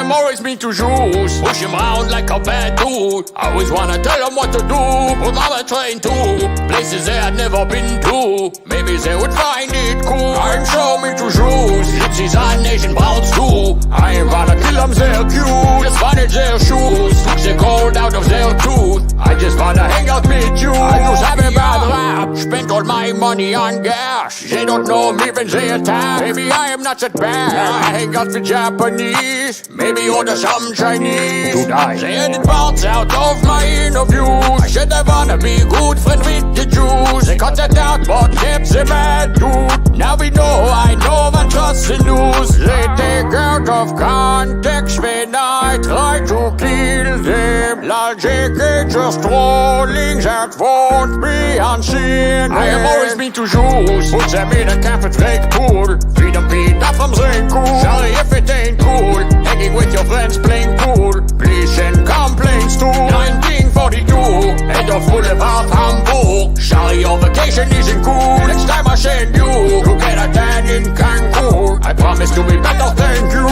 am always mean to Jews. Push him around like a bad dude. I always wanna tell him what to do. Put my train too. Places they had never been to. Maybe they would find it cool. I'm so mean to Jews. Gypsies are nation browns too. I ain't gonna kill them, they're cute. Just manage their shoes. Took the gold out of their tooth. I just wanna hang out with you. I just have a bad rap. Spent all my money on gas. They don't know me when they attack. Maybe I am not that bad. I hang out with Japanese. Maybe order some Chinese. They edit parts out of my interviews. I said I wanna be good friend with the Jews. They cut that out but kept the bad dude. Now we know I know one trust the news. They take out of context when I try to kill them. Logic is just trolling that won't be unseen. I am always mean to Jews. Put them in a camp with fake pool. Feed them beat up from saying cool. Sorry if it ain't cool. Hanging with your friends playing pool. Please send complaints to 1942. Head of Boulevard Hamburg. Sorry your vacation isn't cool. Next time I send you to get a tan in Cancun. I promise to be better, thank you.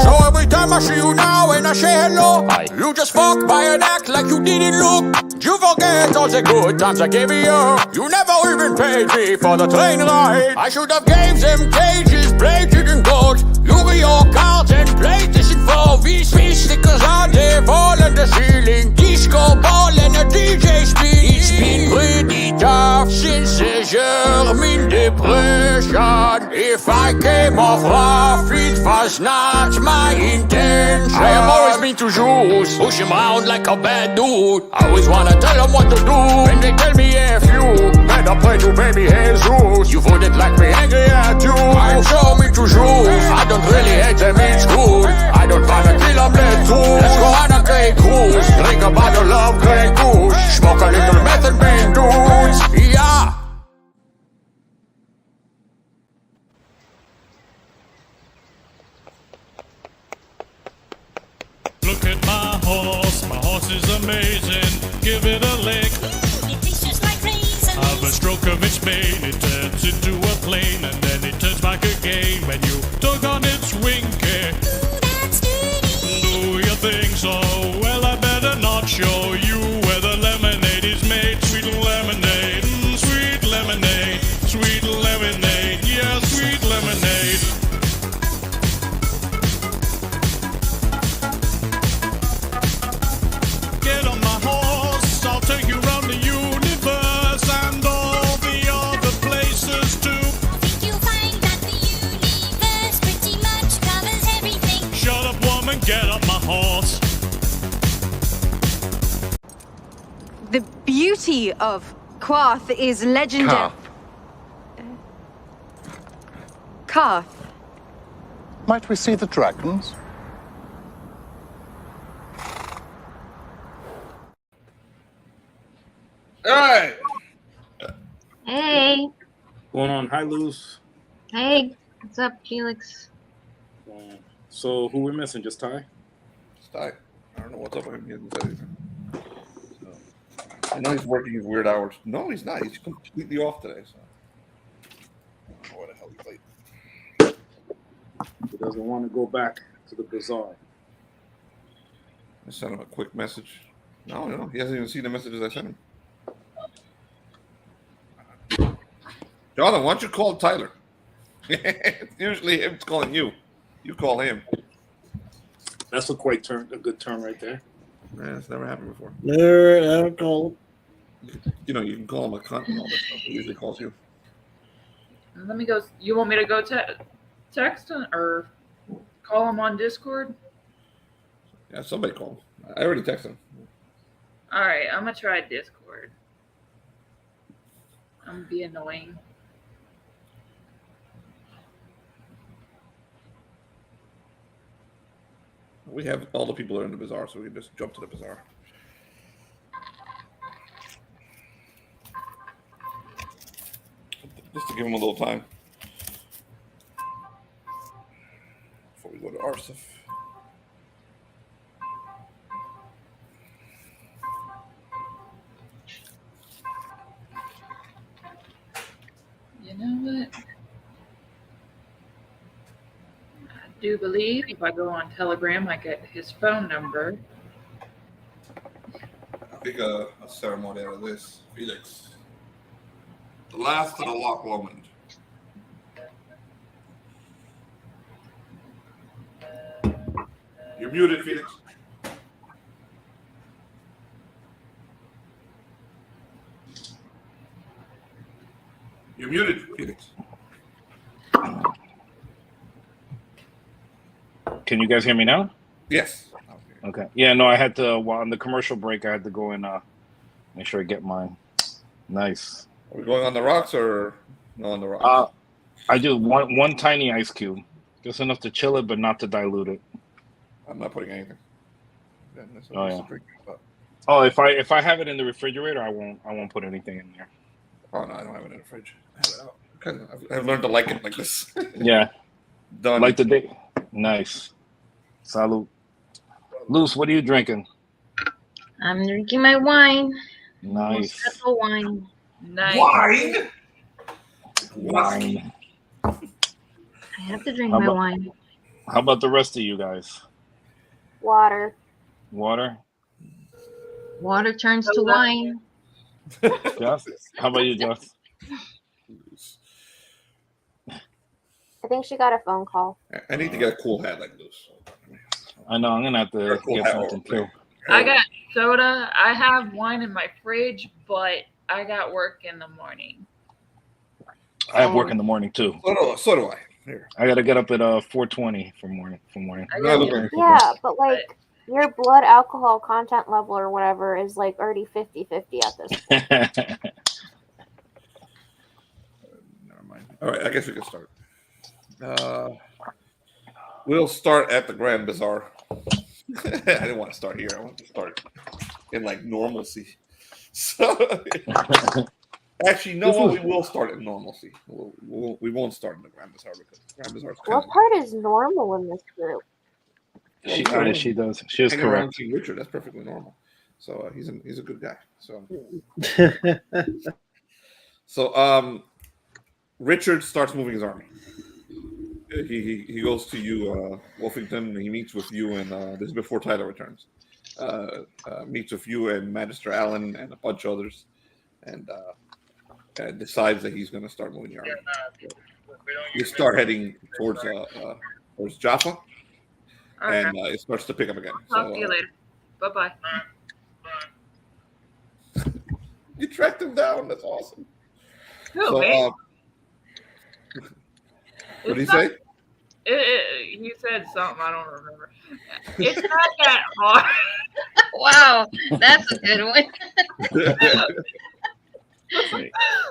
So every time I see you now and I say hello, you just fuck by and act like you didn't look. You forget all the good times I gave you. You never even paid me for the train ride. I should have gave them cages plated in gold. Look at your cards and PlayStation 4. V3 stickers on the wall and the ceiling. Disco ball and a DJ speed. It's been pretty tough since the German depression. If I came off rough, it was not my intention. I am always mean to Jews. Push him around like a bad dude. I always wanna tell them what to do. When they tell me F you, better pray to baby Jesus. You wouldn't like me angry at you. I'm so mean to Jews. I don't really hate them, it's cool. I don't wanna kill them, let's do. Let's go on a great cruise. Drink a bottle of Grey Goose. Smoke a little meth and bang dudes. Yeah. Look at my horse is amazing. Give it a lick. It tastes just like raisins. Have a stroke of its mane, it turns into a plane, and then it turns back again when you tug on its winky. That's dirty. Do you think so? Well, I better not show you where the lemonade is made. Sweet lemonade, sweet lemonade, sweet lemonade, yeah, sweet lemonade. Get on my horse, I'll take you round the universe and all the other places too. I think you'll find that the universe pretty much covers everything. Shut up, woman, get up my horse. The beauty of Quarth is legendary. Karth. Might we see the dragons? All right. Hey, Going on. Hi, Luz. hey, what's up, Felix? So who we missing? Just Ty? It's tight. I don't know what's up with him. He hasn't said anything. So, I know he's working his weird hours. No, he's not. He's completely off today. So. I don't know where the hell he's late. He doesn't want to go back to the Bazaar. I sent him a quick message. No, he hasn't even seen the messages I sent him. Jonathan, why don't you call Tyler? Usually him's calling you. You call him. That's a good turn right there. Man, it's never happened before. Never call. You know, you can call him a cunt and all that stuff. He usually calls you. Let me go. You want me to go text him or call him on Discord? Yeah, somebody call him. I already texted him. All right, I'm gonna try Discord. I'm gonna be annoying. We have all the people that are in the bazaar, so we can just jump to the bazaar. Just to give them a little time. Before we go to Arsuf. You know what? do believe if I go on Telegram, I get his phone number. I think a ceremony out of this. Felix. The last of the Loch Lomond. You're muted, Felix. You're muted, Felix. Can you guys hear me now? Yes. Okay. Yeah, no, I had to, while on the commercial break, I had to go and make sure I get mine. Nice. Are we going on the rocks or no on the rocks? I do one tiny ice cube. Just enough to chill it, but not to dilute it. I'm not putting anything. Oh, yeah. Oh, if I have it in the refrigerator, I won't put anything in there. Oh no, I don't have it in the fridge. I have it out. I've learned to like it like this. Yeah. Done. Like the day. Nice. Salud. Luce, what are you drinking? I'm drinking my wine. Nice. Moscato wine. Nice. Wine. Wine. I have to drink How my about- wine. How about the rest of you guys? Water. Water? Water turns to wine. Joss? How about you, Joss? I think she got a phone call. I need to get a cool hat like this. I know, I'm going to have to Cool get hat something over too. I got soda. I have wine in my fridge, but I got work in the morning. I have work in the morning too. So do I. Here. I got to get up at 4:20 for morning. I got Yeah, but like your blood alcohol content level or whatever is like already 50-50 at this point. Never mind. All right, I guess we can start. We'll start at the Grand Bazaar. I didn't want to start here. I want to start in like normalcy. So, actually, no, we will start in normalcy. We won't start in the Grand Bazaar because Grand Bazaar is kind What part is normal in this group? She does. She is hanging around correct. King Richard. That's perfectly normal. So he's a good guy. So Richard starts moving his army. He goes to you, Wolfington. He meets with you, and this is before Tyler returns. Meets with you and Magister Allen and a bunch of others, and decides that he's going to start moving the army. You start heading towards Jaffa, and it starts to pick up again. Talk to you later. Bye-bye. You tracked him down. That's awesome. Who, me? What did he say? He said something. I don't remember. It's not that hard. Wow, that's a good one.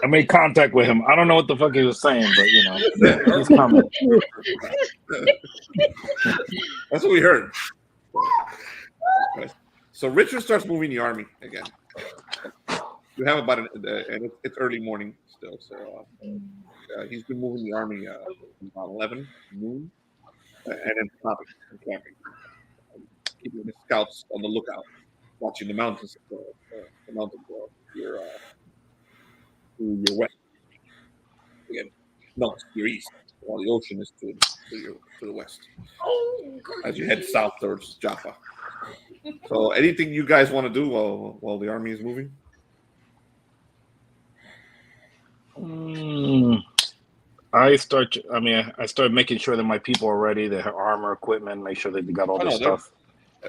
I made contact with him. I don't know what the fuck he was saying, but you know, he's coming. That's what we heard. So Richard starts moving the army again. You have about and it's early morning still. So he's been moving the army about 11 noon, and then stopping and camping, keeping the scouts on the lookout, watching the mountains, to your west. Again, no, to your east, while the ocean is to the west. As you head south towards Jaffa. So, anything you guys want to do while the army is moving? I start making sure that my people are ready. They have armor, equipment, make sure that they got all this stuff.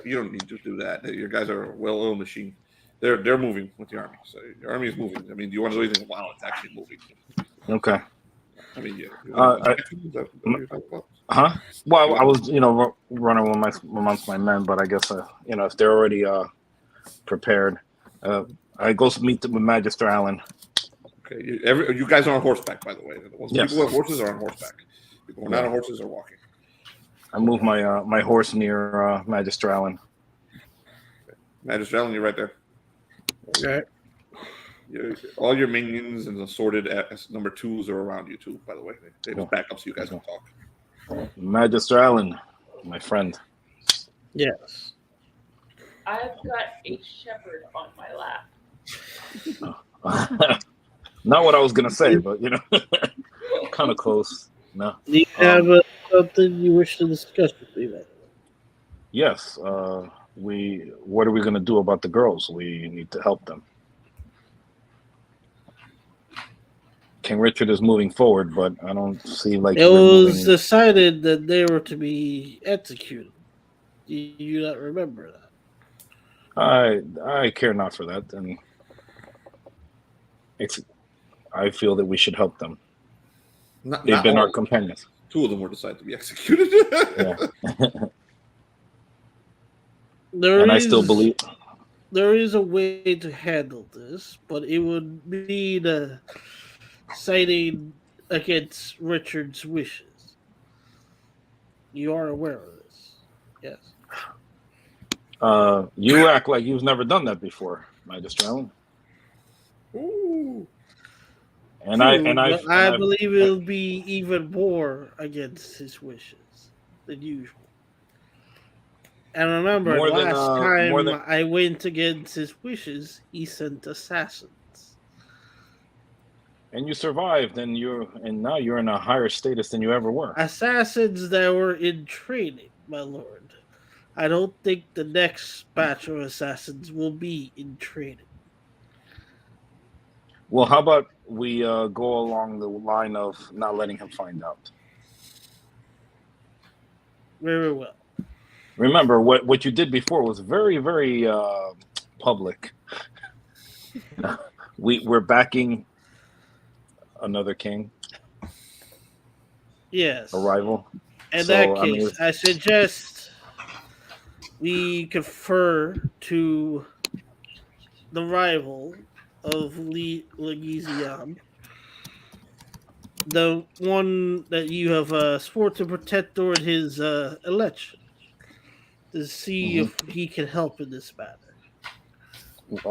You don't need to do that. Your guys are a well-oiled machine. They're moving with the army. So your army is moving. I mean, do you want to do anything while it's actually moving? Okay. I mean, yeah. Huh? Well, I was, running amongst my men, but I guess, if they're already prepared, I go meet with Magister Allen. Okay. You guys are on horseback, by the way. Yes. People with horses are on horseback. People who are not on horses are walking. I move my horse near Magister Allen. Okay. Magister Allen, you're right there. Okay. All your minions and assorted number 2s are around you too. By the way, they just back up so you guys can talk. Magister Allen, my friend. Yes. I've got a shepherd on my lap. Not what I was gonna say, but kind of close. No. Do you have a something you wish to discuss with me, then? Yes. What are we going to do about the girls? We need to help them. King Richard is moving forward, but I don't see like It we're was moving. decided that they were to be executed. Do you not remember that? I care not for that, and I feel that we should help them. They've been our companions. 2 of them were decided to be executed. Yeah. I still believe there is a way to handle this, but it would mean citing against Richard's wishes. You are aware of this, yes? You act like you've never done that before, Magister Allen. Ooh. I believe it'll be even more against his wishes than usual. And remember, last time I went against his wishes, he sent assassins. And you survived, and now you're in a higher status than you ever were. Assassins that were in training, my lord. I don't think the next batch of assassins will be in training. Well, how about we go along the line of not letting him find out? Very well. Remember, what you did before was very, very public. We're backing another king. Yes. A rival. In that case, I suggest we confer to the rival of Legizian, the one that you have sworn to protect during his election, to see if he can help in this matter.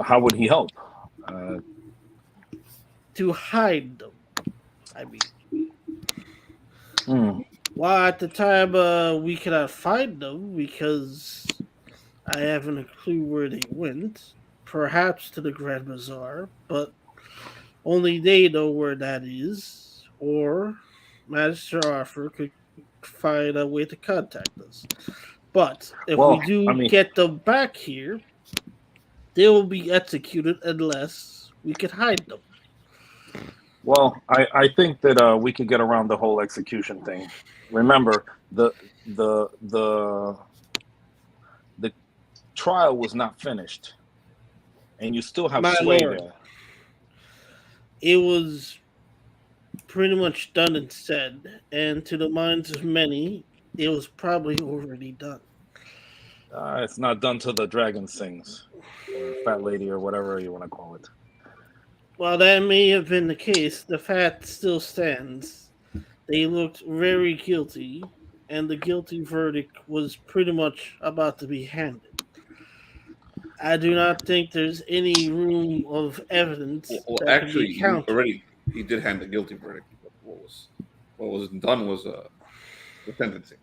How would he help? To hide them, I mean. Well, at the time, we cannot find them because I haven't a clue where they went. Perhaps to the Grand Bazaar, but only they know where that is. Or Magister Arsuf could find a way to contact us. But if we do get them back here, they will be executed unless we can hide them. Well, I think that we could get around the whole execution thing. Remember, the trial was not finished, and you still have sway there. It was pretty much done and said, and to the minds of many, it was probably already done. It's not done till the dragon sings, or fat lady, or whatever you want to call it. While that may have been the case, the fact still stands. They looked very guilty, and the guilty verdict was pretty much about to be handed. I do not think there's any room of evidence. Well, actually, he did hand the guilty verdict. What was done was the sentencing.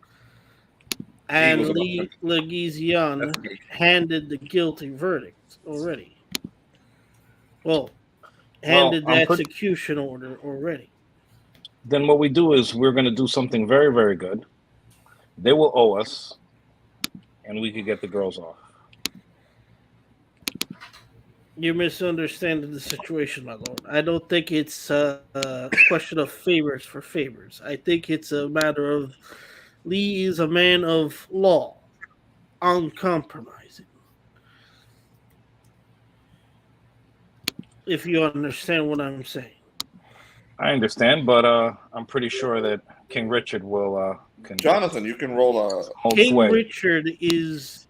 And Legizian handed the guilty verdict already. Handed the execution order already. Then what we do is we're going to do something very, very good. They will owe us, and we could get the girls off. You're misunderstanding the situation, my lord. I don't think it's a question of favors for favors. I think it's a matter of Lee is a man of law, uncompromising. If you understand what I'm saying. I understand, but I'm pretty sure that King Richard will. Jonathan, you can roll a King Richard is.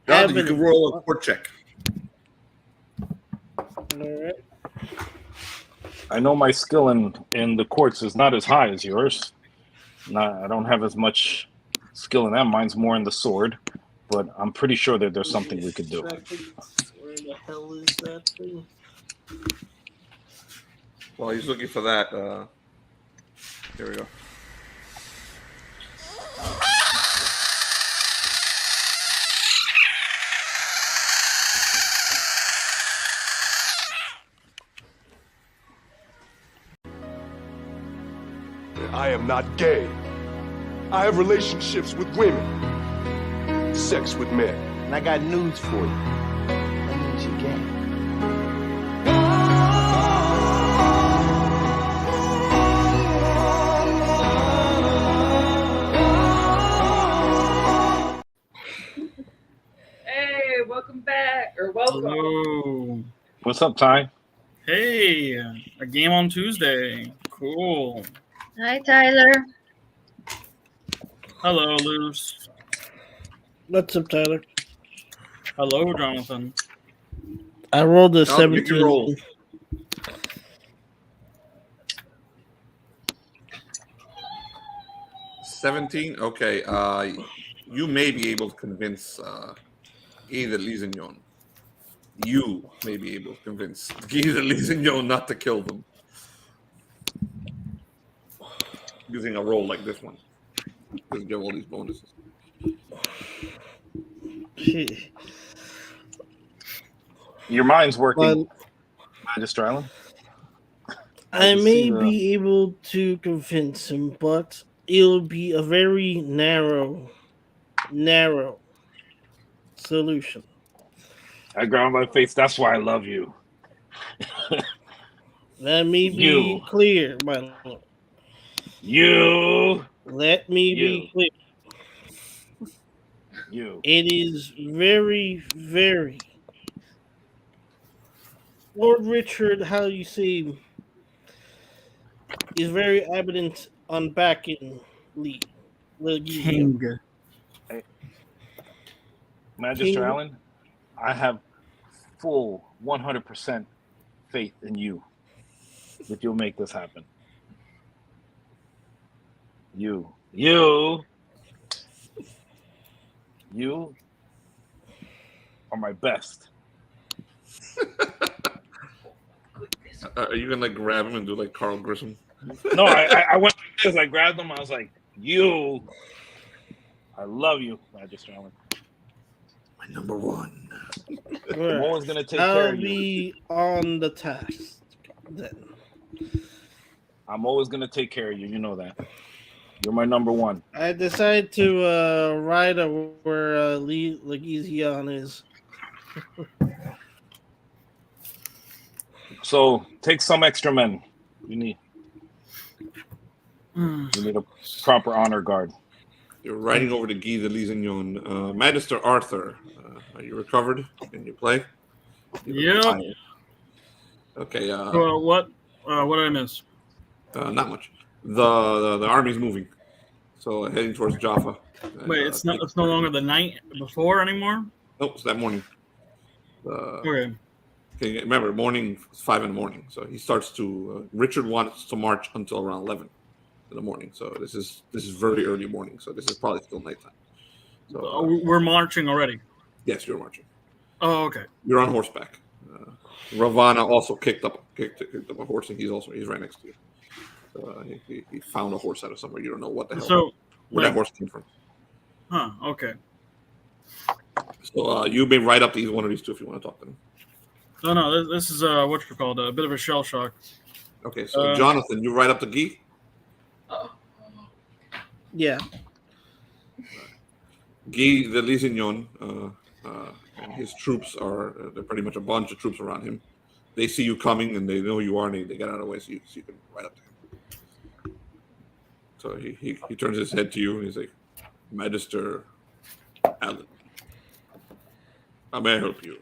Jonathan, you can roll a court check. All right. I know my skill in the courts is not as high as yours. I don't have as much skill in that. Mine's more in the sword, but I'm pretty sure that there's something we could do. Where the hell is that thing? While he's looking for that, here we go. I am not gay. I have relationships with women, sex with men. And I got news for you. That means you're gay. Hey, welcome back, or welcome. Hello. What's up, Ty? Hey, a game on Tuesday. Cool. Hi, Tyler. Hello, Luce. What's up, Tyler? Hello, Jonathan. I rolled a I'll make you 17. roll. 17. Okay. You may be able to convince Guy de Lisignon. You may be able to convince Guy de Lisignon not to kill them using a roll like this one. Just give all these bonuses. Your mind's working, Magister Island. I may be able to convince him, but it'll be a very narrow solution. I ground my face. That's why I love you. Let me be You. clear, my lord. You. Let me You. be clear. You. It is very, very. Lord Richard, how you say, is very evident on backing Lee. King. Hey, Magister King. Allen, I have full 100% faith in you that you'll make this happen. You are my best. Are you gonna grab him and do like Carl Grissom? No, I went because I grabbed him. I was like, I love you, Magister Allen. My number one. Right. I'm always gonna take I'll care of you. be on the task then. I'm always gonna take care of you. You know that. You're my number one. I decided to ride where Lee Legizion is. So take some extra men. You need a proper honor guard. You're riding over to Guy de Lisignon. Magister Arthur, are you recovered? Can you play? Yep. Okay. What did I miss? Not much. The army's moving, so heading towards Jaffa. Wait, it's no longer the night before anymore. Nope, it's that morning. Okay. Okay, remember, morning is 5 in the morning. So he starts to. Richard wants to march until around 11 in the morning. So this is very early morning. So this is probably still nighttime. So We're marching already. yes, you're marching. Oh, okay. You're on horseback. Ravana also kicked up a horse, and he's right next to you. He found a horse out of somewhere. You don't know what the hell where that horse came from. Huh. Okay. So you may ride up to either one of these two if you want to talk to them. No. This is what you called a bit of a shell shock. Okay, so Jonathan, you ride up to Guy. Yeah. Guy de Lisignon and his troops they're pretty much a bunch of troops around him. They see you coming and they know who you are, and they get out of the way so you can ride up to him. So he turns his head to you and he's like, Magister Allen, how may I help you?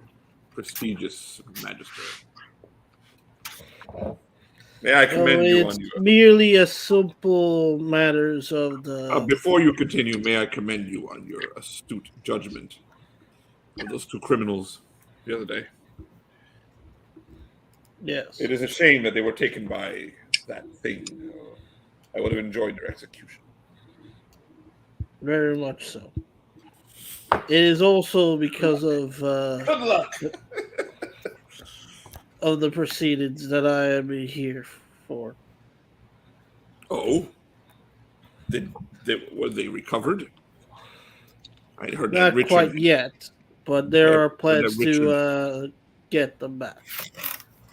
Prestigious Magister. May I commend you on your... merely a simple matters of the... before you continue, may I commend you on your astute judgment of those two criminals the other day. Yes. It is a shame that they were taken by that thing. I would have enjoyed their execution. Very much so. It is also because of good luck of the proceedings that I am here for. Oh, were they recovered? I heard Not that Richard, quite yet, but there are plans to get them back.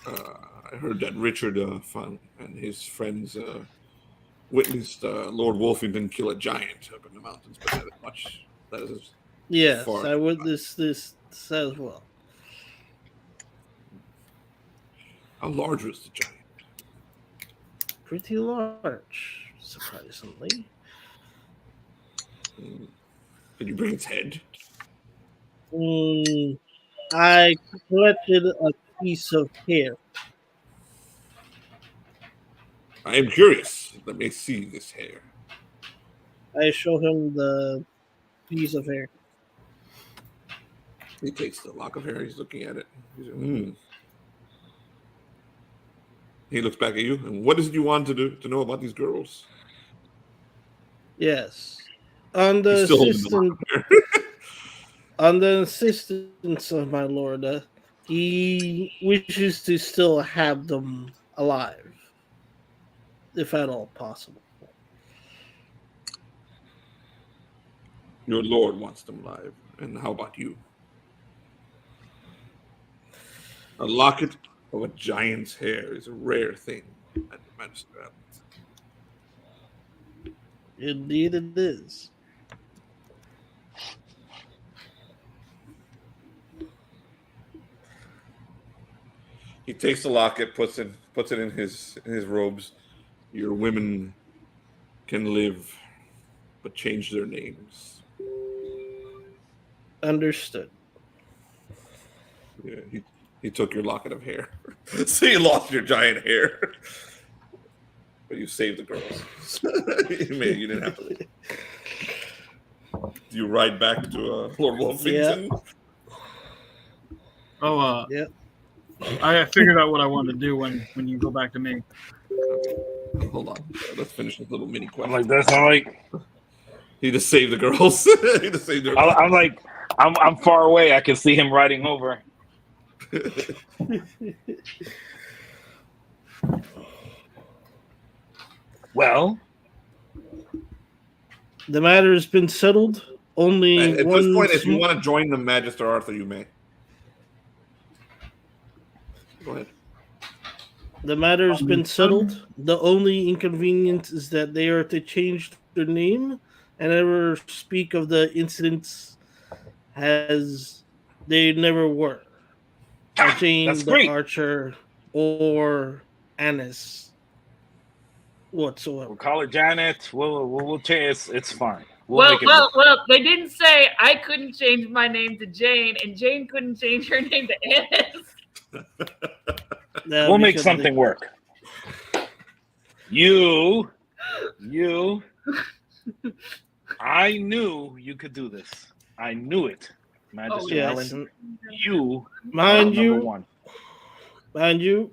I heard that Richard and his friends witnessed Lord Wolfington kill a giant up in the mountains, but not as much. That is Yes, far. I witnessed this as well. How large was the giant? Pretty large, surprisingly. Did you bring its head? I collected a piece of hair. I am curious. Let me see this hair. I show him the piece of hair. He takes the lock of hair. He's looking at it. He's like, He looks back at you. And what is it you want to know about these girls? Yes. On the insistence of my lord, he wishes to still have them alive, if at all possible. Your lord wants them alive. And how about you? A locket of a giant's hair is a rare thing at the Magister Islands. Indeed it is. He takes the locket, puts it in his robes. Your women can live, but change their names. Understood. Yeah, he took your locket of hair. So you lost your giant hair. But you saved the girls. You didn't have to. Do you ride back to Lord Wolfington? Yeah. Oh, yeah. I figured out what I wanted to do when you go back to me. Hold on. Let's finish this little mini question. I'm like, that's not like. He just saved the girls. He just saved their girls. I'm like, I'm far away. I can see him riding over. Well, the matter has been settled. Only at this point, if you want to join the Magister Arthur, you may. Go ahead. The matter has been settled. The only inconvenience is that they are to change their name and never speak of the incidents as they never were. Jane the Archer or Annis whatsoever. We'll call her Janet. We'll change. It's fine. Well, they didn't say I couldn't change my name to Jane, and Jane couldn't change her name to Annis. We'll make something work. You. I knew you could do this. I knew it, Magister Allen. You, mind you, number one. Mind you,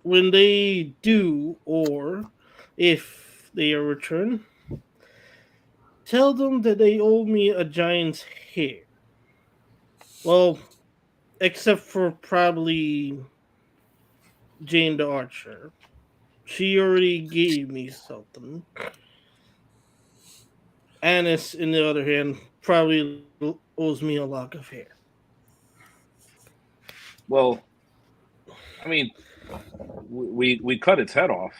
when they do, or if they are returned, tell them that they owe me a giant's hair. Well, except for probably Jane the Archer. She already gave me something. Annis, on the other hand, probably owes me a lock of hair. Well, I mean, we cut its head off.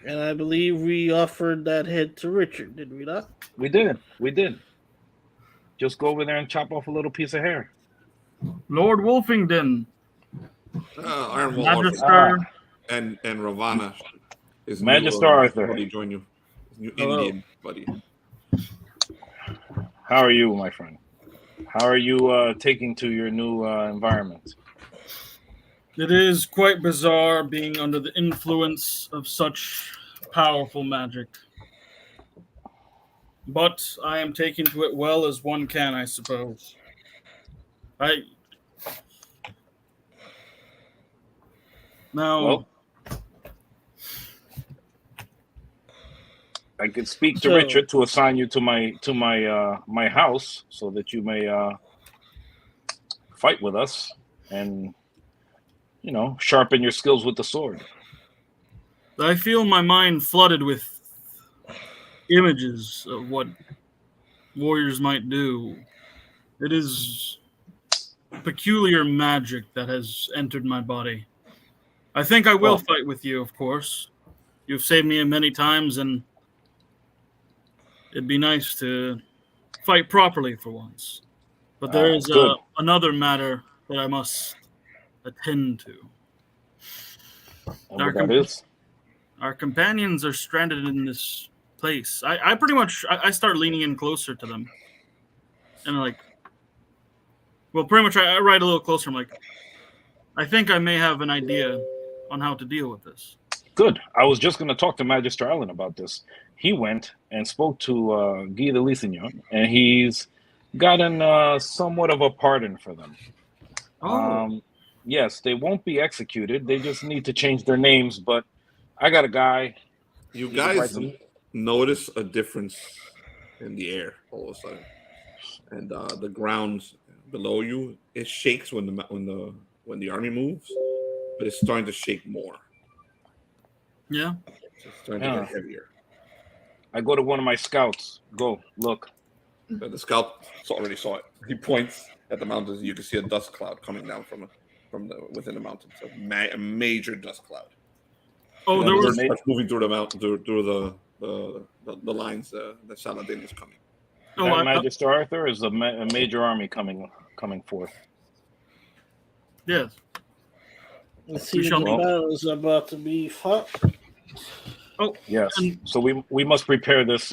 And I believe we offered that head to Richard, did we not? We did. Just go over there and chop off a little piece of hair. Lord Wolfington. Iron Magister. And Ravana is Magister Arthur. Buddy join you. New Indian buddy. How are you, my friend? How are you taking to your new environment? It is quite bizarre being under the influence of such powerful magic. But I am taking to it well as one can, I suppose. Well, I could speak to Richard to assign you to my house so that you may fight with us and sharpen your skills with the sword. I feel my mind flooded with images of what warriors might do. It is peculiar magic that has entered my body. I think I will fight with you, of course. You've saved me many times, and it'd be nice to fight properly for once. But there is another matter that I must attend to. And what that is? Our companions are stranded in this place. I pretty much I start leaning in closer to them, and pretty much I ride a little closer. I'm like, I think I may have an idea on how to deal with this. Good. I was just going to talk to Magister Allen about this. He went and spoke to Guy de Lissignon, and he's gotten somewhat of a pardon for them. Yes, they won't be executed. They just need to change their names, but I got a guy. You guys notice a difference in the air all of a sudden, and the ground below you, it shakes when the army moves, but it's starting to shake more. Yeah, it's starting to get heavier. I go to one of my scouts. Go look. The scout already saw it. He points at the mountains. You can see a dust cloud coming down from within the mountains. A major dust cloud. Oh, there was moving through the mountain, through the lines that Saladin is coming. That Magister Arthur is a major army coming forth. Yes. Let's see the battle is about to be fought. Oh yes. So we must prepare this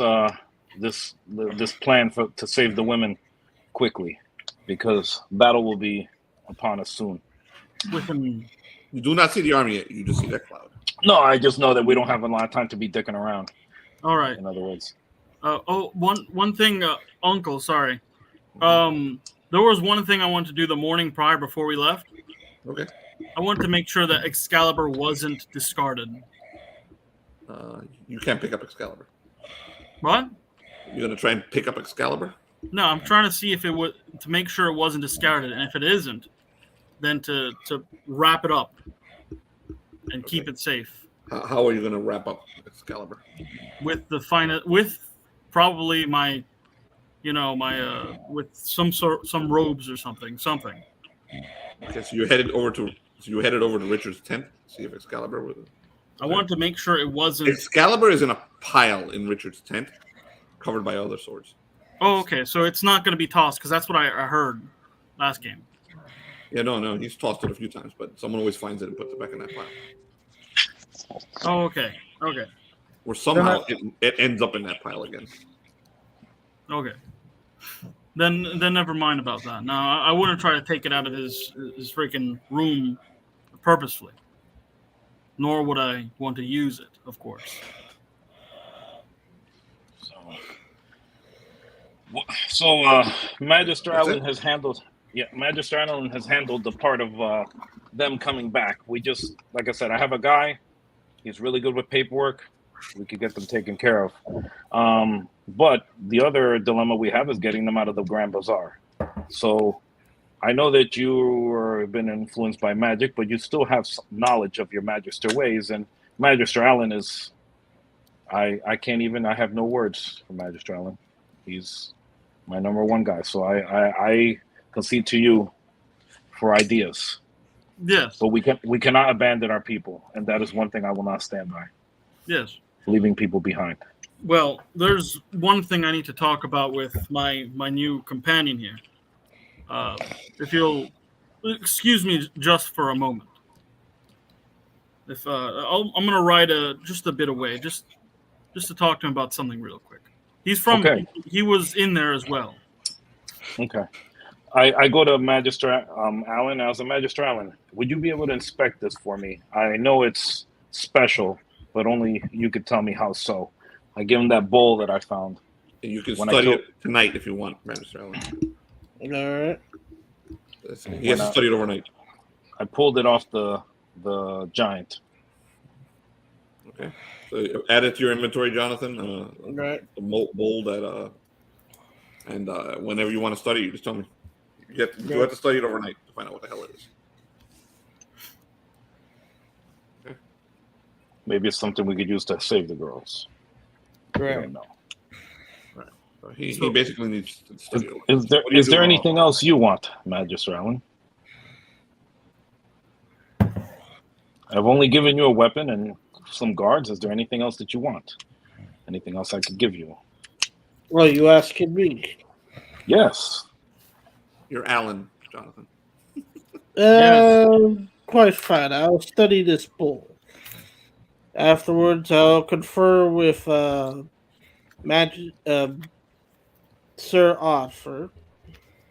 plan to save the women quickly, because battle will be upon us soon. You do not see the army yet. You just see that cloud. No, I just know that we don't have a lot of time to be dicking around. All right. In other words. One thing, Uncle. Sorry. There was one thing I wanted to do the morning prior before we left. Okay. I wanted to make sure that Excalibur wasn't discarded. You can't pick up Excalibur. What? You're gonna try and pick up Excalibur? No, I'm trying to see if it would, to make sure it wasn't discarded, and if it isn't, then to wrap it up and keep it safe. How are you gonna wrap up Excalibur? With probably my, with some robes or something. Okay, so you headed over to Richard's tent. See if Excalibur was. I wanted to make sure it wasn't. Excalibur is in a pile in Richard's tent, covered by other swords. Oh, okay. So it's not going to be tossed, because that's what I heard last game. Yeah, no. He's tossed it a few times, but someone always finds it and puts it back in that pile. Oh, okay. Or somehow it ends up in that pile again. Okay. Then never mind about that. Now, I wouldn't try to take it out of his freaking room purposefully. Nor would I want to use it, of course. So Magister Allen has handled. Yeah, Magister Allen has handled the part of them coming back. We just, like I said, I have a guy. He's really good with paperwork. We could get them taken care of. But the other dilemma we have is getting them out of the Grand Bazaar. So I know that you have been influenced by magic, but you still have some knowledge of your Magister ways. And Magister Allen is, I have no words for Magister Allen. He's my number one guy. So I concede to you for ideas. Yes. But we cannot abandon our people. And that is one thing I will not stand by. Yes. Leaving people behind. Well, there's one thing I need to talk about with my new companion here. If you'll excuse me just for a moment. I'm going to ride just a bit away, just to talk to him about something real quick. He's from. Okay. He was in there as well. Okay. I go to Magister Allen. As a Magister Allen, would you be able to inspect this for me? I know it's special, but only you could tell me how so. I give him that bowl that I found. You can study it tonight if you want, Magister Allen. All right. He has to study it overnight. I pulled it off the giant. Okay. So add it to your inventory, Jonathan. Right. The bowl that and whenever you want to study, you just tell me. You have to study it overnight to find out what the hell it is. Okay. Maybe it's something we could use to save the girls. Right. I don't know. He basically needs to study it. Is there anything else you want, Magister Allen? I've only given you a weapon and some guards. Is there anything else that you want? Anything else I could give you? Well, you asking me? Yes. You're Alan, Jonathan. Quite fine. I'll study this bull. Afterwards, I'll confer with Sir Arthur.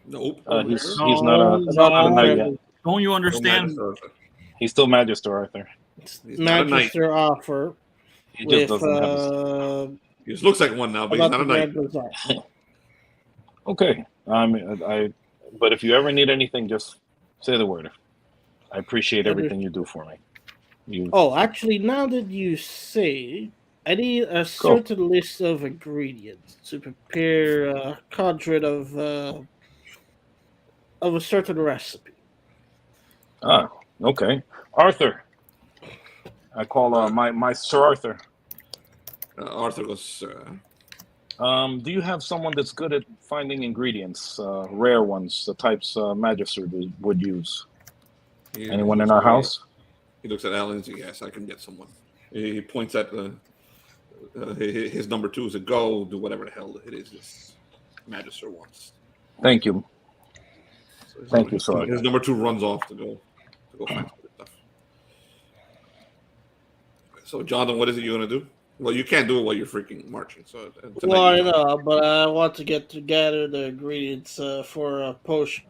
Nope. He's not a knight yet. Don't you understand? He's still Magister Arthur. He's not a knight. Magister Arthur. He just doesn't have his. He just looks like one now, but he's not a knight. Okay. But if you ever need anything, just say the word. I appreciate everything you do for me. Oh, actually, now that you say, I need a certain list of ingredients to prepare a cadre of a certain recipe. Ah, okay. Arthur. I call my Sir Arthur. Arthur goes, do you have someone that's good at finding ingredients, rare ones, the types Magister would use? Anyone in our house? He looks at Alan and says, yes, I can get someone. He points at his number 2 is a go, do whatever the hell it is this Magister wants. Thank you. So Thank you, sir. His number 2 runs off to go find stuff. So, Jonathan, what is it you're going to do? Well, you can't do it while you're freaking marching. So, well, I know, but I want to get to gather the ingredients for a potion.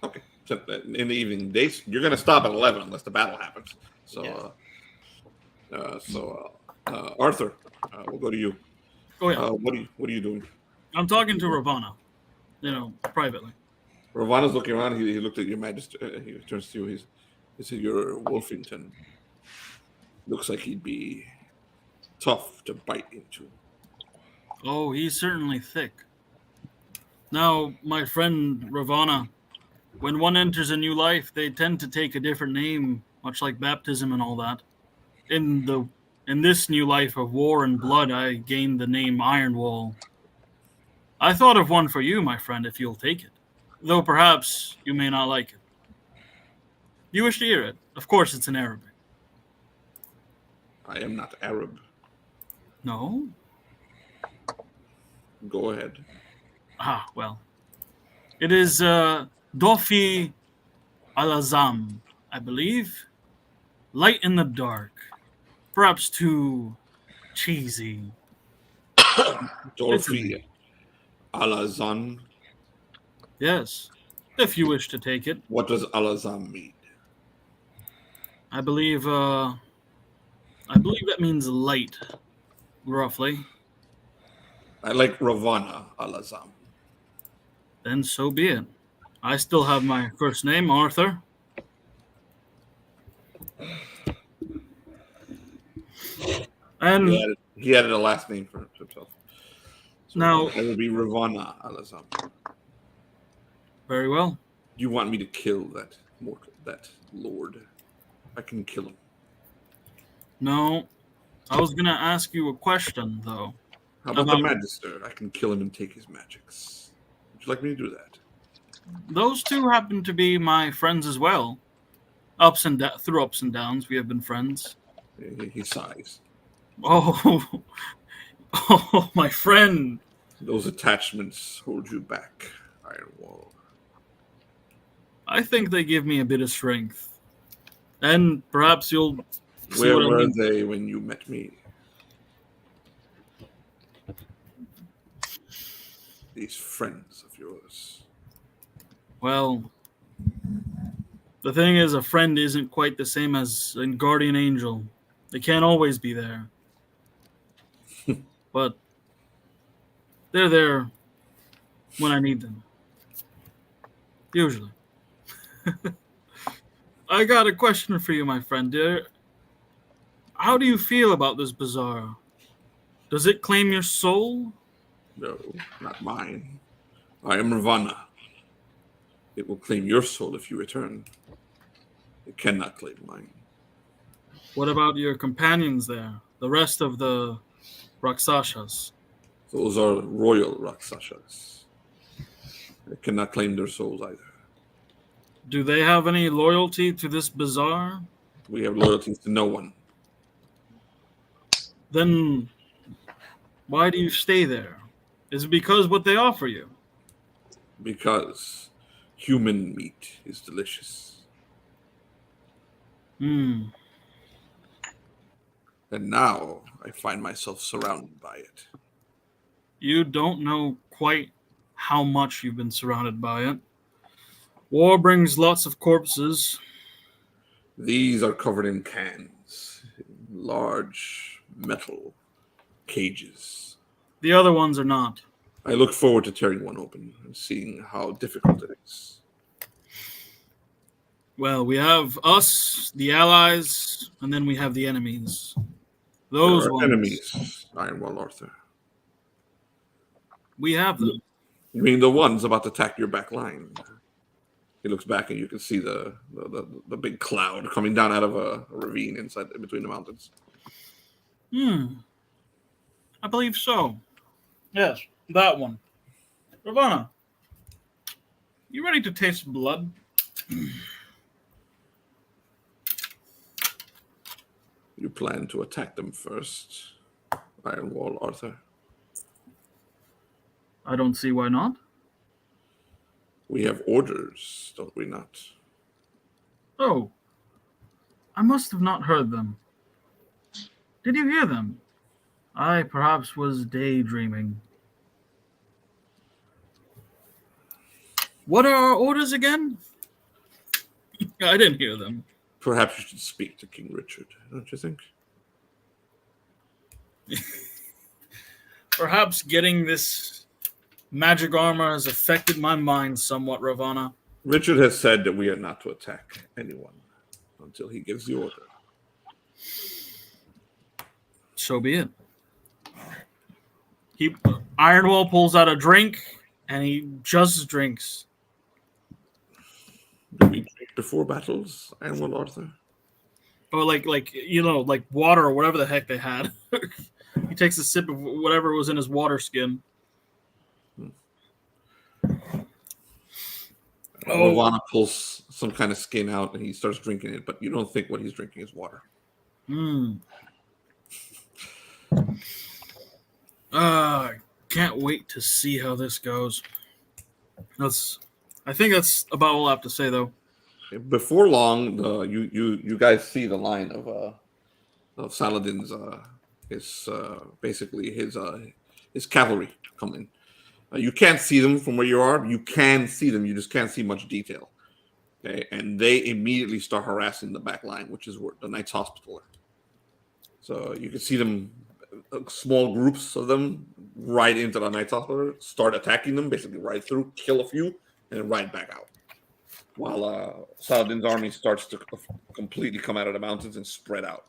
Okay. So in the evening, you're going to stop at 11 unless the battle happens. So, Arthur, we'll go to you. Oh yeah. What are you doing? I'm talking to Ravana, privately. Ravana's looking around. He looked at your Majesty. He turns to you. He said, "You're Wolfington. Looks like he'd be tough to bite into." Oh, he's certainly thick. Now, my friend Ravana, when one enters a new life, they tend to take a different name, much like baptism and all that. In this new life of war and blood, I gained the name Ironwall. I thought of one for you, my friend, if you'll take it. Though perhaps you may not like it. You wish to hear it? Of course, it's in Arabic. I am not Arab. No? Go ahead. Ah, well. It is Dofi Al-Azam, I believe. Light in the dark. Perhaps too cheesy. Dofi Al-Azam. Yes, if you wish to take it. What does Al-Azam mean? I believe that means light, roughly. I like Ravana Al-Azam. Then so be it. I still have my first name, Arthur. And he added a last name for himself. So now it would be Ravana Al-Azam. Very well. You want me to kill that lord? I can kill him. No, I was gonna ask you a question though. How about the Magister? I can kill him and take his magics. Would you like me to do that? Those two happen to be my friends as well. Through ups and downs, we have been friends. He sighs. Oh, my friend. Those attachments hold you back, Ironwall. I think they give me a bit of strength. And perhaps you'll see Where what I were mean. they when you met me? These friends of yours. Well, the thing is, a friend isn't quite the same as a guardian angel. They can't always be there. But they're there when I need them. Usually. I got a question for you, my friend. How do you feel about this bazaar? Does it claim your soul? No, not mine. I am Ravana. It will claim your soul if you return. It cannot claim mine. What about your companions there? The rest of the Rakshasas? Those are royal Rakshasas. They cannot claim their souls either. Do they have any loyalty to this bazaar? We have loyalties to no one. Then why do you stay there? Is it because what they offer you? Because human meat is delicious. Hmm. And now I find myself surrounded by it. You don't know quite how much you've been surrounded by it. War brings lots of corpses. These are covered in cans, large metal cages. The other ones are not. I look forward to tearing one open and seeing how difficult it is. Well, we have us, the allies, and then we have the enemies. There Those are ones. enemies, Ironwall Arthur. We have them. You mean the ones about to attack your back line? He looks back and you can see the big cloud coming down out of a ravine inside between the mountains. I believe so. Yes, that one. Ravana, you ready to taste blood? You plan to attack them first, Ironwall Arthur. I don't see why not. We have orders, don't we not? Oh, I must have not heard them. Did you hear them? I perhaps was daydreaming. What are our orders again? I didn't hear them. Perhaps you should speak to King Richard, don't you think? Perhaps getting this magic armor has affected my mind somewhat, Ravana. Richard has said that we are not to attack anyone until he gives the order. So be it. Ironwall pulls out a drink, and he just drinks. Do we drink before battles, Ironwall Arthur? Or like water or whatever the heck they had. He takes a sip of whatever was in his water skin. Ravana pulls some kind of skin out and he starts drinking it, but you don't think what he's drinking is water. Can't wait to see how this goes. I think that's about all I have to say, though. Before long, you guys see the line of Saladin's his cavalry come in. You can't see them from where you are. You can see them. You just can't see much detail. Okay, and they immediately start harassing the back line, which is where the Knights Hospital are. So you can see them, small groups of them, right into the Knights Hospital, start attacking them, basically right through, kill a few, and then right back out. While Saladin's army starts to completely come out of the mountains and spread out.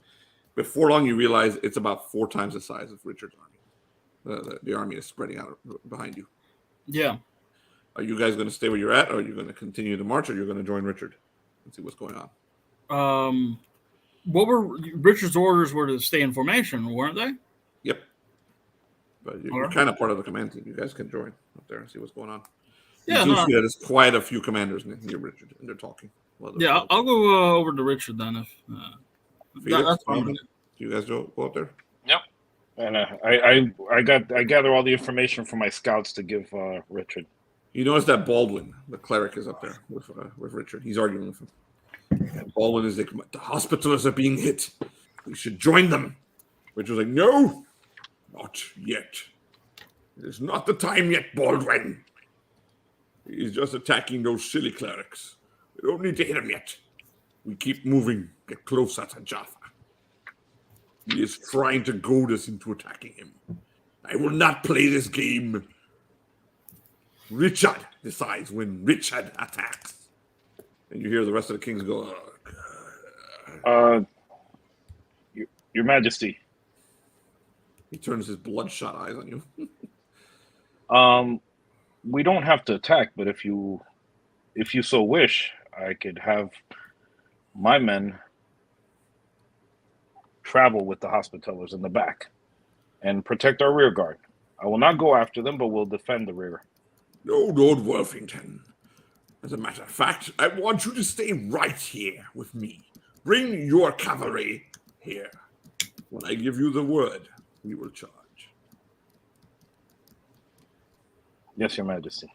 Before long, you realize it's about 4 times the size of Richard's army. The army is spreading out behind you. Yeah. Are you guys going to stay where you're at, or are you going to continue to march, or you're going to join Richard and see what's going on? What were Richard's orders? Were to stay in formation, weren't they? Yep. But you're kind of part of the command team. You guys can join up there and see what's going on. Yeah, you see that there's quite a few commanders near Richard, and they're talking. I'll go over to Richard then. That's fine. Do you guys go up there? Yep. And I gather all the information from my scouts to give Richard. You notice that Baldwin, the cleric, is up there with Richard. He's arguing with him. And Baldwin is like, the Hospitallers are being hit. We should join them. Richard's like, no, not yet. It is not the time yet, Baldwin. He's just attacking those silly clerics. We don't need to hit him yet. We keep moving, get closer to Jaffa. He is trying to goad us into attacking him. I will not play this game. Richard decides when Richard attacks. And you hear the rest of the kings go, Your Majesty. He turns his bloodshot eyes on you. We don't have to attack, but if you so wish, I could have my men travel with the Hospitallers in the back and protect our rear guard. I will not go after them, but we'll defend the rear. No, Lord Worthington. As a matter of fact, I want you to stay right here with me. Bring your cavalry here. When I give you the word, we will charge. Yes, Your Majesty.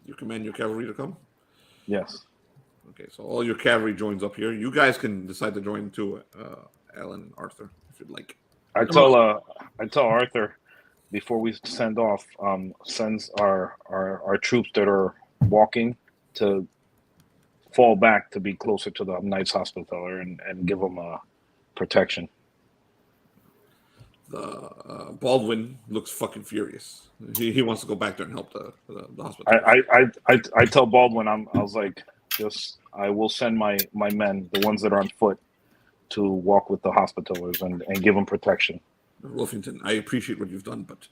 You command your cavalry to come? Yes. Okay, so all your cavalry joins up here. You guys can decide to join too, Alan and Arthur, if you'd like. I tell Arthur before we send off, sends our troops that are walking to fall back to be closer to the Knights Hospitaller and give them protection. Baldwin looks fucking furious. He wants to go back there and help the hospital. I tell Baldwin I was like, I will send my men, the ones that are on foot, to walk with the hospitallers and give them protection. Wolfington, I appreciate what you've done, but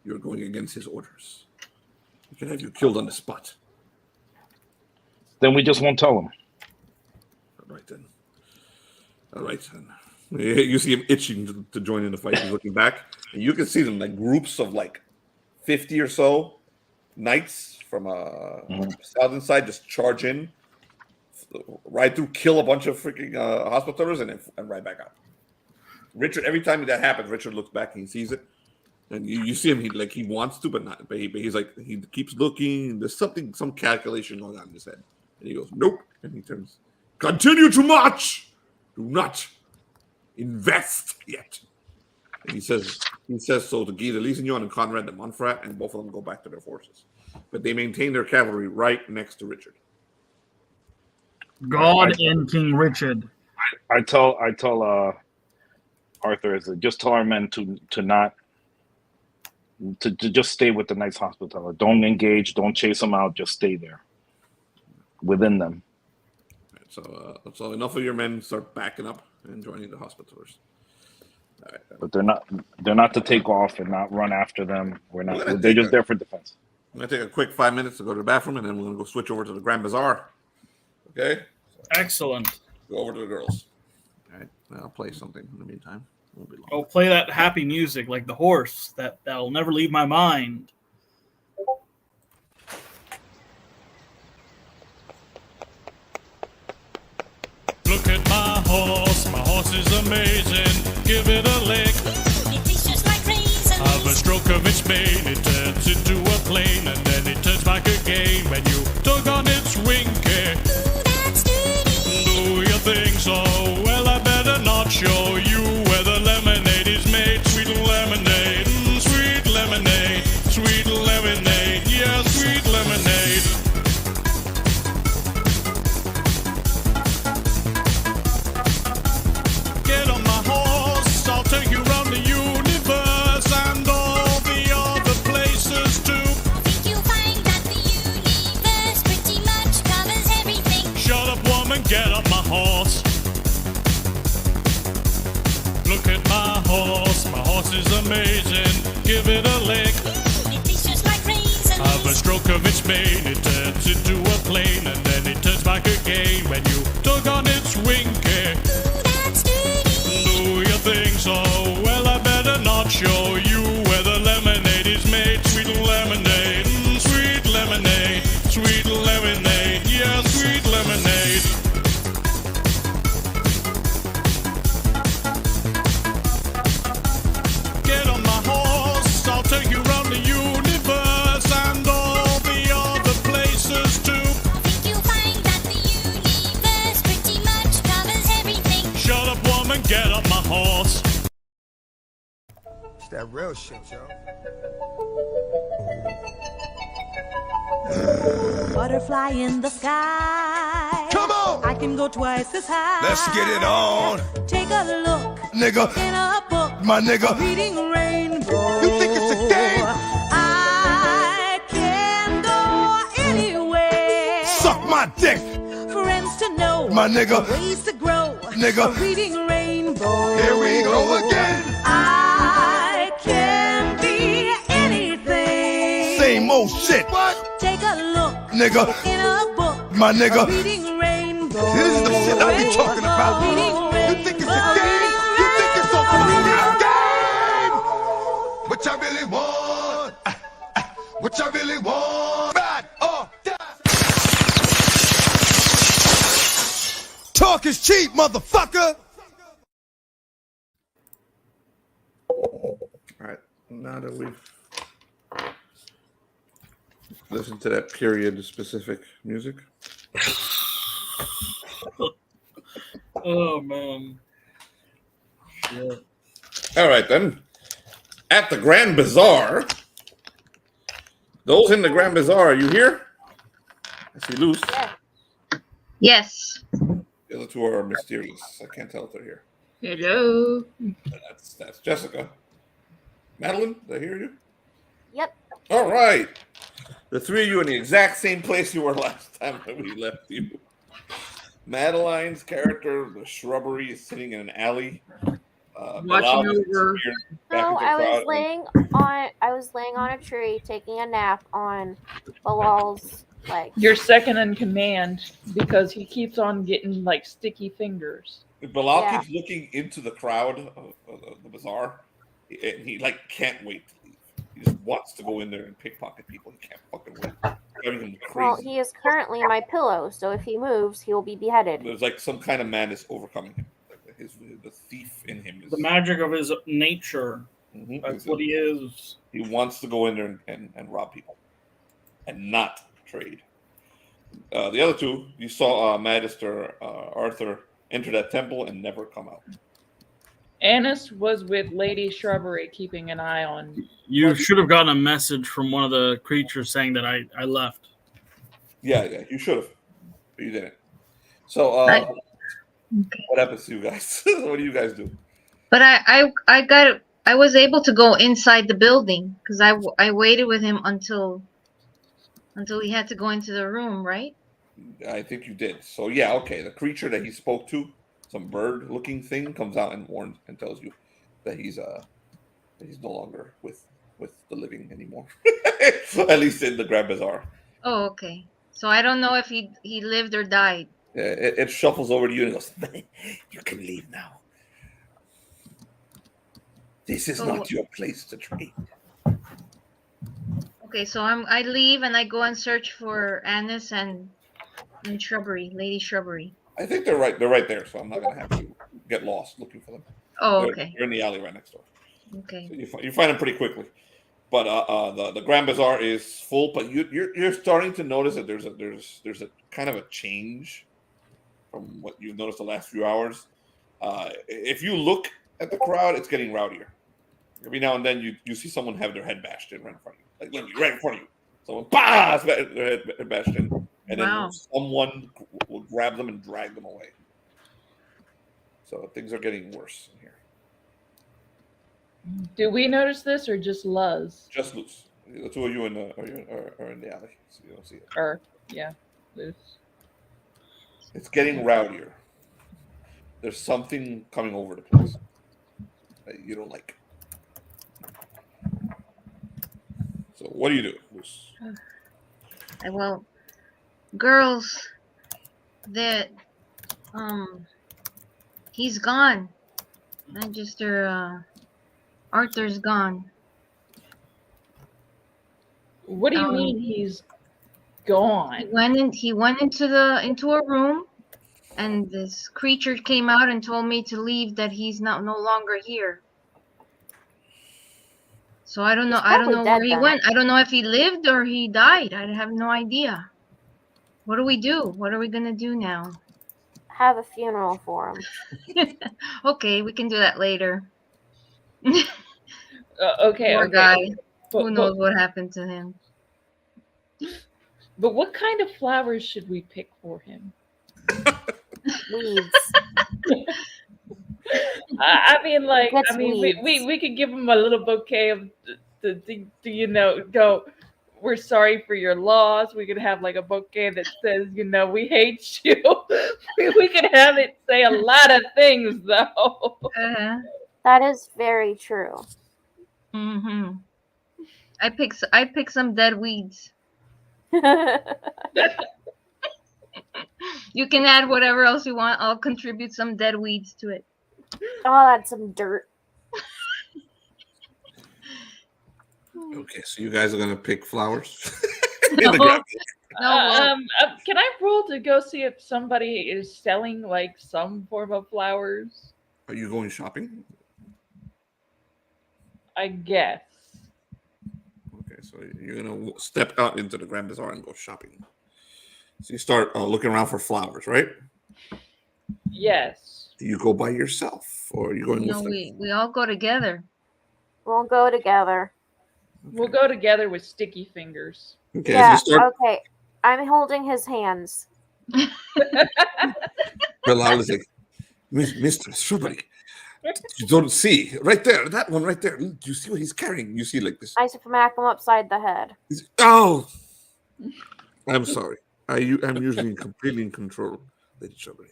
you're going against his orders. He can have you killed on the spot. Then we just won't tell him. All right then. You see him itching to join in the fight. He's looking back, and you can see them like groups of like 50 or so knights from southern side just charge in, ride through, kill a bunch of freaking hospitallers, and ride back out. Richard, every time that happens, Richard looks back and he sees it, and you see him. He wants to, but not. But he's like, he keeps looking. There's some calculation going on in his head, and he goes, "Nope," and he turns. Continue to march. Do not invest yet. And he says so to Guy de Lusignan and Conrad de Montferrat, and both of them go back to their forces. But they maintain their cavalry right next to Richard. God and King Richard. I tell Arthur, just tell our men to just stay with the Knights Hospitaller. Don't engage. Don't chase them out. Just stay there within them. So enough of your men start backing up and joining the hospitallers. All right. But they're not to take off and not run after them. They're just there for defense. I'm gonna take a quick 5 minutes to go to the bathroom, and then we're gonna go switch over to the Grand Bazaar. Okay. Excellent. Go over to the girls. All right. I'll play something in the meantime. It won't be long. I'll play that happy music like the horse that'll never leave my mind. Look at my horse is amazing. Give it a lick. It tastes just like raisins. Of a stroke of its mane, it turns into a plane, and then it turns back again when you tug on its wing. That's dirty. Do you think so? Well, I better not show you where the lemonade is made. Sweet lemonade, sweet lemonade, sweet lemonade, yeah, sweet lemonade. Get on my horse, I'll take you around the universe and all the other places too. I think you'll find that the universe pretty much covers everything. Shut up, woman, get up my horse. Look at my horse is amazing. Give it a lick. It tastes just like raisins. Of a stroke of its mane, it turns into a plane, and then it turns back again when you tug on its wing. That's dirty. Do you think so? Well, I better not show you where the lemonade is made. Sweet lemonade, sweet lemonade, sweet lemonade, yeah, sweet lemonade. Get on my horse, I'll take you around the universe and all the other places too. I think you'll find that the universe pretty much covers everything. Shut up, woman, get up my horse. It's that real shit, yo. Butterfly in the sky. Come on! I can go twice as high. Let's get it on. Take a look, Nigga. in a book. My nigga. Reading rainbow. You think it's a game? I can go anywhere. Suck my dick. Friends to know. My nigga. Ways to grow. Nigga. Reading rainbow. Here we go again. I can be anything. Same old shit. What? Take a look, Nigga. in a book. My nigga. Reading rainbow. This is the shit I be talking about. You think it's a game? You think it's a fucking game? What I really want? What I really want? Bad or die? Talk is cheap, motherfucker. All right. Now that we've listened to that period specific music. Oh man. Yeah. All right then. At the Grand Bazaar. Those in the Grand Bazaar, are you here? I see Luce. Yes. The other two are mysterious. I can't tell if they're here. Hello. That's Jessica. Madeline, did I hear you? Yep. All right. The three of you in the exact same place you were last time that we left you. Madeline's character, the shrubbery, is sitting in an alley. Watching over. No, I was laying on a tree taking a nap on Bilal's leg. You're second in command because he keeps on getting like sticky fingers. Bilal keeps looking into the crowd of the bazaar, and he like can't wait to leave. He just wants to go in there and pickpocket people. He can't fucking wait. Driving him crazy. Well, he is currently my pillow, so if he moves, he will be beheaded. There's like some kind of madness overcoming him. Like the thief in him is The magic of his nature. That's what he is. He wants to go in there and rob people, and not trade. The other two, you saw Magister Arthur enter that temple and never come out. Annis was with Lady Shrubbery, keeping an eye on. You should have gotten a message from one of the creatures saying that I left. Yeah, you should have, but you didn't. So, what happens to you guys? What do you guys do? But I was able to go inside the building because I waited with him until he had to go into the room, right? I think you did. So yeah, okay. The creature that he spoke to, some bird-looking thing, comes out and warns and tells you that he's no longer with the living anymore. At least in the Grand Bazaar. Oh, okay. So I don't know if he lived or died. Yeah, it shuffles over to you and goes, "You can leave now. This is not your place to trade." Okay, so I leave and I go and search for Annis and Shrubbery, Lady Shrubbery. I think they're right. They're right there, so I'm not gonna have you get lost looking for them. Oh, They're- okay. They're in the alley right next door. Okay. So you find them pretty quickly. But the Grand Bazaar is full. But you're starting to notice that there's a kind of a change from what you've noticed the last few hours. If you look at the crowd, it's getting rowdier. Every now and then you see someone have their head bashed in right in front of you, like literally right in front of you. Someone has their head bashed in, and then someone will grab them and drag them away. So things are getting worse in here. Do we notice this or just Luz? Just loose. The two of you are in the alley, so you don't see it. Or yeah, loose. It's getting rowdier. There's something coming over the place that you don't like. So what do you do, Luce? Well, girls, that he's gone. Magister Arthur's gone. What do you mean he's gone? He went into a room, and this creature came out and told me to leave. That he's no longer here. So I don't know. I don't know where he went. I don't know if he lived or he died. I have no idea. What do we do? What are we gonna do now? Have a funeral for him. Okay, we can do that later. Okay. Poor okay. guy. But, Who knows what happened to him? But what kind of flowers should we pick for him? Weeds. I mean, like, That's I mean, weeds. we could give him a little bouquet of, go. We're sorry for your loss. We could have like a bouquet that says, we hate you. we could have it say a lot of things, though. That is very true. Mm-hmm. I pick some dead weeds. You can add whatever else you want. I'll contribute some dead weeds to it. I'll add some dirt. Okay, so you guys are gonna pick flowers. In the grab book. Can I roll to go see if somebody is selling like some form of flowers? Are you going shopping? I guess. Okay, so you're gonna step out into the Grand Bazaar and go shopping. So you start looking around for flowers, right? Yes. Do you go by yourself, or are you going No, with them? we all go together. We'll go together. We'll go together with sticky fingers. Okay, Yeah. as you start, Okay. I'm holding his hands. Bilal is like, Mr. Strawberry, you don't see right there, that one right there. Do you see what he's carrying? You see like this. I smack him upside the head. Oh, I'm sorry. I'm usually completely in control, Lady Strawberry.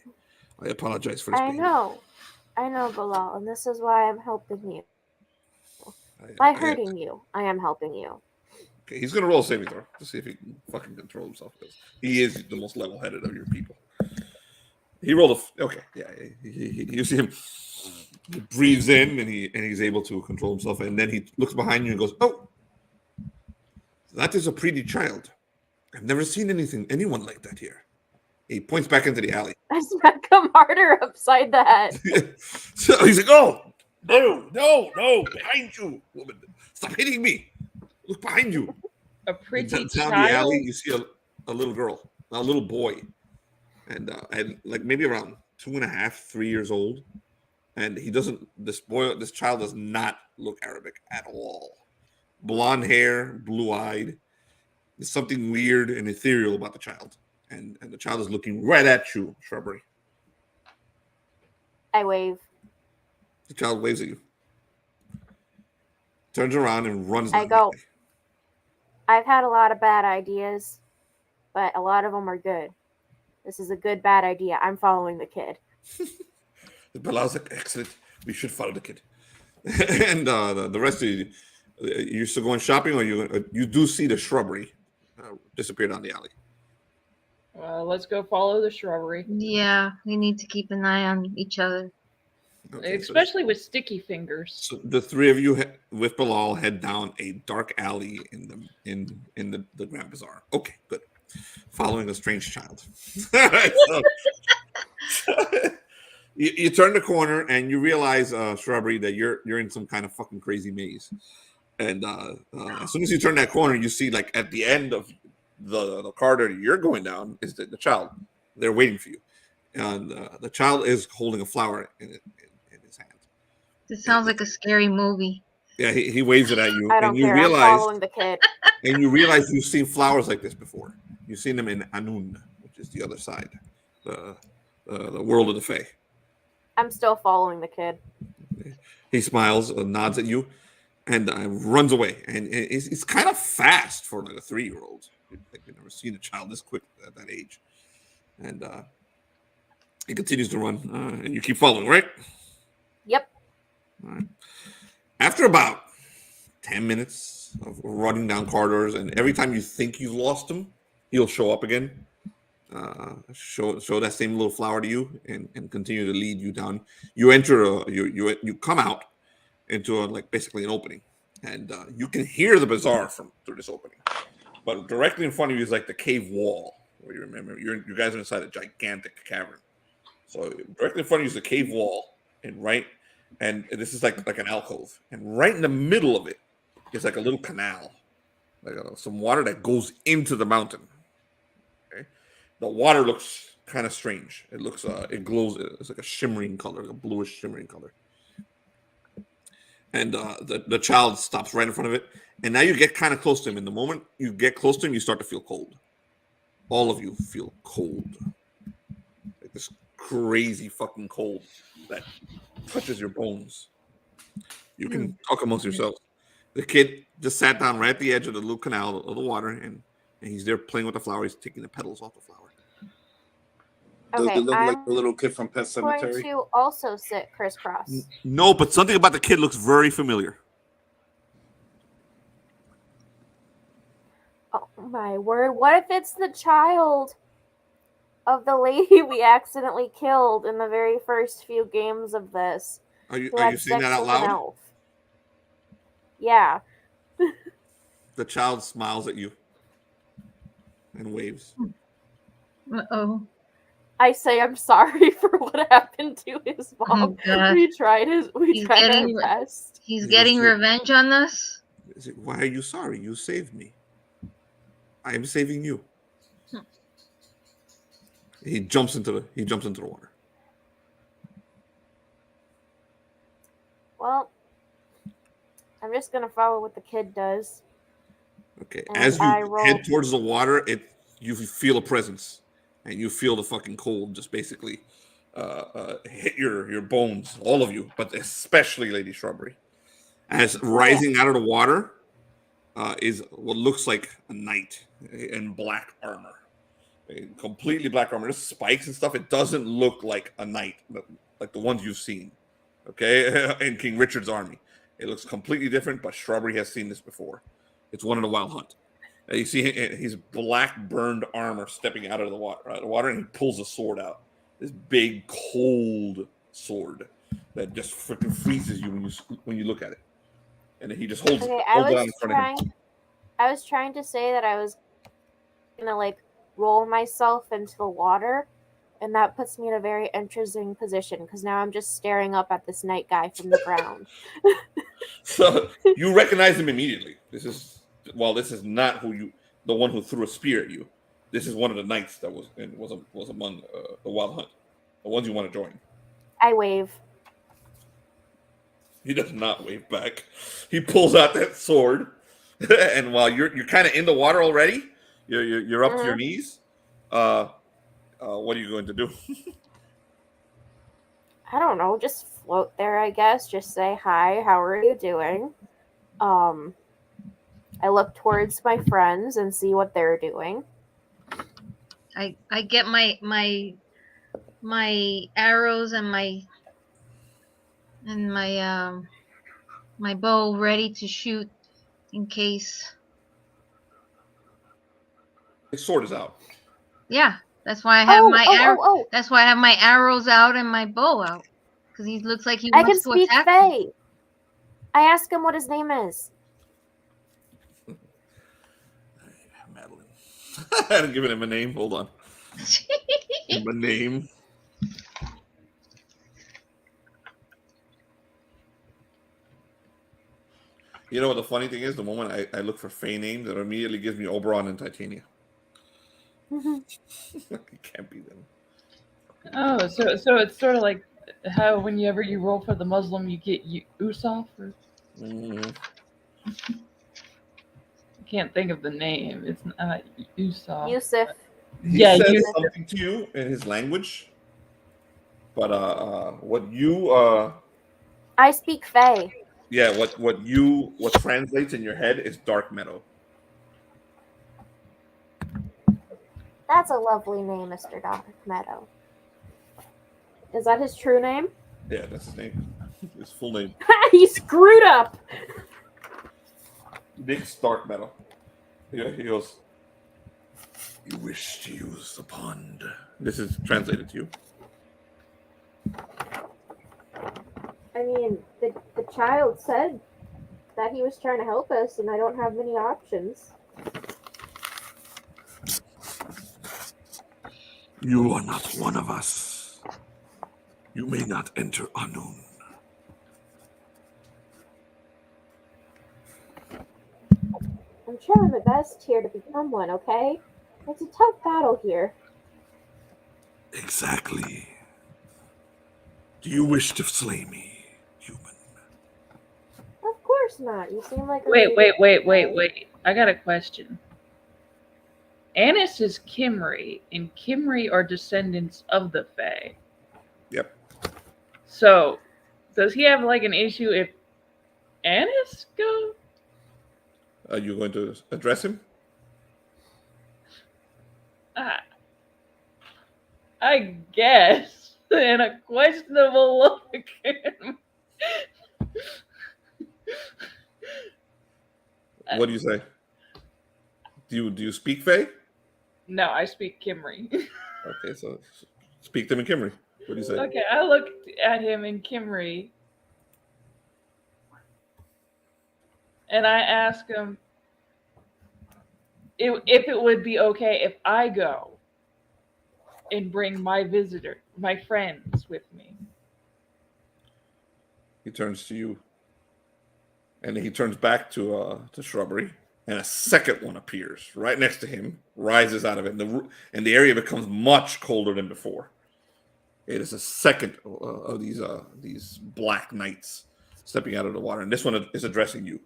I apologize for this. I know, Bilal, and this is why I'm helping you. By hurting you, I am helping you. Okay, he's gonna roll a saving throw to see if he can fucking control himself. Because he is the most level-headed of your people. He rolled okay. Yeah, you see him. He breathes in and he's able to control himself. And then he looks behind you and goes, "Oh, that is a pretty child. I've never seen anyone like that here." He points back into the alley. I smack him harder upside the head. So he's like, "Oh, no, behind you, woman! Stop hitting me! Look behind you." A pretty Down child. the alley, you see a little girl, a little boy, and like maybe around 2.5, 3 years old. And he doesn't. This child does not look Arabic at all. Blonde hair, blue-eyed. There's something weird and ethereal about the child, and the child is looking right at you, Strawberry. I wave. The child waves at you, turns around and runs. I go. I've had a lot of bad ideas, but a lot of them are good. This is a good bad idea. I'm following the kid. Bilal's like, excellent. We should follow the kid. And the rest of you're still going shopping, or you do see the shrubbery disappear down the alley. Let's go follow the shrubbery. Yeah, we need to keep an eye on each other. Okay, especially with sticky fingers. So the three of you with Bilal head down a dark alley in the Grand Bazaar. Okay, good. Following a strange child. You turn the corner and you realize, Shrubbery, that you're in some kind of fucking crazy maze. And as soon as you turn that corner, you see like at the end of the corridor you're going down is the child. They're waiting for you, and the child is holding a flower in his hand. This sounds like a scary movie. Yeah, he waves it at you, I don't and you care. realize, I'm following the kid. and you realize you've seen flowers like this before. You've seen them in Anun, which is the other side, the world of the Fae. I'm still following the kid. He smiles, nods at you, and runs away. And it's kind of fast for like a 3-year-old. Like, we've never seen a child this quick at that age. And he continues to run, and you keep following, right? Yep. All right. After about 10 minutes of running down corridors, and every time you think you've lost him, he'll show up again. Show that same little flower to you, and continue to lead you down. You enter you come out into like basically an opening, and you can hear the bazaar through this opening. But directly in front of you is like the cave wall, where you remember you guys are inside a gigantic cavern. So directly in front of you is the cave wall, and this is like an alcove, and right in the middle of it is like a little canal, like some water that goes into the mountain. The water looks kind of strange. It looks, it glows. It's like a shimmering color, like a bluish shimmering color. And the child stops right in front of it. And now you get kind of close to him. And the moment you get close to him, you start to feel cold. All of you feel cold. Like this crazy fucking cold that touches your bones. You can talk amongst yourselves. The kid just sat down right at the edge of the little canal of the water, and he's there playing with the flower. He's taking the petals off the flower. Does Okay, it look like I'm the little kid from Pet going Cemetery? to also sit crisscross. No, but something about the kid looks very familiar. Oh my word! What if it's the child of the lady we accidentally killed in the very first few games of this? Are you who had saying that sex out with an loud? elf? Yeah. The child smiles at you. and waves. Oh. I say I'm sorry for what happened to his mom. Oh, God. We tried He's our getting best. he's getting revenge on us. Is it, why are you sorry? You saved me. I am saving you. He jumps into the water. Well, I'm just gonna follow what the kid does. Okay. And As I you roll. head towards the water, you feel a presence, and you feel the fucking cold just basically hit your bones, all of you, but especially Lady Shrubbery. As rising out of the water is what looks like a knight in black armor, completely black armor. There's spikes and stuff. It doesn't look like a knight, like the ones you've seen. Okay, in King Richard's army, it looks completely different. But Shrubbery has seen this before. It's one of the Wild Hunt. You see his black burned armor stepping out of the water, and he pulls a sword out. This big, cold sword that just freaking freezes you when you look at it. And then he just holds it out in front of him. I was trying to say that I was gonna like roll myself into the water, and that puts me in a very interesting position because now I'm just staring up at this night guy from the ground. So you recognize him immediately. This is not the one who threw a spear at you. This is one of the knights that was among the Wild Hunt, the ones you want to join. I wave. He does not wave back. He pulls out that sword, and while you're kind of in the water already, you're up to your knees. What are you going to do? I don't know, just float there, I guess. Just say, hi, how are you doing? I look towards my friends and see what they're doing. I get my arrows and my bow ready to shoot in case. His sword is out. Yeah, that's why I have That's why I have my arrows out and my bow out, because he looks like he I can wants to speak attack Fae. me. I ask him what his name is. Madeline. I hadn't given him a name. Hold on. Give him a name. You know what the funny thing is? The moment I look for Fae names, it immediately gives me Oberon and Titania. It can't be them. Oh, so it's sort of like how whenever you roll for the Muslim, you get Usaf. Or... I can't think of the name. It's not Usaf. Yusuf. He says something to you in his language, but what you I speak Fae. yeah, what translates in your head is Dark Meadow. That's a lovely name, Mr. Dark Meadow. Is that his true name? Yeah, that's his name. His full name. He screwed up. Nick's Dark Meadow. Yeah, he goes, "You wish to use the pond." This is translated to you. I mean, the child said that he was trying to help us, and I don't have many options. You are not one of us. You may not enter Anun. I'm trying my best here to become one, okay? It's a tough battle here. Exactly. Do you wish to slay me, human? Of course not. You seem like a Wait. I got a question. Anis is Kimri, and Kimri are descendants of the Fae. Yep. So, does he have like an issue if Anis go? Are you going to address him? I guess. And a questionable look. What do you say? Do you speak Fae? No, I speak Kimri. Okay, so speak them in Kimri. What do you say? Okay, I looked at him in Kimri. And I asked him, if it would be okay if I go and bring my visitor, my friends with me. He turns to you, and he turns back to Shrubbery, and a second one appears right next to him, rises out of it, and the area becomes much colder than before. It is a second of these black knights stepping out of the water, and this one is addressing you.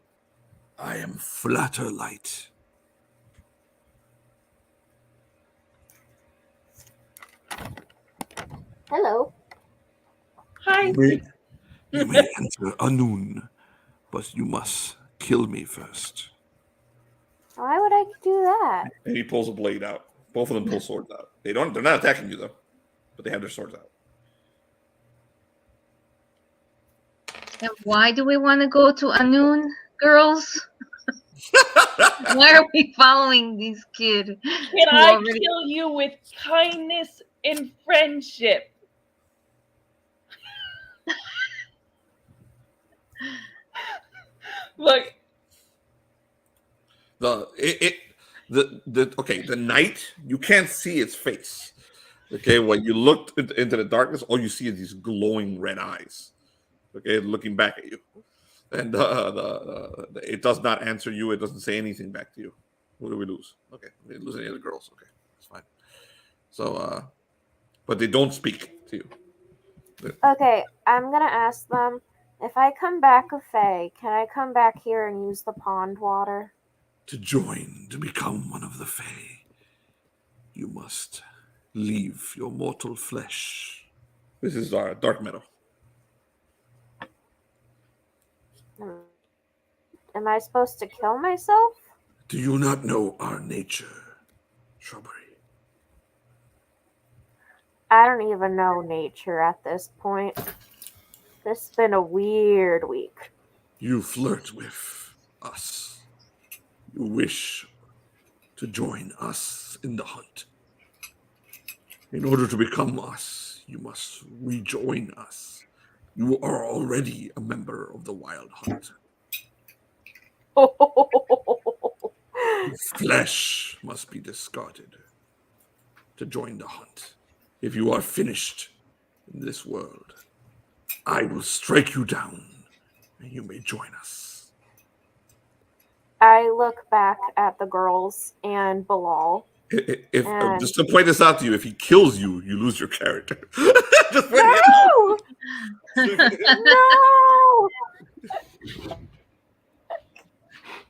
I am Flatterlight. Hello. Hi. You may enter Anun, but you must kill me first. Why would I do that? And he pulls a blade out. Both of them pull swords out. They're not attacking you though, but they have their swords out. And why do we want to go to Anun, girls? Why are we following these kids? Can I kill you with kindness and friendship? Look. The knight, you can't see its face. Okay, when you look into the darkness, all you see is these glowing red eyes. Okay, looking back at you, and it does not answer you. It doesn't say anything back to you. What do we lose? Okay, we didn't lose any of the girls. Okay, that's fine. So, but they don't speak to you. Okay, I'm gonna ask them, if I come back a Fae, can I come back here and use the pond water? To become one of the Fae, you must leave your mortal flesh. This is our dark meadow. Am I supposed to kill myself? Do you not know our nature, Shrubbery? I don't even know nature at this point. This has been a weird week. You flirt with us. You wish to join us in the hunt. In order to become us, you must rejoin us. You are already a member of the Wild Hunt. Your flesh must be discarded to join the hunt. If you are finished in this world, I will strike you down and you may join us. I look back at the girls and Bilal. Just to point this out to you, if he kills you, you lose your character. Just no! No!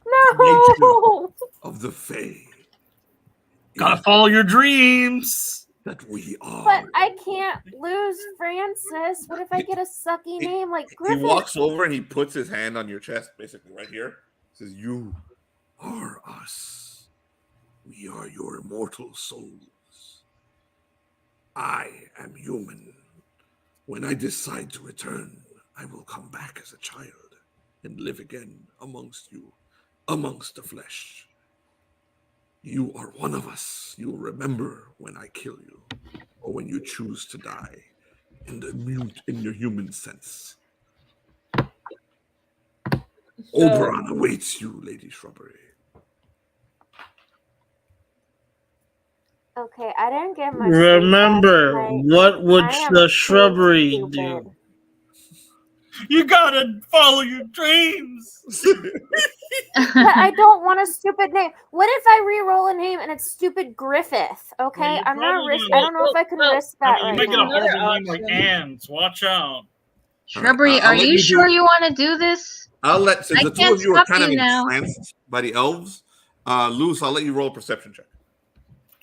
No! Of the Fae. Gotta follow your dreams. That we are. But I can't lose Francis. What if I get a sucky name like Griffin? He walks over and he puts his hand on your chest, basically right here. He says, "You are us. We are your immortal souls. I am human. When I decide to return, I will come back as a child and live again amongst you, amongst the flesh. You are one of us. You'll remember when I kill you, or when you choose to die, in your human sense. Oberon awaits you, Lady Shrubbery." Okay, I didn't get my. Remember, what would the Shrubbery do? You gotta follow your dreams. But I don't want a stupid name. What if I re-roll a name and it's stupid Griffith? Okay, Well, I'm not risk. probably I don't know if I can risk that You right might get a now. horrible name like Ants. Watch out. Shrubbery, are you sure you want to do this? Since I the two can't of you are stop kind of you now. entranced by the elves, Luce, I'll let you roll a perception check.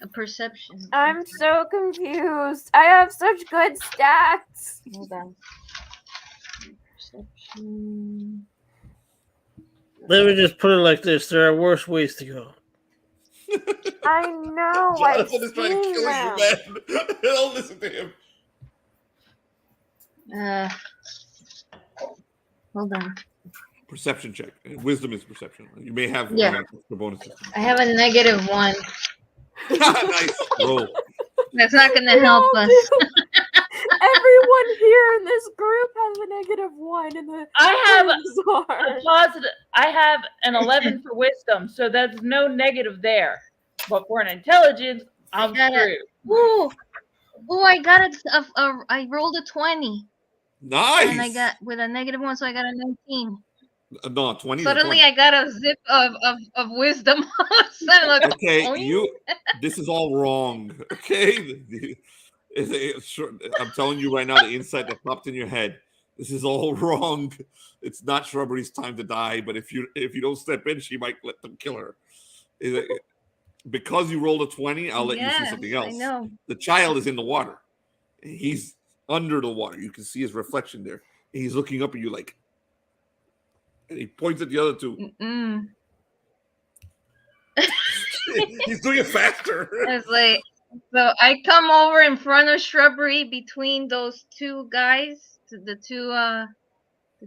A perception. I'm so confused. I have such good stats. Hold on. Perception. Let me just put it like this: there are worse ways to go. I know. Jonathan is trying to kill you, man. Don't listen to him. Hold on. Perception check. Wisdom is perception. You may have Yeah. the bonuses. I have a -1. Nice. Roll. That's not going to help us. Everyone here in this group has have a -1 in the I have Bazaar. a positive. I have an 11 for wisdom, so there's no negative there. But for an intelligence, I'm screwed. Ooh, I got I rolled a 20. Nice. And I got with a -1, so I got a 19. No, 20. Suddenly, I got a zip of wisdom. Okay, this is all wrong. Okay, I'm telling you right now, the insight that popped in your head. This is all wrong. It's not Shrubbery's time to die, but if you don't step in, she might let them kill her. Because you rolled a 20, I'll let you see something else. I know. The child is in the water. He's under the water. You can see his reflection there. And he's looking up at you like, and he points at the other two. He's doing it faster. It's like, so I come over in front of Shrubbery between those two guys, the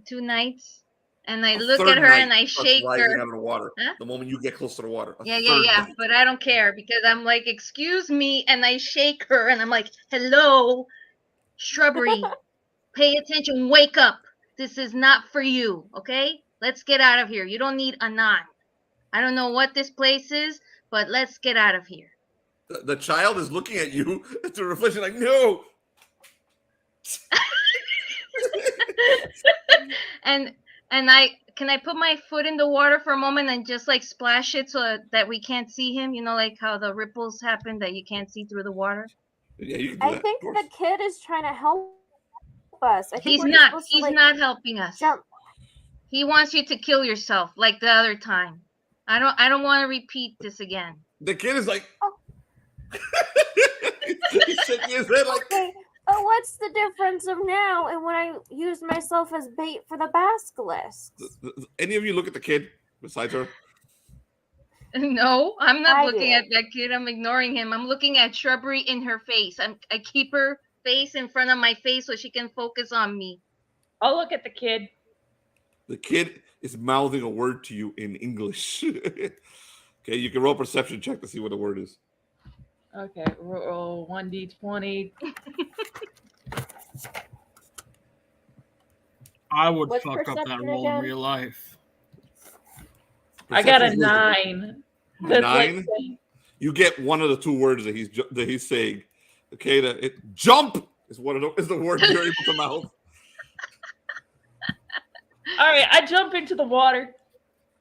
two knights, and I look at her and I shake her. Out of the water. Huh? The moment you get close to the water. Yeah. But I don't care because I'm like, excuse me, and I shake her and I'm like, hello, Shrubbery, pay attention, wake up. This is not for you, okay? Let's get out of here. You don't need Anan. I don't know what this place is, but let's get out of here. The child is looking at you at the reflection like, no. and can I put my foot in the water for a moment and just like splash it so that we can't see him? You know, like how the ripples happen that you can't see through the water. Yeah, you can do I that, think the kid is trying to help us. He's not helping us. Jump. He wants you to kill yourself like the other time. I don't want to repeat this again. The kid is like, he's shaking his head like. Okay, but what's the difference of now and when I use myself as bait for the basilisk? Any of you look at the kid besides her? No, I'm not looking did. at that kid. I'm ignoring him. I'm looking at Shrubbery in her face. I keep her face in front of my face so she can focus on me. I'll look at the kid. The kid is mouthing a word to you in English. Okay, you can roll a perception check to see what the word is. Okay, roll 1d20. I would What's fuck up that perception roll in again? real life. I got a Perception's 9. That's like 9? saying- You get one of the two words that he's saying. Okay, jump is the word you're able to mouth. All right, I jump into the water.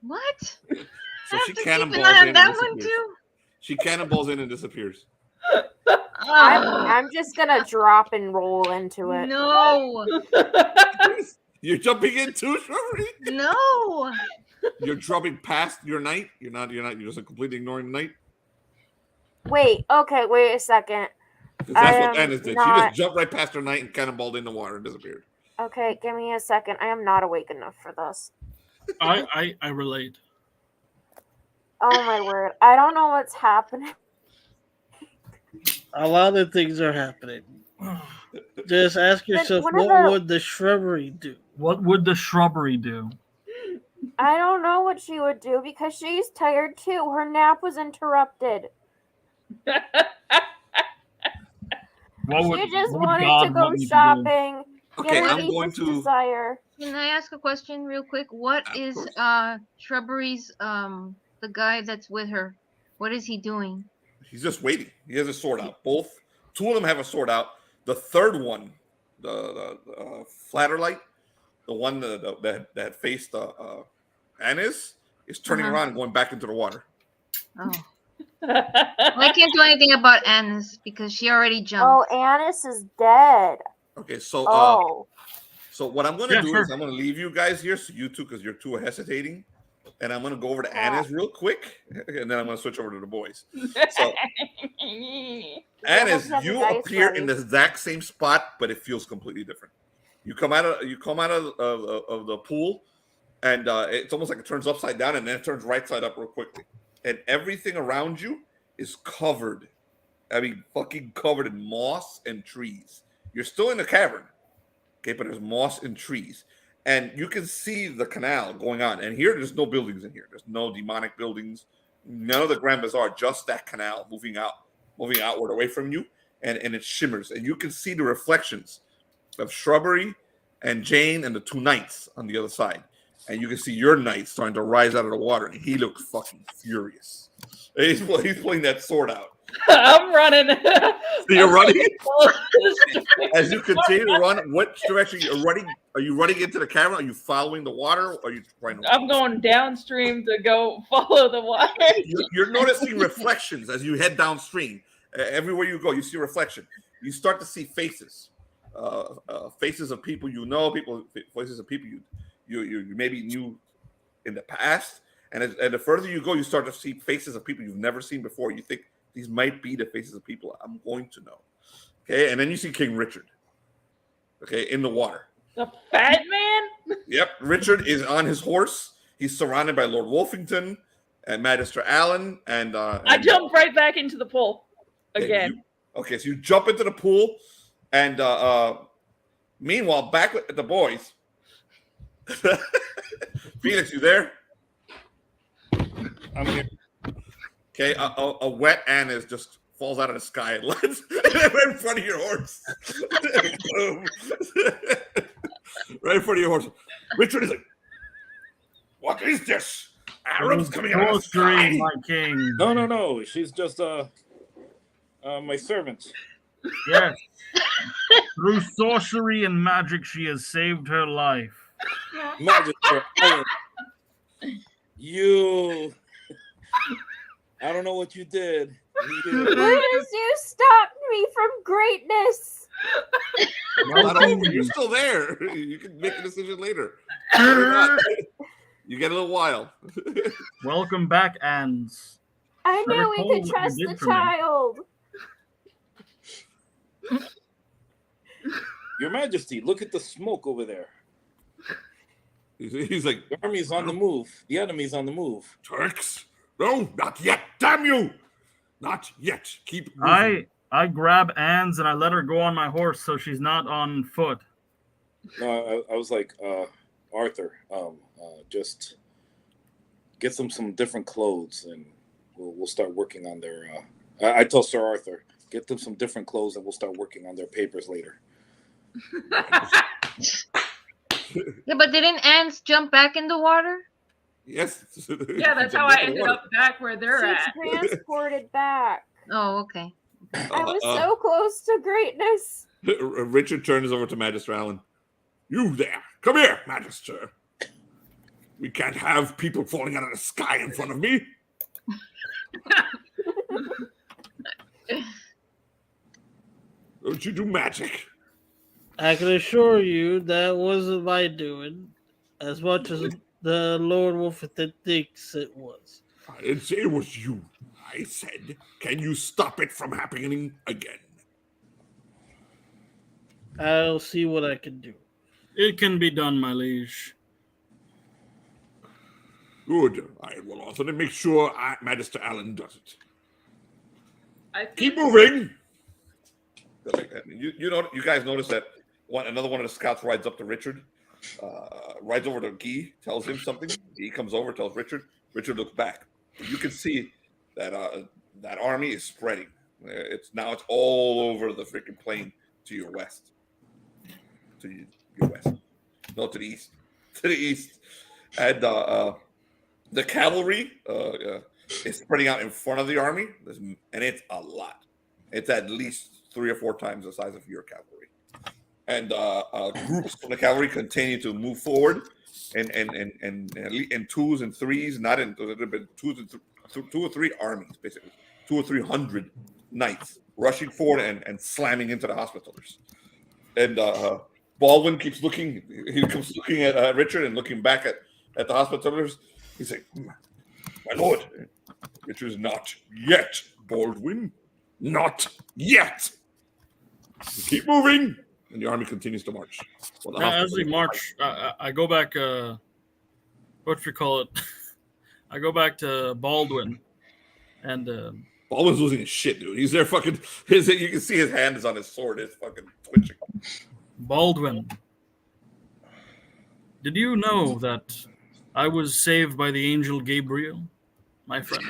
What? So she keep cannonballs an eye on in that and one disappears. too. She cannonballs in and disappears. I'm just gonna drop and roll into it. No. You're jumping in too, Shrubbery? No. You're dropping past your knight? You're just completely ignoring the knight? Wait a second. Because that's I what am Annis did. She not- just jumped right past her knight and cannonballed in the water and disappeared. Okay, give me a second. I am not awake enough for this. I relate. Oh my word. I don't know what's happening. A lot of things are happening. Just ask yourself, one of what the- would the shrubbery do? What would the shrubbery do? I don't know what she would do because she's tired too. Her nap was interrupted. She just wanted to go shopping. Okay, Get her I'm going deepest to- desire. Can I ask a question real quick? What is Shrubbery's the guy that's with her? What is he doing? He's just waiting. He has a sword out. Two of them have a sword out. The third one, the Flatterlight, the one that faced Annis, is turning Uh-huh. around and going back into the water. Oh. I can't do anything about Annis because she already jumped. Oh, Annis is dead. Okay, so Oh. what I'm going to Yeah, do sure. is I'm going to leave you guys here, so you two, because you're too hesitating, and I'm going to go over to Annis real quick, and then I'm going to switch over to the boys. So, Annis, have the you dice appear ready. in the exact same spot, but it feels completely different. You come out of the pool, and it's almost like it turns upside down, and then it turns right side up real quickly, and everything around you is covered. I mean, fucking covered in moss and trees. You're still in the cavern, okay, but there's moss and trees. And you can see the canal going on. And here, there's no buildings in here. There's no demonic buildings. None of the Grand Bazaar, just that canal moving outward away from you. And it shimmers. And you can see the reflections of Shrubbery and Jane and the two knights on the other side. And you can see your knight starting to rise out of the water, and he looks fucking furious. He's pulling that sword out. I'm running. So you're running? As you continue to run, what direction you're running? Are you running into the cavern? Are you following the water? Or are you trying to... I'm going downstream to go follow the water. You're noticing reflections as you head downstream. Everywhere you go, you see a reflection. You start to see faces. Faces of people you know, faces of people you maybe knew in the past. And the further you go, you start to see faces of people you've never seen before. You think these might be the faces of people I'm going to know. Okay, and then you see King Richard. Okay, in the water. The fat man? Yep, Richard is on his horse. He's surrounded by Lord Wolfington and Magister Allen. And I jump right back into the pool again. So you jump into the pool. And meanwhile, back at the boys, Felix, you there? I'm here. Okay, a wet anise just falls out of the sky and lands right in front of your horse. Right in front of your horse. Richard is like, what is this? Arabs coming out of the sky? My king. No. She's just my servant. Yes. Through sorcery and magic, she has saved her life. Magister, you. I don't know what you did. Lucas, you stopped me from greatness. Not over. You're still there. You can make a decision later. You get a little while. Welcome back, Ans. I knew we could trust the child. Your Majesty, look at the smoke over there. He's like, the army's on the move. The enemy's on the move. Turks? No, not yet. Damn you! Not yet. Keep moving. I grab Ans and I let her go on my horse so she's not on foot. No, I was like, Arthur, just get them some different clothes and we'll start working on their. I told Sir Arthur, get them some different clothes and we'll start working on their papers later. Yeah, but didn't ants jump back in the water? Yes. Yeah, that's how I ended up back where they're at. Transported back. Oh, okay. I was so close to greatness. Richard turns over to Magister Allen. You there. Come here, Magister. We can't have people falling out of the sky in front of me. Don't you do magic? I can assure you that wasn't my doing, as much as the Lord Wolfington thinks it was. I didn't say it was you. I said, can you stop it from happening again? I'll see what I can do. It can be done, my liege. Good. I will also make sure Magister Allen does it. Keep moving. You know, you guys notice that another one of the scouts rides up to Richard, rides over to Guy, tells him something. Guy comes over, tells Richard. Richard looks back. You can see that that army is spreading. It's all over the freaking plain to your west. To your west. No, to the east. To the east. And the cavalry is spreading out in front of the army, and it's a lot. It's at least 3 or 4 times the size of your cavalry. And groups from the cavalry continue to move forward in twos and threes, not in two or three armies, basically 200 or 300 knights rushing forward and slamming into the hospitallers. And Baldwin keeps looking. He keeps looking at Richard and looking back at the hospitallers. He's like, "My lord, Richard is not yet, Baldwin, not yet. Keep moving." And the army continues to march. As we march, I go back. What you call it? I go back to Baldwin, and Baldwin's losing his shit, dude. He's there, fucking. You can see his hand is on his sword. It's fucking twitching. Baldwin, did you know that I was saved by the angel Gabriel, my friend?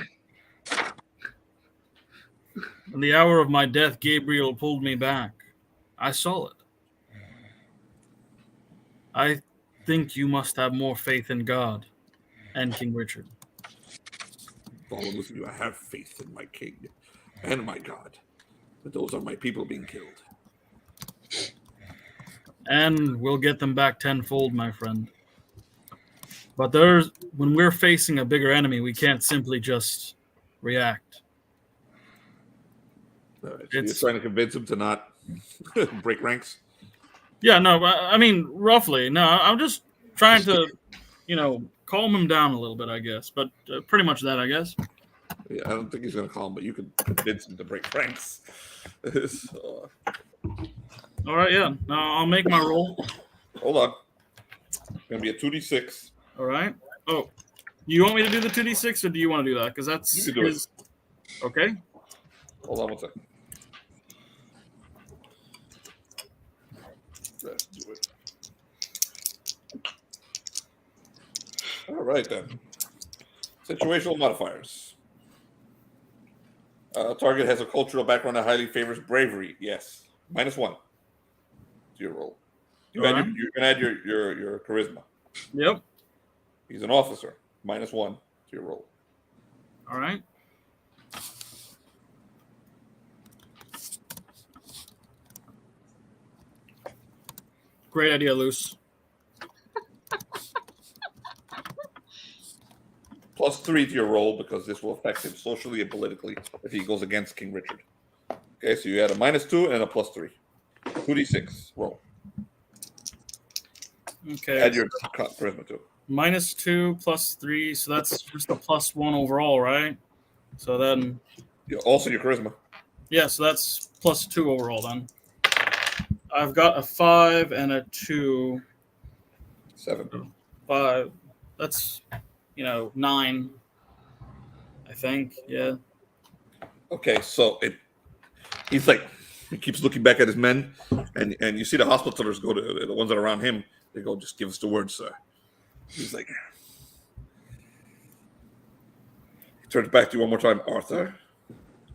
In the hour of my death, Gabriel pulled me back. I saw it. I think you must have more faith in God and King Richard. Follow with you. I have faith in my king and my God. But those are my people being killed. And we'll get them back tenfold, my friend. But when we're facing a bigger enemy, we can't simply just react. All right, so you're trying to convince him to not break ranks? Yeah, no, I mean, roughly. No, I'm just trying to, calm him down a little bit, I guess. But pretty much that, I guess. Yeah, I don't think he's going to call him, but you can convince him to break ranks. So, all right, yeah. Now I'll make my roll. Hold on. It's going to be a 2d6. All right. Oh, you want me to do the 2d6 or do you want to do that? Because that's You can do it. Okay. Hold on one second. Let's do it. All right, then. Situational modifiers. Target has a cultural background that highly favors bravery. Yes. -1 to your roll. You can add your charisma. Yep. He's an officer. -1 to your roll. All right. Great idea, Luce. +3 to your roll because this will affect him socially and politically if he goes against King Richard. Okay, so you add a -2 and a +3. 2d6 roll. Okay. Add your charisma too. -2 +3, so that's just a +1 overall, right? So then. Also your charisma. Yeah, so that's +2 overall then. I've got a 5 and a 2. 7. 5. That's 9. I think. Yeah. Okay, so he keeps looking back at his men, and you see the hospitalers go to the ones that are around him. They go, "Just give us the word, sir." He's like, he turns back to you one more time, "Arthur,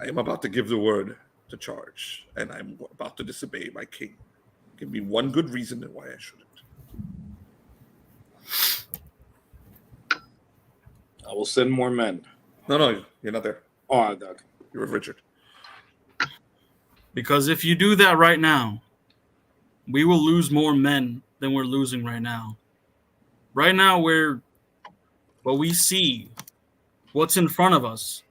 I am about to give the word to charge, and I'm about to disobey my king. Give me one good reason why I shouldn't." I will send more men. No, you're not there. Oh, Doug. You're with Richard. Because if you do that right now, we will lose more men than we're losing right now. Right now, we see what's in front of us.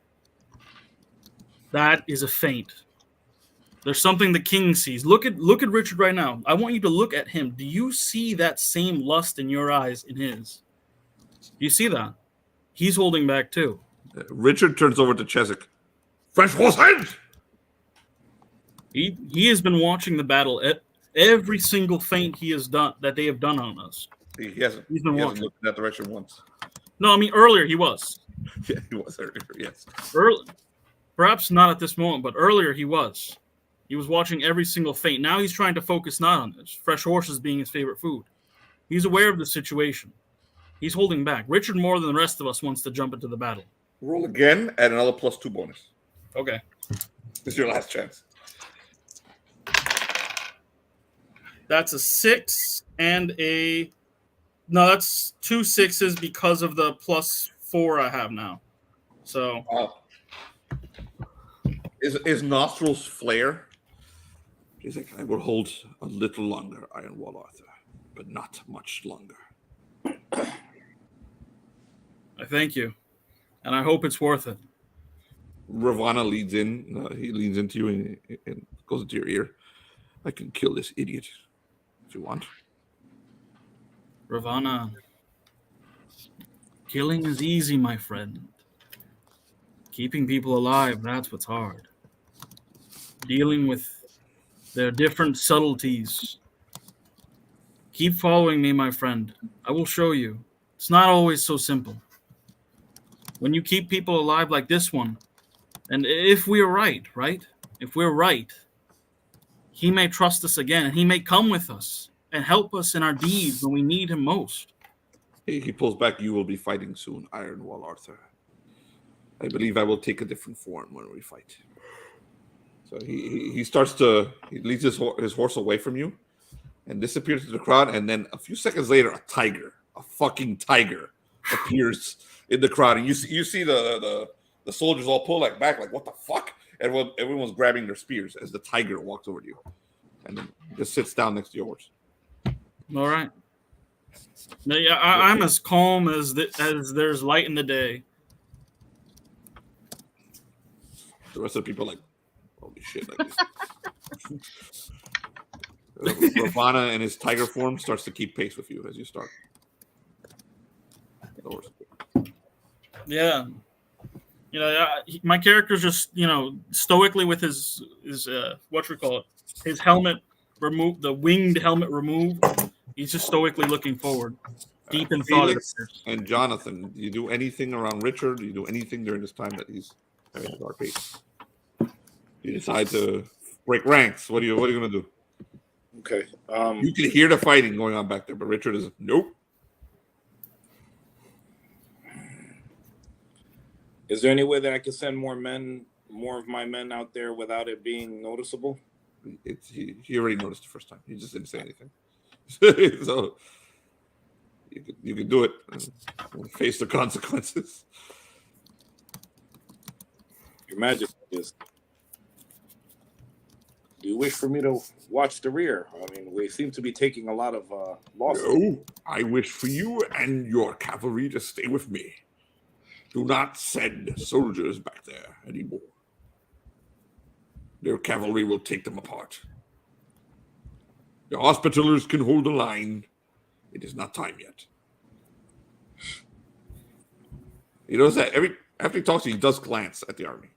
That is a feint. There's something the king sees. Look at Richard right now. I want you to look at him. Do you see that same lust in your eyes in his? Do you see that? He's holding back too. Richard turns over to Cheswick. "French horse hand!" He has been watching the battle. Every single feint he has done that they have done on us. He hasn't. He's been He hasn't watching. looked in that direction once. No, I mean earlier he was. Yeah, he was earlier. Yes. Perhaps not at this moment, but earlier he was. He was watching every single feint. Now he's trying to focus not on this. Fresh horses being his favorite food. He's aware of the situation. He's holding back. Richard, more than the rest of us, wants to jump into the battle. Roll again, add another +2 bonus. Okay. This is your last chance. That's a 6 and no, that's 2 6s because of the +4 I have now. So his nostrils flare. He's like, "I will hold a little longer, Iron Wall Arthur, but not much longer." I thank you, and I hope it's worth it. Ravana leads in. He leans into you and goes into your ear. "I can kill this idiot if you want." Ravana, killing is easy, my friend. Keeping people alive, that's what's hard. Dealing with their different subtleties. Keep following me, my friend. I will show you. It's not always so simple. When you keep people alive like this one, and if we're right? If we're right, he may trust us again, and he may come with us and help us in our deeds when we need him most. He pulls back. "You will be fighting soon, Iron Wall Arthur. I believe I will take a different form when we fight." So he starts to leads his horse away from you, and disappears into the crowd. And then a few seconds later, a fucking tiger, appears in the crowd. And you see the soldiers all pull back, like, what the fuck? Everyone's grabbing their spears as the tiger walks over to you, and then just sits down next to your horse. All right. No, yeah, I'm as calm as there's light in the day. The rest of the people are like, holy shit. Like Ravana in his tiger form starts to keep pace with you as you start. Yeah. My character's just, stoically with his his helmet removed, the winged helmet removed. He's just stoically looking forward. Deep in thought. Felix and Jonathan, do you do anything around Richard? Do you do anything during this time that he's having his RP? You decide to break ranks. What are you gonna do? Okay. You can hear the fighting going on back there, but Richard is nope. Is there any way that I can send more of my men out there without it being noticeable? He already noticed the first time. He just didn't say anything. So you could do it and face the consequences. Your Majesty, do you wish for me to watch the rear? I mean, we seem to be taking a lot of losses. No, I wish for you and your cavalry to stay with me. Do not send soldiers back there anymore. Their cavalry will take them apart. The Hospitallers can hold the line. It is not time yet. He knows that after he talks to you, he does glance at the army.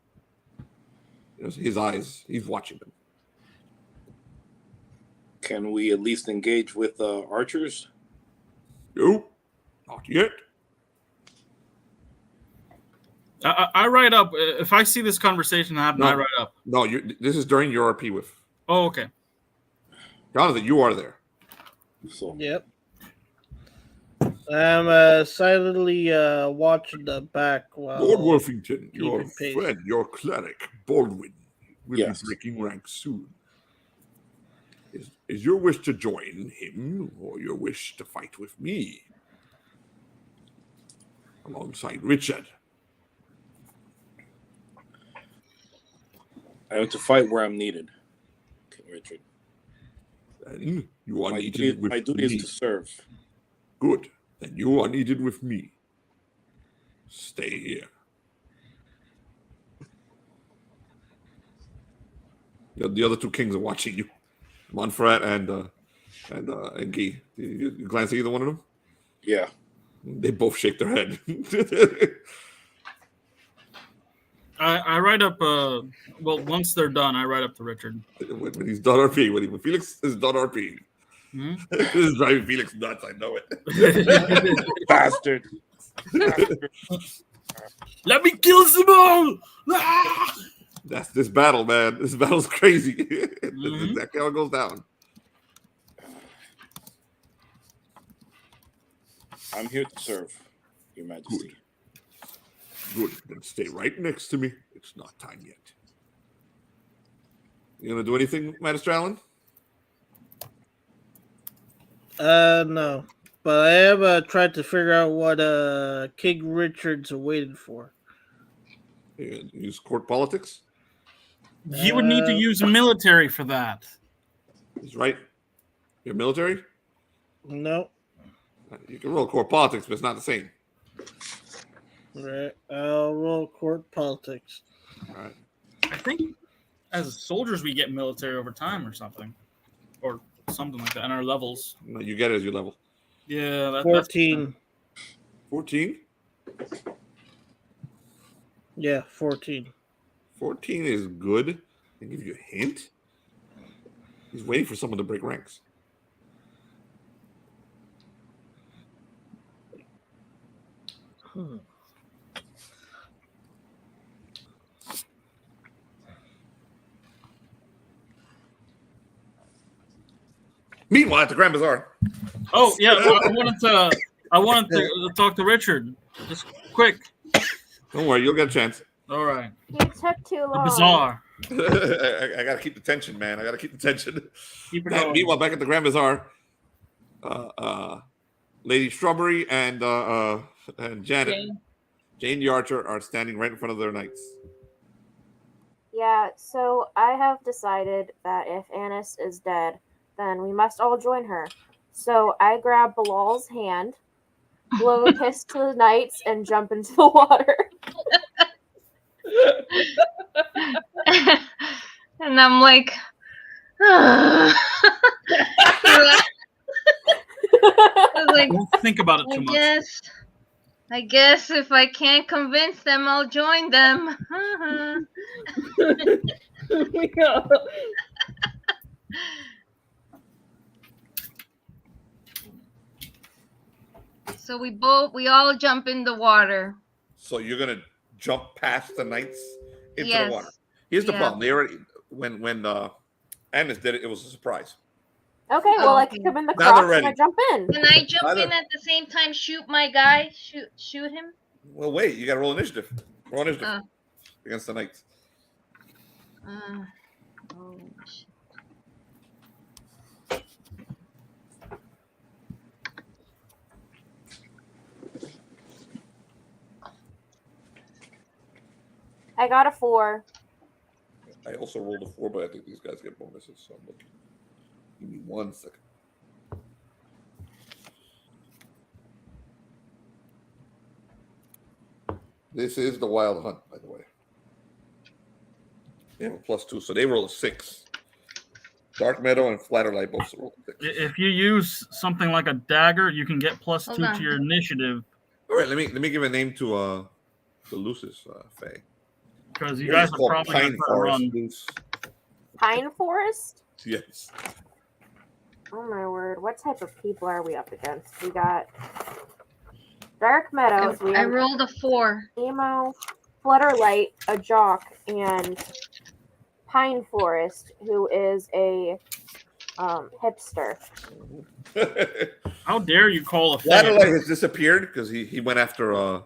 His eyes, he's watching them. Can we at least engage with archers? No, not yet. I write up if I see this conversation happen. I write up. No, this is during your RP with. Oh, okay. Jonathan, you are there. So. Yep. I'm silently watching the back while Lord Wolfington, your friend, your cleric, Baldwin, will be breaking ranks soon. Is your wish to join him or your wish to fight with me? Alongside Richard. I have to fight where I'm needed, Richard. Then you are needed with me. My duty is to serve. Good. Then you are needed with me. Stay here. The other two kings are watching you, Montferrat and Guy. You glance at either one of them? Yeah. They both shake their head. I write up. Once they're done, I write up to Richard. When he's done RP, when Felix is done RP, this is driving Felix nuts. I know it. Bastard. Let me kill them all. That's this battle, man. This battle's crazy. That's exactly how it goes down. I'm here to serve, Your Majesty. Good. Then stay right next to me. It's not time yet. You gonna do anything, Magister Allen? No. But I have tried to figure out what King Richard's waiting for. Use court politics? He would need to use military for that. He's right. You're military? No. You can roll court politics, but it's not the same. Right. I'll roll court politics. All right. I think as soldiers we get military over time or something. Or something like that in our levels. No, you get it as your level. Yeah. 14. 14? Yeah, 14. 14 is good. I'll give you a hint. He's waiting for someone to break ranks. Meanwhile, at the Grand Bazaar. Oh yeah, I wanted to talk to Richard. Just quick. Don't worry, you'll get a chance. All right. He took too long. The Bazaar. I gotta keep the tension, man. I gotta keep the tension. Keep it going. Meanwhile, back at the Grand Bazaar, Lady Strawberry and Janet, Jane the Archer are standing right in front of their knights. Yeah, so I have decided that if Annis is dead, then we must all join her. So I grab Bilal's hand, blow a kiss to the knights, and jump into the water. And I'm like, I was like, Don't think about it too much. I guess if I can't convince them, I'll join them. So we all jump in the water. So you're gonna jump past the knights into Yes. the water. Here's the Yeah. problem: they already when Annis did it, it was a surprise. Okay, well, I kick him in the Now they're crotch and I ready. jump in. Can I jump Either- in at the same time? Shoot my guy? Shoot him? Well, wait, you got to roll initiative. Roll initiative Oh. against the knights. Oh, shit. I got a 4. I also rolled a 4, but I think these guys get bonuses. So I'm looking. Give me 1 second. This is the Wild Hunt, by the way. They have a +2, so they roll a 6. Dark Meadow and Flatterlight both roll a 6. If you use something like a dagger, you can get +2 Hold on. to your initiative. All right, let me give a name to Lucis, Faye. Because you What is guys it are called? probably going Pine to try to Forest run. Luce. Pine Forest? Yes. Oh my word, what type of people are we up against? We got Dark Meadows, we I have rolled a 4. Emo, Flutterlight, a jock, and Pine Forest, who is a hipster. How dare you call a Flatterlight has disappeared because he went after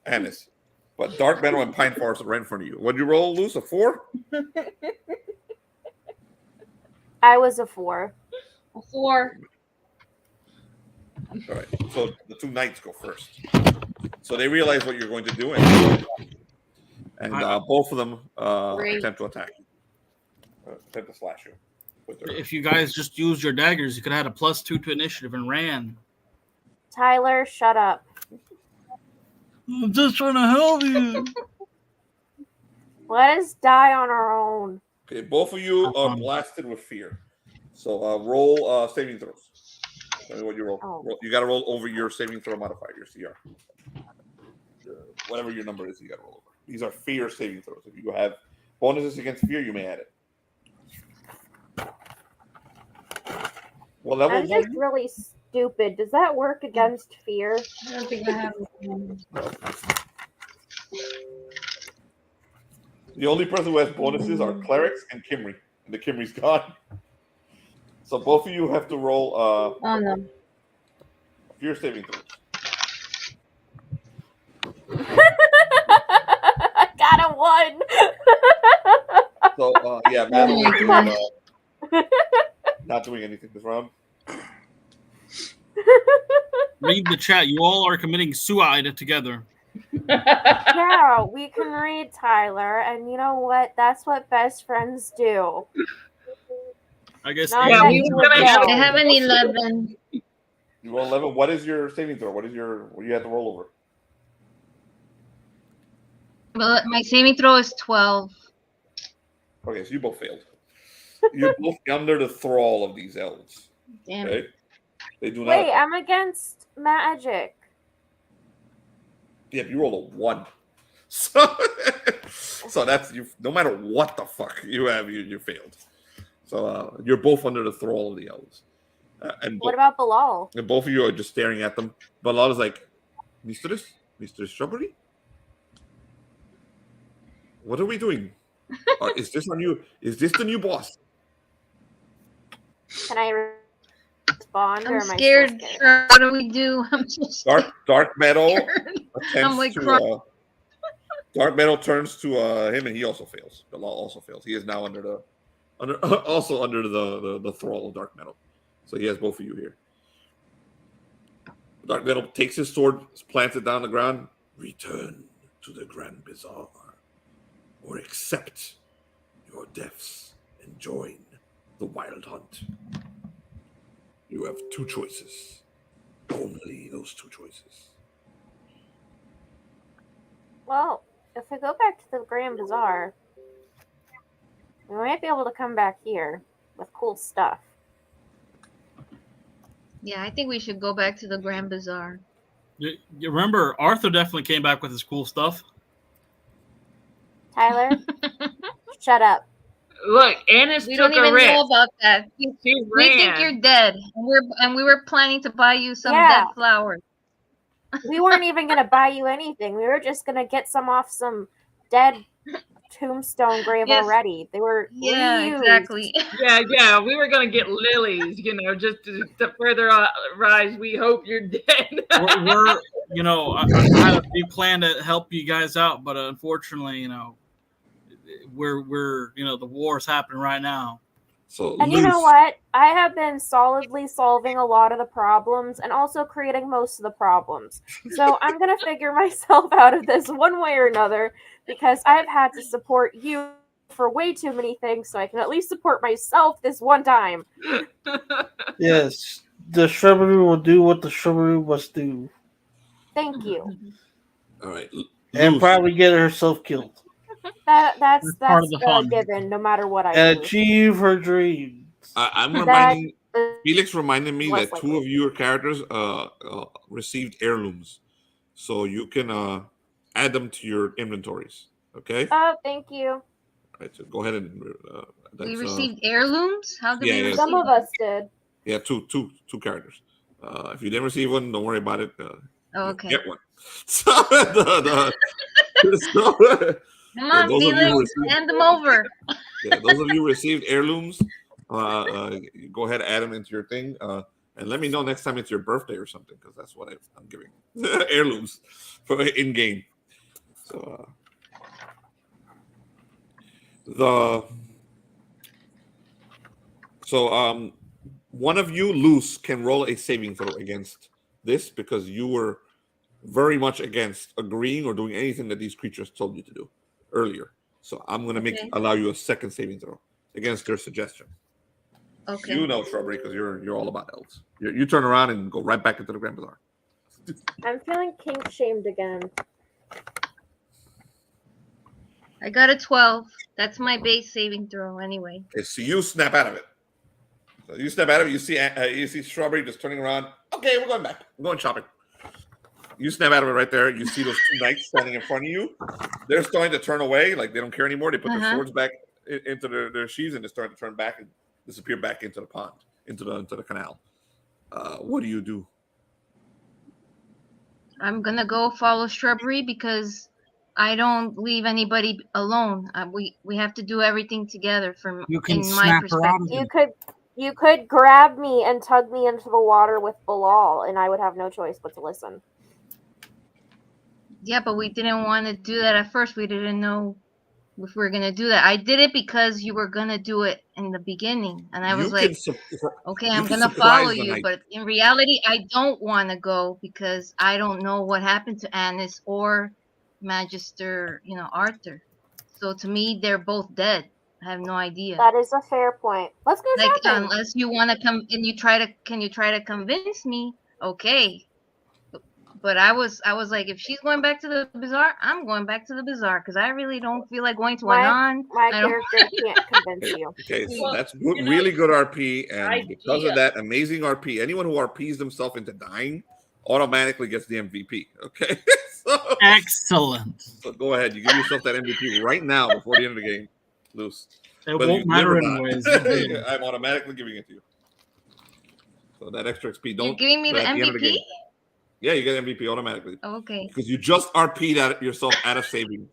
Annis. But Dark Meadow and Pine Forest are right in front of you. What'd you roll, Luce? A 4? I was a 4. A 4. All right. So the 2 knights go first. So they realize what you're going to do, and both of them Great. attempt to attack you. Attempt to slash you. With their... If you guys just used your daggers, you could have had a +2 to initiative and ran. Tyler, shut up. I'm just trying to help you. Let us die on our own. Okay, both of you are blasted with fear. So roll saving throws. Tell me what you roll. You got to roll over your saving throw modifier, your CR. Whatever your number is, you got to roll over. These are fear saving throws. If you have bonuses against fear, you may add it. Well, that I'm just really stupid. Does that work against fear? I don't think I have. The only person who has bonuses are clerics and Kimry, and the Kimry's gone. So both of you have to roll Oh no. fear saving throws. I got a 1. So yeah, Madeline is not doing anything this round. Read the chat. You all are committing suicide together. Yeah, we can read, Tyler, and you know what? That's what best friends do. I guess. Not that you would I know. have an 11. You roll 11. What is your saving throw? What do you have to roll over? But my saving throw is 12. Okay, so you both failed. You're both under the thrall of these elves. Damn. Okay? They do not. Wait, I'm against magic. Yeah, you rolled a 1. So that's you. No matter what the fuck you have, you failed. So you're both under the thrall of the elves. And What about Bilal? And both of you are just staring at them. Bilal is like, Mistress Strawberry? What are we doing? Is this our new? Is this the new boss? Can I respond, or I'm am I scared. still scared? What do we do? I'm just Dark Meadow attempts I'm like, Dark Metal turns to him, and he also fails. The law also fails. He is now under the thrall of Dark Metal. So he has both of you here. Dark Metal takes his sword, plants it down the ground. Return to the Grand Bazaar, or accept your deaths and join the Wild Hunt. You have two choices. Only those two choices. Well, if we go back to the Grand Bazaar, we might be able to come back here with cool stuff. Yeah, I think we should go back to the Grand Bazaar. You remember, Arthur definitely came back with his cool stuff. Tyler, shut up. Look, Annis We took don't even a risk. know about that. She We think ran. you're dead, and we were planning to buy you some Yeah. dead flowers. We weren't even going to buy you anything. We were just going to get some off some dead tombstone grave Yes. already. They were Yeah, reused. exactly. Yeah, we were gonna get lilies, just to further rise. We hope you're dead. We're we plan to help you guys out, but unfortunately, we're the war's happening right now. So And you know what? I have been solidly solving a lot of the problems and also creating most of the problems. So I'm going to figure myself out of this one way or another because I've had to support you for way too many things, so I can at least support myself this one time. Yes, the shrubbery will do what the shrubbery must do. Thank you. All right. And probably get herself killed. That's part of the fun. given, no matter what I And do. achieve her dreams. I'm That reminding is Felix reminded me less that two of your characters received heirlooms, so you can add them to your inventories. Okay. Oh, thank you. All right. So go ahead and We received heirlooms. How did yeah, we yeah. receive? Some of us did. Yeah, two characters. If you didn't receive one, don't worry about it. Oh, okay. Get one. So, Come on, those of you who Felix, received- hand them over. yeah, those of you who received heirlooms, go ahead, add them into your thing, and let me know next time it's your birthday or something, because that's what I'm giving heirlooms for in game. So one of you loose can roll a saving throw against this because you were very much against agreeing or doing anything that these creatures told you to do earlier. So I'm going to allow you a second saving throw against their suggestion. Okay. You know, Shrubbery, because you're all about elves. You turn around and go right back into the Grand Bazaar. I'm feeling kink shamed again. I got a 12. That's my base saving throw anyway. Okay, so you snap out of it. So you snap out of it. You see Strawberry just turning around. Okay, we're going back. We're going shopping. You snap out of it right there. You see those two knights standing in front of you. They're starting to turn away, like they don't care anymore. They put their swords back into their sheaths and they're starting to turn back and disappear back into the pond, into the canal. What do you do? I'm gonna go follow Shrubbery because I don't leave anybody alone. We have to do everything together. From You can in my snap her out of perspective. You could grab me and tug me into the water with Bilal, and I would have no choice but to listen. Yeah, but we didn't want to do that at first. We didn't know if we were gonna do that. I did it because you were gonna do it in the beginning, and I was like, okay, I'm gonna follow you. But in reality, I don't want to go because I don't know what happened to Annis or Magister, Arthur. So to me, they're both dead. I have no idea. That is a fair point. Let's go shopping. Unless you want to come and can you try to convince me? Okay. But I was like, if she's going back to the bazaar, I'm going back to the bazaar because I really don't feel like going to Anon. My character can't convince you. Okay, so that's good, really good RP, and because of that amazing RP, anyone who RPs themselves into dying automatically gets the MVP. Okay, Excellent. So go ahead, you give yourself that MVP right now before the end of the game. Loose. It won't matter anyways. I'm automatically giving it to you. So that extra XP. Don't. You're giving me the MVP? Yeah, you get MVP automatically. Okay. Because you just RP'd yourself out of saving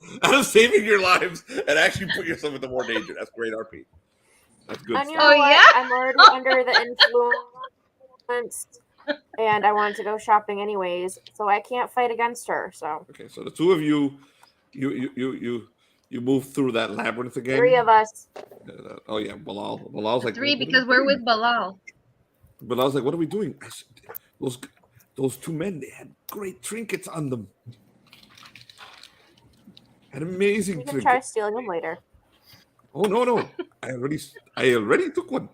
your lives and actually put yourself into more danger. That's great RP. That's good. And you know what? Yeah? I'm already under the influence, and I wanted to go shopping anyways, so I can't fight against her. So okay, so the two of you You move through that labyrinth again. 3 of us. Oh yeah, Bilal's like 3 "What are because we we're doing?" with Bilal. Bilal's like, what are we doing? I said, those 2 men, they had great trinkets on them. An amazing We can trinket. try stealing them later. Oh no! I already took one.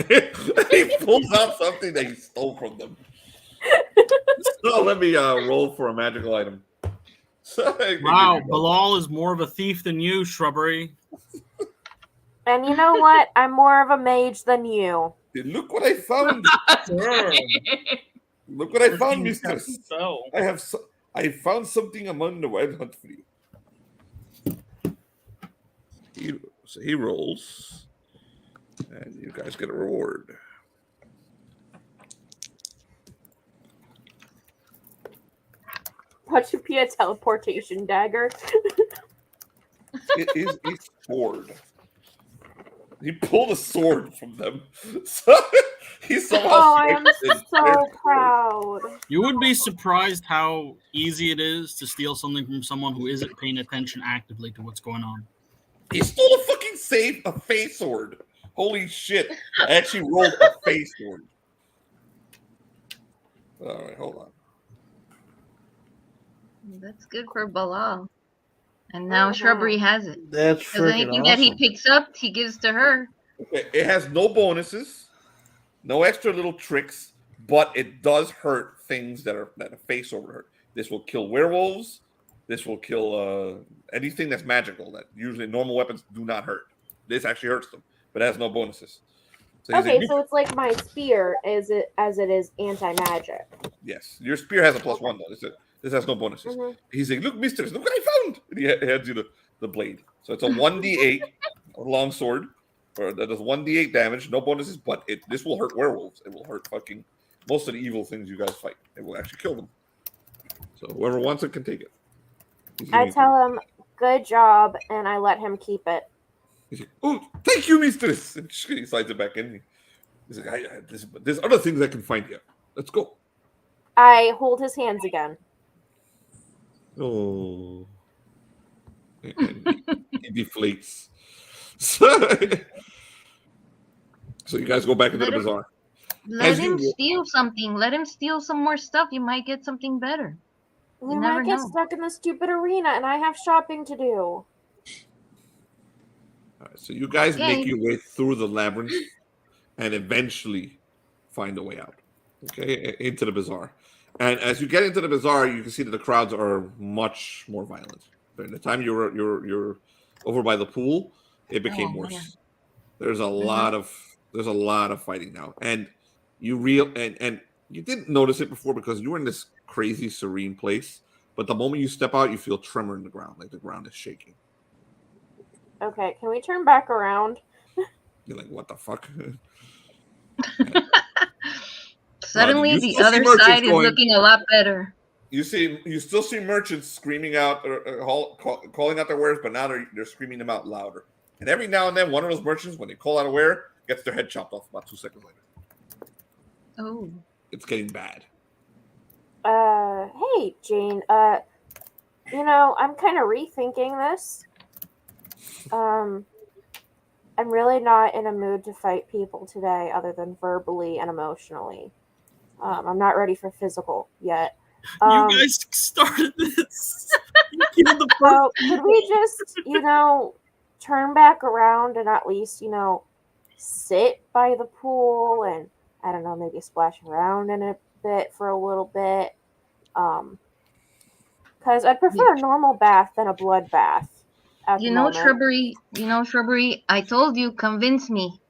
He pulls out something that he stole from them. So let me roll for a magical item. Wow, Bilal is more of a thief than you, Shrubbery. And you know what? I'm more of a mage than you. Look what I found. Look what I found, mistress. I found something among the wild hunt for you. So he rolls, and you guys get a reward. Watch it be a teleportation dagger. It is a sword. He pulled a sword from them. So he somehow. Oh, I am strikes in so their proud. You would be surprised how easy it is to steal something from someone who isn't paying attention actively to what's going on. He stole a fucking a face sword. Holy shit. I actually rolled a face sword. All right, hold on. That's good for Bilal. And now Mhm. Shrubbery has it. That's Because freaking anything that he awesome. picks up, he gives to her. Okay, it has no bonuses, no extra little tricks, but it does hurt things that a face sword would hurt. This will kill werewolves. This will kill anything that's magical that usually normal weapons do not hurt. This actually hurts them, but it has no bonuses. So he's Okay, like, so it's like my spear as it is anti-magic. yes, your spear has a +1 though. This has no bonuses. Mhm. He's like, look, mistress, look what I found. And he hands you the blade. So it's a 1d8 long sword. Or that does 1d8 damage, no bonuses, but this will hurt werewolves. It will hurt fucking most of the evil things you guys fight. It will actually kill them. So whoever wants it can take it. I tell him, good job, and I let him keep it. He's like, oh, thank you, mistress. And he slides it back in. He's like, there's other things I can find here. Let's go. I hold his hands again. Oh. And he deflates. So you guys go back into the bazaar. Let him steal something. Let him steal some more stuff. You might get something better. We You might never get know. stuck in the stupid arena, and I have shopping to do. All right, so you guys make your way through the labyrinth and eventually find a way out. Okay, into the bazaar. And as you get into the bazaar, you can see that the crowds are much more violent. During the time you're over by the pool, it became worse. Man. There's a lot of fighting now, and you you didn't notice it before because you were in this crazy serene place. But the moment you step out, you feel tremor in the ground, like the ground is shaking. Okay, can we turn back around? You're like, what the fuck? Suddenly, you the still see other merchants side is going- looking a lot better. You still see merchants screaming out or calling out their wares, but now they're screaming them out louder. And every now and then, one of those merchants, when they call out a ware, gets their head chopped off about 2 seconds later. Oh. It's getting bad. Hey, Jane. I'm kind of rethinking this. I'm really not in a mood to fight people today, other than verbally and emotionally. I'm not ready for physical yet. You guys started this. You killed the So first could we just, turn back around and at least, sit by the pool and, I don't know, maybe splash around in a bit for a little bit? Because I'd prefer a normal bath than a blood bath. At the moment. Shrubbery, I told you, convince me.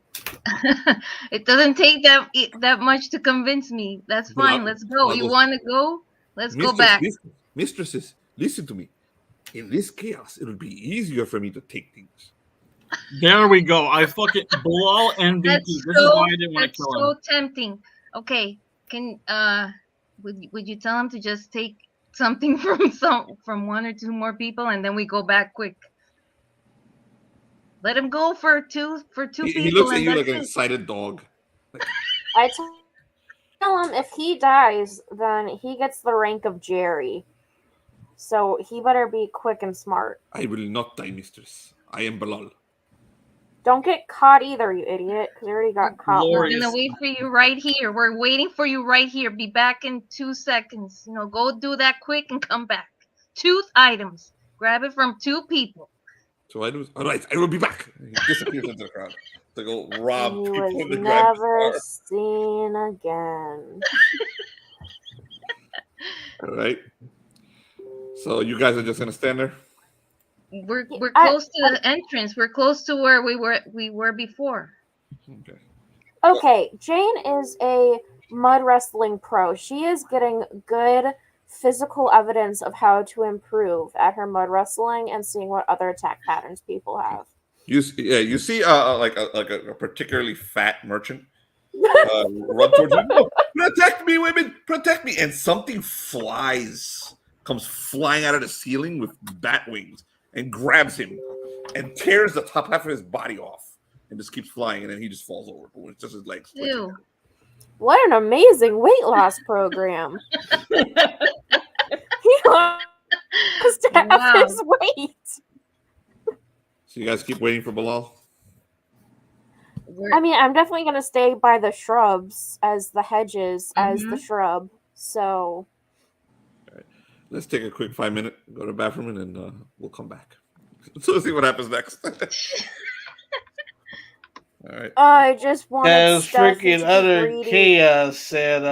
It doesn't take that much to convince me. That's fine. Let's go. You want to go? Let's go back. Mistresses, listen to me. In this chaos, it'll be easier for me to take things. There we go. I fucking Bilal MVP. This is why I didn't want to kill him. That's so tempting. Okay, would you tell him to just take something from 1 or 2 more people, and then we go back quick? Let him go for two people. He looks at you and like an that's it. excited dog. I tell him if he dies, then he gets the rank of Jerry. So he better be quick and smart. I will not die, mistress. I am Balal. Don't get caught either, you idiot, because you already got caught. We're once. gonna wait for you right here. We're waiting for you right here. Be back in 2 seconds. Go do that quick and come back. 2 items. Grab it from 2 people. 2 items? All right, I will be back. He disappears into the crowd to go rob He people was in the Grand never Bazaar. seen again. All right. So you guys are just gonna stand there? We're close to the entrance. We're close to where we were before. Okay. Okay, Jane is a mud wrestling pro. She is getting good physical evidence of how to improve at her mud wrestling and seeing what other attack patterns people have. You see like a particularly fat merchant run towards you. No, protect me, women, protect me! And something comes flying out of the ceiling with bat wings and grabs him and tears the top half of his body off and just keeps flying, and then he just falls over. It's just his legs. Ew. What an amazing weight loss program. He lost half his weight. So you guys keep waiting for Bilal? I mean, I'm definitely going to stay by the shrubs as the hedges, as the shrub. So. All right. Let's take a quick 5-minute, go to the bathroom, and then we'll come back. So let's see what happens next. All right. I just want As freaking utter chaos and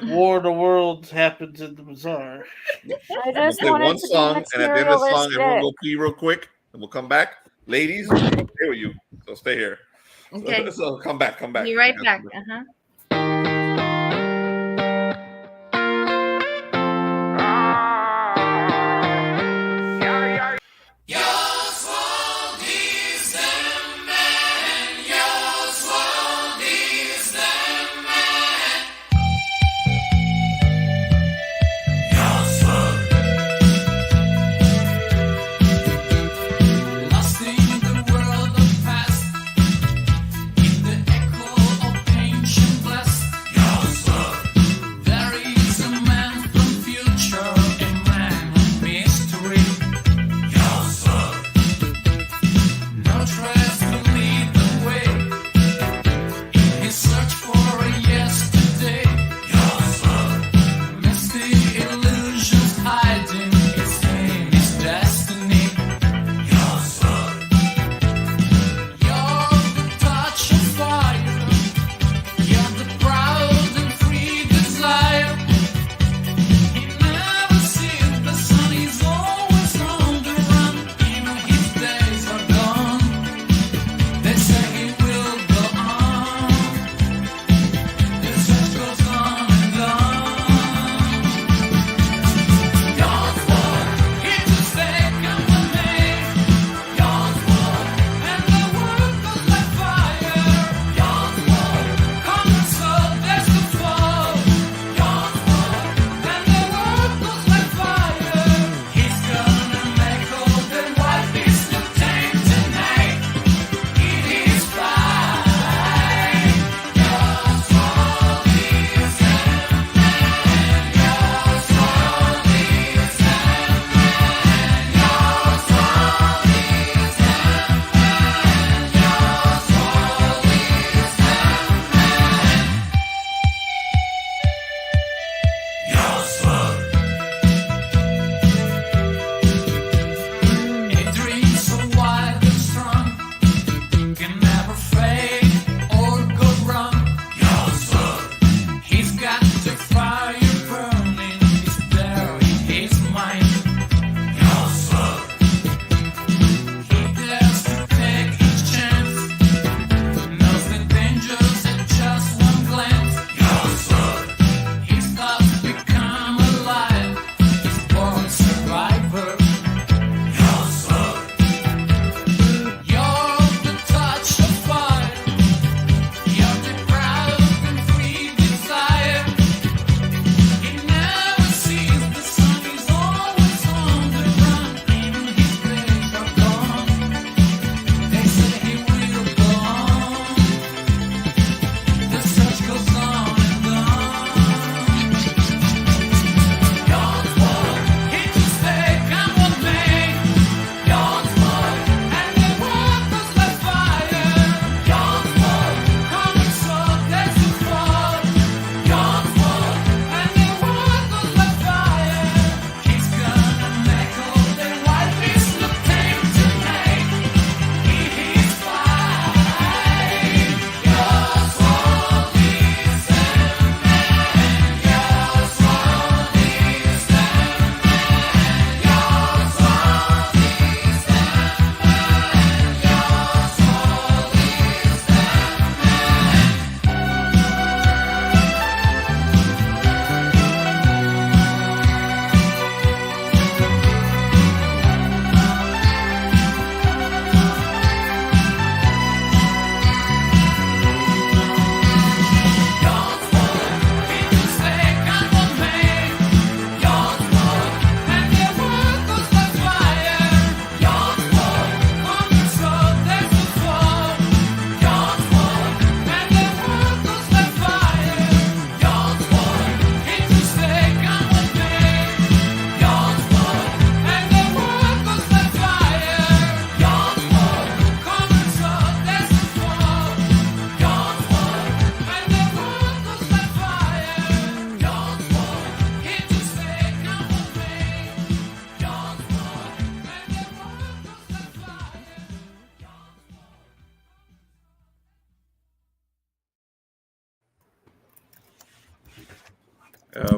War of the Worlds happens in the bazaar. I just play wanted one to song, be and at the end of the song, materialistic. everyone go pee real quick, and we'll come back. Ladies, we'll stay with you, so stay here. Okay. So come back. Be right back. Uh-huh. Lost in the world of past, in the echo of ancient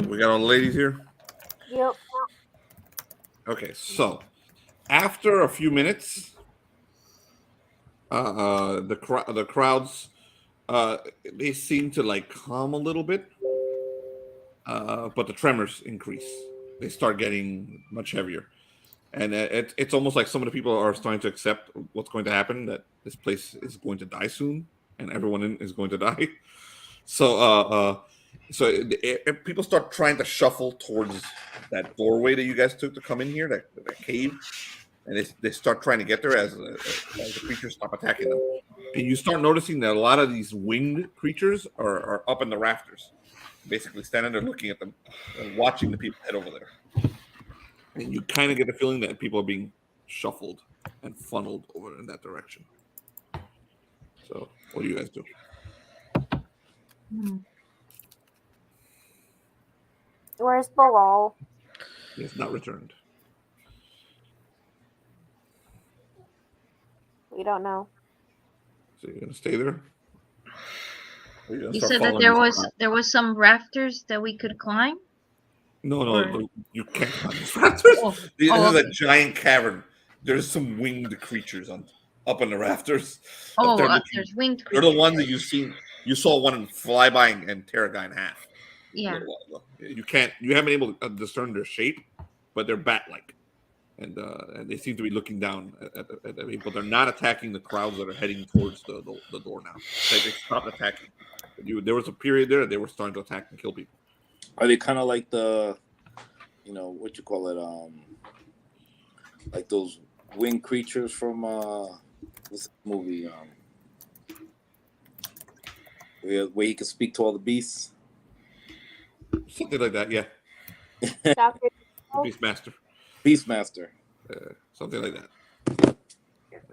We got all the ladies here. Yep. Okay, so after a few minutes, the crowds they seem to like calm a little bit, but the tremors increase. They start getting much heavier, and it's almost like some of the people are starting to accept what's going to happen. That this place is going to die soon, and everyone in is going to die. So, people start trying to shuffle towards that doorway that you guys took to come in here, that cave, and they start trying to get there as the creatures stop attacking them. And you start noticing that a lot of these winged creatures are up in the rafters, basically standing there looking at them and watching the people head over there. And you kind of get the feeling that people are being shuffled and funneled over in that direction. So, what do you guys do? Where's Bilal? He has not returned. We don't know. So you're gonna stay there? Or You said that there was some rafters that we could climb. No, you can't climb these rafters. This is okay. a giant cavern. There's some winged creatures up in the rafters. Oh, They're there's winged They're creatures. the ones that you've seen. You saw one fly by and tear a guy in half. Yeah. A little while ago. You haven't been able to discern their shape, but they're bat-like, and they seem to be looking down at the people. They're not attacking the crowds that are heading towards the door now. They stopped attacking. There was a period there that they were starting to attack and kill people. Are they kind of like the, what you call it, like those winged creatures from what's the movie, where he can speak to all the beasts? Something like that, yeah. Beastmaster. Beastmaster. Something like that.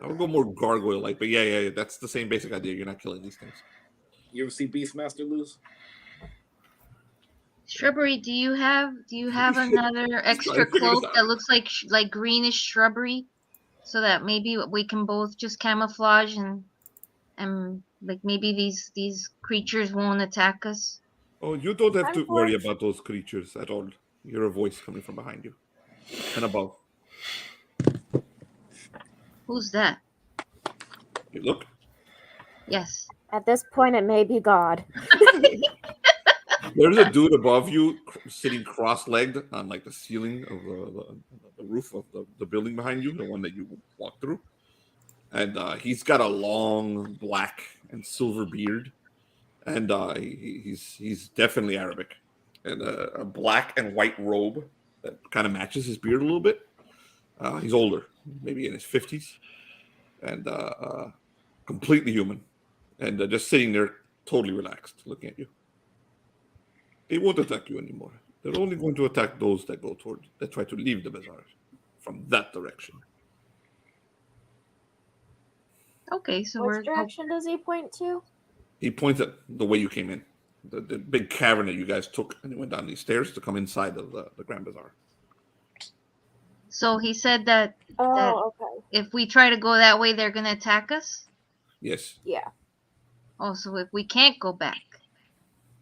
I would go more gargoyle-like, but yeah, that's the same basic idea. You're not killing these things. You ever see Beastmaster lose? Shrubbery, do you have another extra cloak that looks like greenish shrubbery, so that maybe we can both just camouflage and like maybe these creatures won't attack us? Oh, you don't have to worry about those creatures at all. You hear a voice coming from behind you and above. Who's that? You look. Yes. At this point, it may be God. There's a dude above you sitting cross-legged on like the ceiling of the roof of the building behind you, the one that you walked through. And he's got a long black and silver beard, and he's definitely Arabic, and a black and white robe that kind of matches his beard a little bit. He's older, maybe in his 50s, and completely human, and just sitting there totally relaxed, looking at you. They won't attack you anymore. They're only going to attack those that try to leave the bazaar from that direction. Okay, so Which direction does he point to? He points at the way you came in, the big cavern that you guys took, and you went down these stairs to come inside of the Grand Bazaar. So he said that okay. if we try to go that way, they're gonna attack us. Yes. Yeah. Oh, so if we can't go back.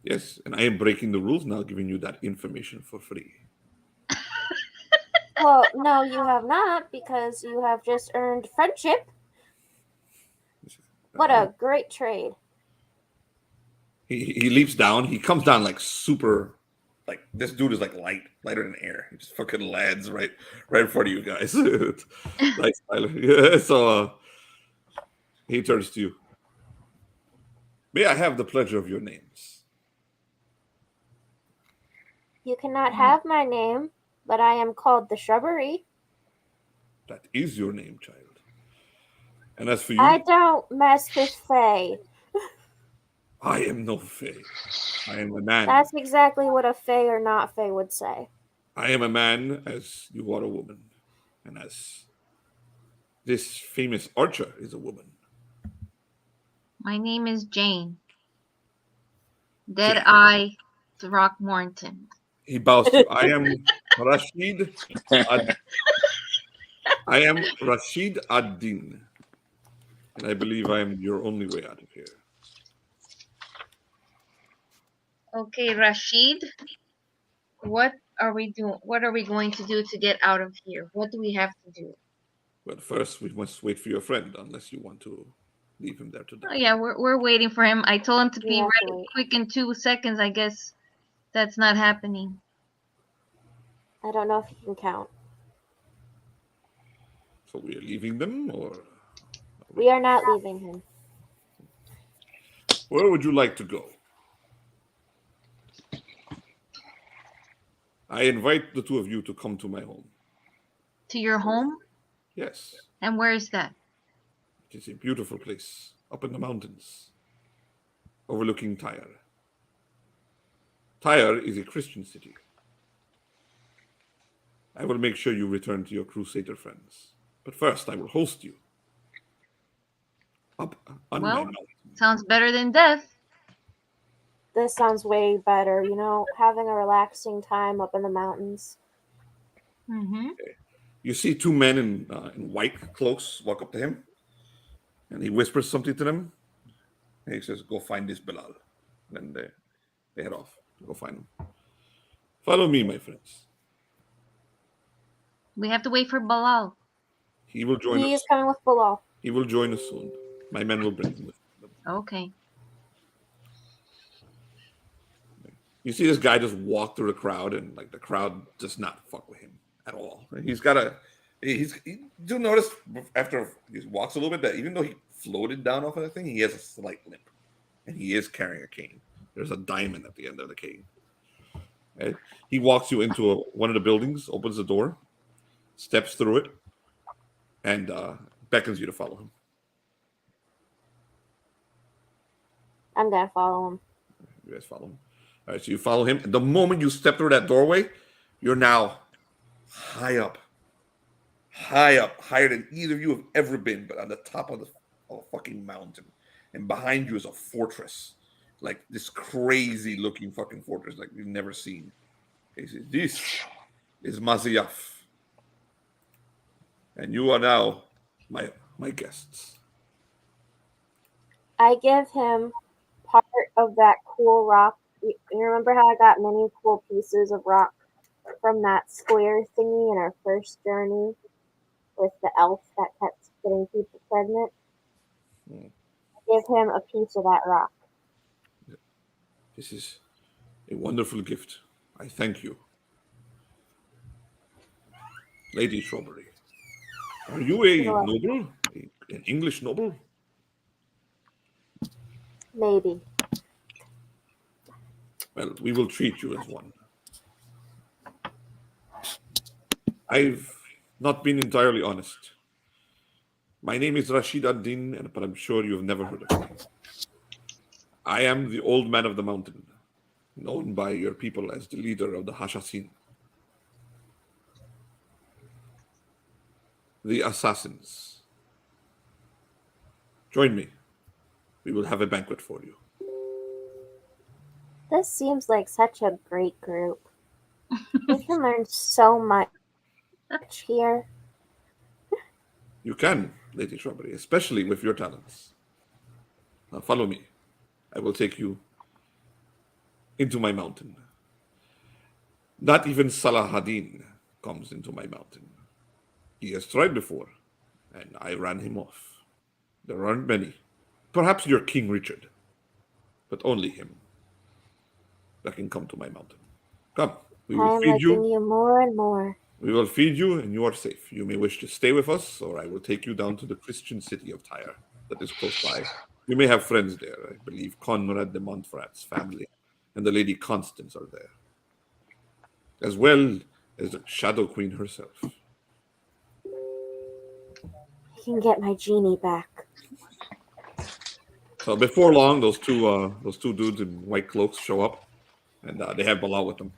Yes, and I am breaking the rules now, giving you that information for free. Well, no, you have not, because you have just earned friendship. What a great trade. He leaps down. He comes down like super, like this dude is like lighter than air. He just fucking lands right in front of you guys. Nice, Tyler. Yeah, so he turns to you. May I have the pleasure of your names? You cannot have my name, but I am called the Shrubbery. That is your name, child. And as for you, I don't mess with Fae. I am no Fae. I am a man. That's exactly what a Fae or not Fae would say. I am a man as you are a woman. And as this famous archer is a woman. My name is Jane. Deadeye Throckmorton. He bows to you. I am Rashid. I am Rashid ad-Din. And I believe I am your only way out of here. Okay, Rashid. What are we doing? What are we going to do to get out of here? What do we have to do? Well, first we must wait for your friend, unless you want to leave him there to die. Oh yeah, we're waiting for him. I told him to We be have to ready wait. quick in 2 seconds. I guess that's not happening. I don't know if you can count. So we are leaving them, or We are not leaving him. where would you like to go? I invite the two of you to come to my home. To your home? Yes, And where is that? it is a beautiful place up in the mountains, overlooking Tyre. Tyre is a Christian city. I will make sure you return to your crusader friends. But first, I will host you up on my Well, mountain. sounds better than death. This sounds way better. You know, having a relaxing time up in the mountains. Mm-hmm. You see two men in white cloaks walk up to him, and he whispers something to them. And he says, "Go find this Bilal." And then they head off to go find him. Follow me, my friends. We have to wait for Bilal. He will join He us. is coming with Bilal. He will join us soon. My men will bring him with them. Okay. You see this guy just walk through the crowd, and like the crowd does not fuck with him at all. He's got a. Do notice after he walks a little bit that even though he floated down off of the thing, he has a slight limp, and he is carrying a cane. There's a diamond at the end of the cane. Okay? He walks you into one of the buildings, opens the door, steps through it, and beckons you to follow him. I'm gonna follow him. You guys follow him. All right, so you follow him. The moment you step through that doorway, you're now high up, higher than either of you have ever been, but on the top of a fucking mountain. And behind you is a fortress, like this crazy looking fucking fortress, like you've never seen. He says, "This is Maziyaf, and you are now my guests." I give him part of that cool rock. You remember how I got many cool pieces of rock from that square thingy in our first journey with the elf that kept getting people pregnant? Give him a piece of that rock. This is a wonderful gift. I thank you. Lady Strawberry, are you a noble? An English noble? Maybe. Well, we will treat you as one. I've not been entirely honest. My name is Rashid ad-Din, but I'm sure you've never heard of me. I am the old man of the mountain, known by your people as the leader of the Hashasin. The assassins. Join me. We will have a banquet for you. This seems like such a great group. We can learn so much here. You can, Lady Strawberry, especially with your talents. Now follow me. I will take you into my mountain. Not even Salah-ad-Din comes into my mountain. He has tried before, and I ran him off. There aren't many. Perhaps your King Richard, but only him that can come to my mountain. Come, we will I'm feed liking you. you more and more. We will feed you, and you are safe. You may wish to stay with us, or I will take you down to the Christian city of Tyre that is close by. You may have friends there. I believe Conrad de Montferrat's family and the Lady Constance are there, as well as the Shadow Queen herself. I can get my genie back. So before long, those two dudes in white cloaks show up, and they have Bilal with them.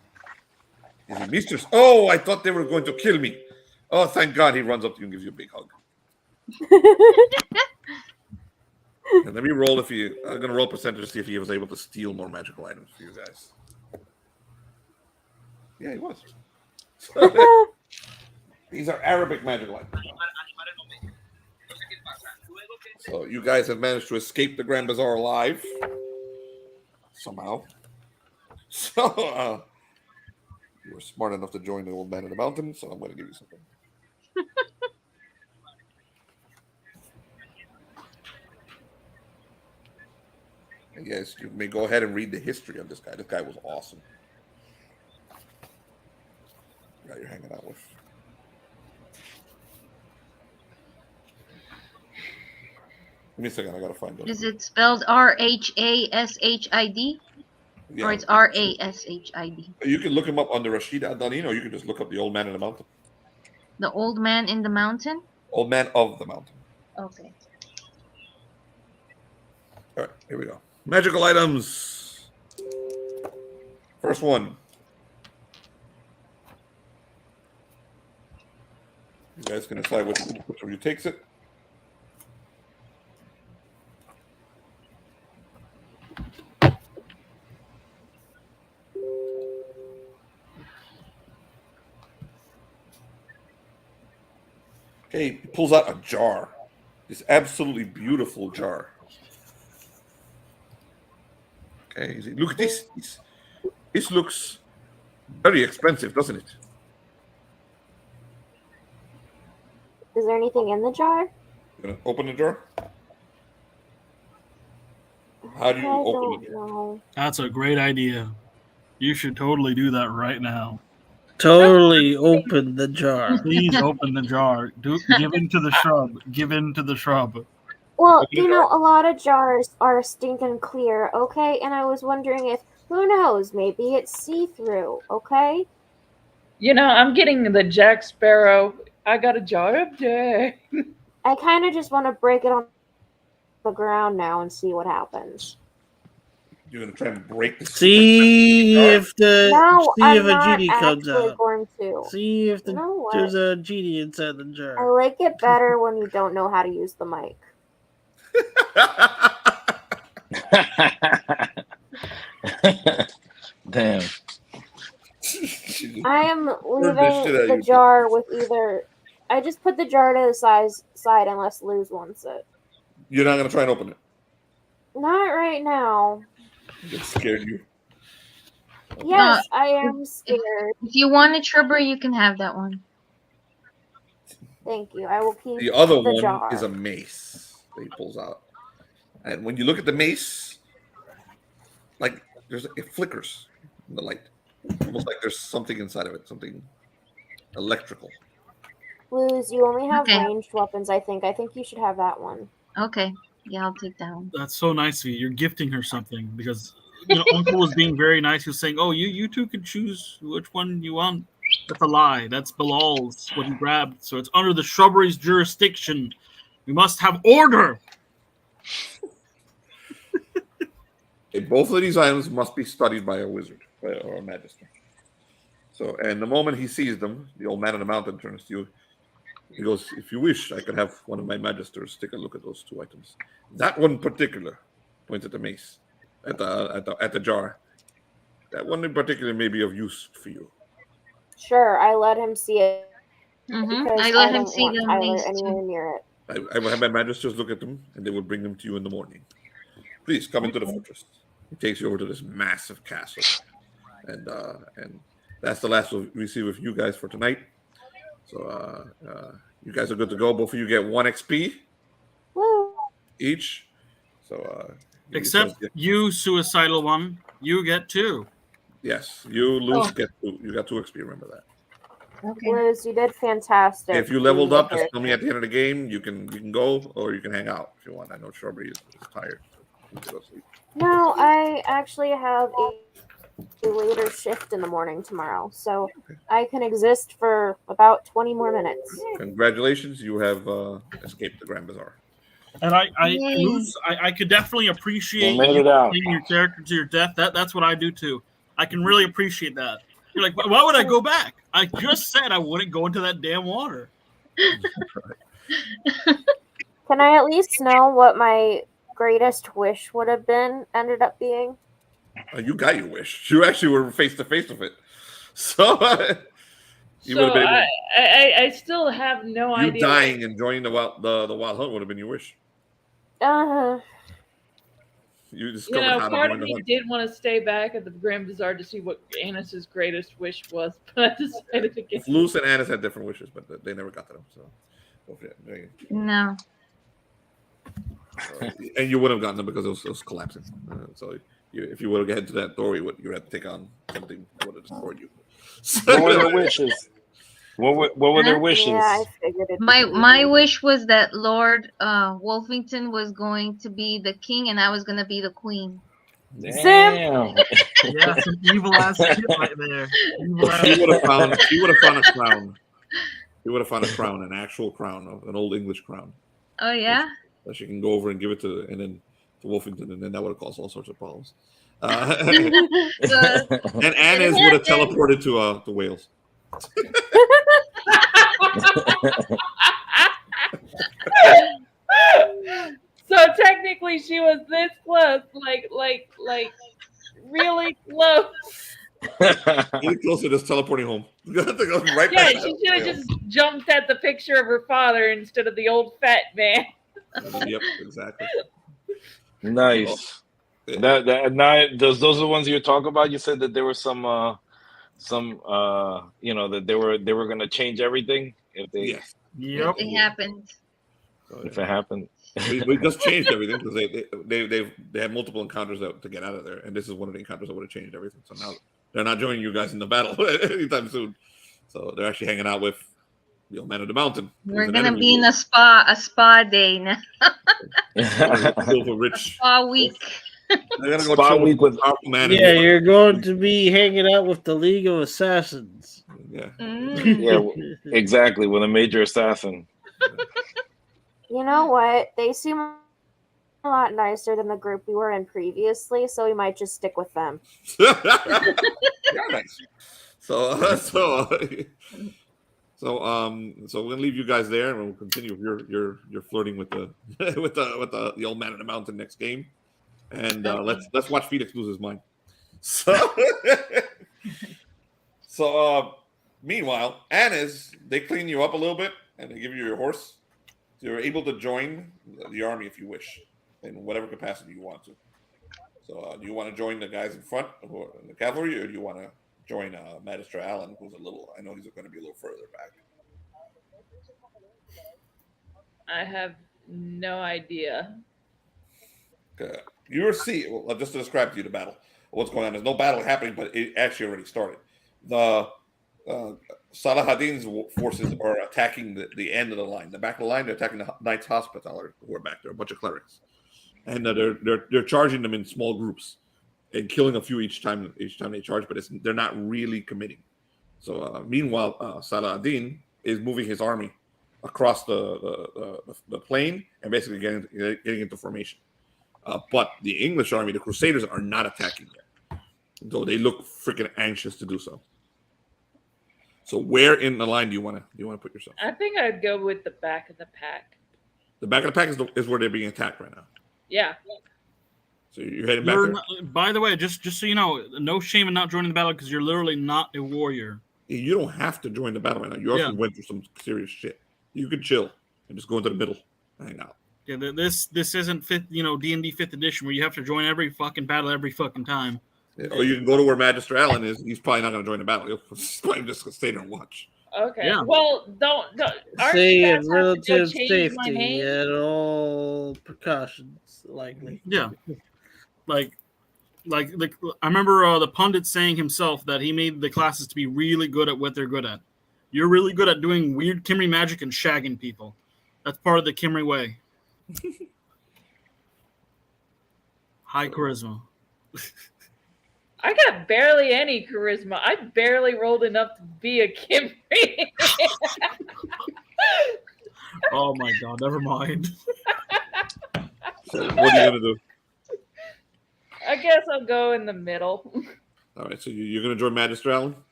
He's like, "Mistress, oh, I thought they were going to kill me. Oh, thank God!" He runs up to you and gives you a big hug. And let me roll I'm gonna roll percentage to see if he was able to steal more magical items for you guys. Yeah, he was. These are Arabic magical items. So you guys have managed to escape the Grand Bazaar alive somehow. So You were smart enough to join the old man in the mountain, so I'm going to give you something. And yes, you may go ahead and read the history of this guy. This guy was awesome. The guy you're hanging out with. Give me a second. I gotta find those. Is it spelled RHASHID? Yeah. Or it's RASHID? You can look him up under Rashid Al-Dalin, or you can just look up the old man in the mountain. The old man in the mountain? Old man of the mountain. Okay. All right, here we go. Magical items. First one. You guys can decide which of you takes it. Okay, he pulls out a jar. This absolutely beautiful jar. Okay, look at this. This looks very expensive, doesn't it? Is there anything in the jar? You gonna open the jar? How do you open it? No. That's a great idea. You should totally do that right now. Totally open the jar. Please open the jar. Give in to the shrub. Give in to the shrub. Well, you know, a lot of jars are stinking clear, okay? And I was wondering if, who knows, maybe it's see-through, okay? You know, I'm getting the Jack Sparrow. I got a jar of Jack. I kind of just want to break it on the ground now and see what happens. You're gonna try and break the See if the No, see I'm if a not genie comes actually out. going to. See if You know what? there's a genie inside the I jar. like it better when you don't know how to use the mic. Damn. I am leaving the jar with either. I just put the jar to the side unless Luz wants it. You're not gonna try and open it. Not right now. It scared you. Yes, I am scared. If you want a shrubbery, you can have that one. Thank you. I will keep The other the one jar. is a mace that he pulls out, and when you look at the mace, like it flickers in the light, almost like there's something inside of it, something electrical. Luz, you only have Okay. ranged weapons, I think. I think you should have that one. Okay. Yeah, I'll take that one. That's so nice of you. You're gifting her something because Uncle was being very nice. He was saying, "Oh, you two can choose which one you want." That's a lie. That's Bilal's what he grabbed. So it's under the shrubbery's jurisdiction. We must have order. Okay, both of these items must be studied by a wizard or a magister. So, and the moment he sees them, the old man in the mountain turns to you. He goes, "If you wish, I could have one of my magisters take a look at those two items. That one in particular," points at the mace, at the jar. "That one in particular may be of use for you." Sure, I let him see it. Mm-hmm. Because I let him don't see want the Tyler mace anywhere too. near it. I will have my magisters look at them, and they will bring them to you in the morning. Please come into the fortress. He takes you over to this massive castle, and that's the last we see with you guys for tonight. So you guys are good to go. Both of you get 1 XP Woo! each. So Except you, suicidal one, you get 2. yes, you lose. Oh. Get 2. You got 2 XP. Remember that. Okay. Luz, you did fantastic. If you leveled being up, just here. tell me at the end of the game. You can go, or you can hang out if you want. I know Shrubbery is tired. So you can go sleep. No, I actually have a later shift in the morning tomorrow, so I can exist for about 20 more minutes. Congratulations, you have escaped the Grand Bazaar. And I Yay. Luz, I could definitely appreciate You made you it out. playing your character to your death. That's what I do too. I can really appreciate that. You're like, why would I go back? I just said I wouldn't go into that damn water. Can I at least know what my greatest wish would have been, ended up being? You got your wish. You actually were face to face with it, so you would So have been able. I still have no You idea. dying and joining the wild hunt would have been your wish. You discovered how to part join of the me hunt. did want to stay back at the Grand Bazaar to see what Annis's greatest wish was, but I decided against it. Luce and Annis had different wishes, but they never got to them. So, No. and you would have gotten them because it was collapsing. If you would have gotten to that door, you would have to take on something that would have destroyed you. What were their wishes? What were their wishes? Yeah, I figured it. My wish was that Lord Wolfington was going to be the king and I was going to be the queen. Damn. Yeah, some evil ass shit right there. He would have found a crown. He would have found a crown, an actual crown, an old English crown. Oh yeah. That she can go over and give it to Wolfington, and then that would have caused all sorts of problems. And Annis would have teleported to Wales. So technically, she was this close, like really close. Really close to just teleporting home. Right Yeah, back she should have just jumped at the picture of her father instead of the old fat man. Yep, exactly. Nice. Those are the ones you were talking about. You said that there were some that they were going to change everything if they It happened. if it happened. We just changed everything because they had multiple encounters to get out of there, and this is one of the encounters that would have changed everything. So now they're not joining you guys in the battle anytime soon. So they're actually hanging out with the old man of the mountain. We're gonna be in a spa day now. Rich. Spa week. They're gonna go Spa chill week with powerful man. Yeah, you're going to be hanging out with the League of Assassins. Yeah. Yeah, exactly. With a major assassin. You know what? They seem a lot nicer than the group we were in previously, so we might just stick with them. Yeah, nice. So we're gonna leave you guys there, and we'll continue with your flirting with the with the old man in the mountain next game, and let's watch Felix lose his mind. So meanwhile, Anna's they clean you up a little bit, and they give you your horse. So you're able to join the army if you wish, in whatever capacity you want to. So do you want to join the guys in front, who are in the cavalry, or do you want to join Magister Allen, who's I know he's going to be a little further back. I have no idea. Okay. Well, just to describe to you the battle. What's going on? There's no battle happening, but it actually already started. The Salahadin's forces are attacking the end of the line. The back of the line, they're attacking the Knights Hospitaller who are back there, a bunch of clerics. And they're charging them in small groups and killing a few each time they charge, but they're not really committing. So meanwhile, Saladin is moving his army across the plain and basically getting into formation. But the English army, the Crusaders, are not attacking yet, though they look freaking anxious to do so. So where in the line do you want to put yourself? I think I'd go with the back of the pack. The back of the pack is where they're being attacked right now. Yeah. So you're heading back there? By the way, just so you know, no shame in not joining the battle because you're literally not a warrior. You don't have to join the battle right now. You also went through some serious shit. You could chill and just go into the middle and hang out. Yeah, this isn't D&D 5th edition where you have to join every fucking battle every fucking time. Or you can go to where Magister Allen is. He's probably not going to join the battle. He's probably just going to stay there and watch. Okay. Yeah. Well, don't. Stay in relative safety at all precautions, likely. Yeah. Like I remember the pundit saying himself that he made the classes to be really good at what they're good at. You're really good at doing weird Kimry magic and shagging people. That's part of the Kimry way. High charisma. I got barely any charisma. I barely rolled enough to be a Kimry. Oh my god, never mind. So what are you going to do? I guess I'll go in the middle. All right, so you're going to join Magister Allen?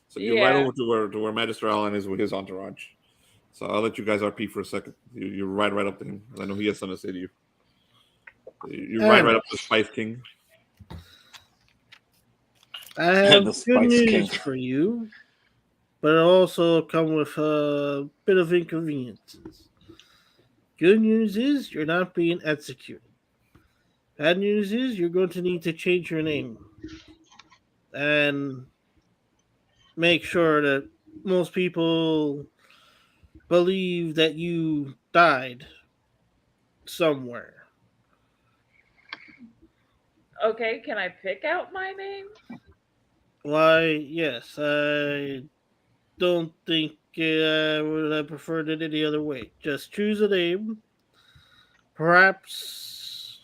So you're right over to where Magister Allen is with his entourage. So I'll let you guys RP for a second. You ride right up to him. I know he has something to say to you. You ride right up to the Spice King. I have good news for you, but it also come with a bit of inconveniences. Good news is you're not being executed. Bad news is you're going to need to change your name and make sure that most people believe that you died somewhere. Okay, can I pick out my name? Why, yes, I don't think I would have preferred it any other way. Just choose a name. Perhaps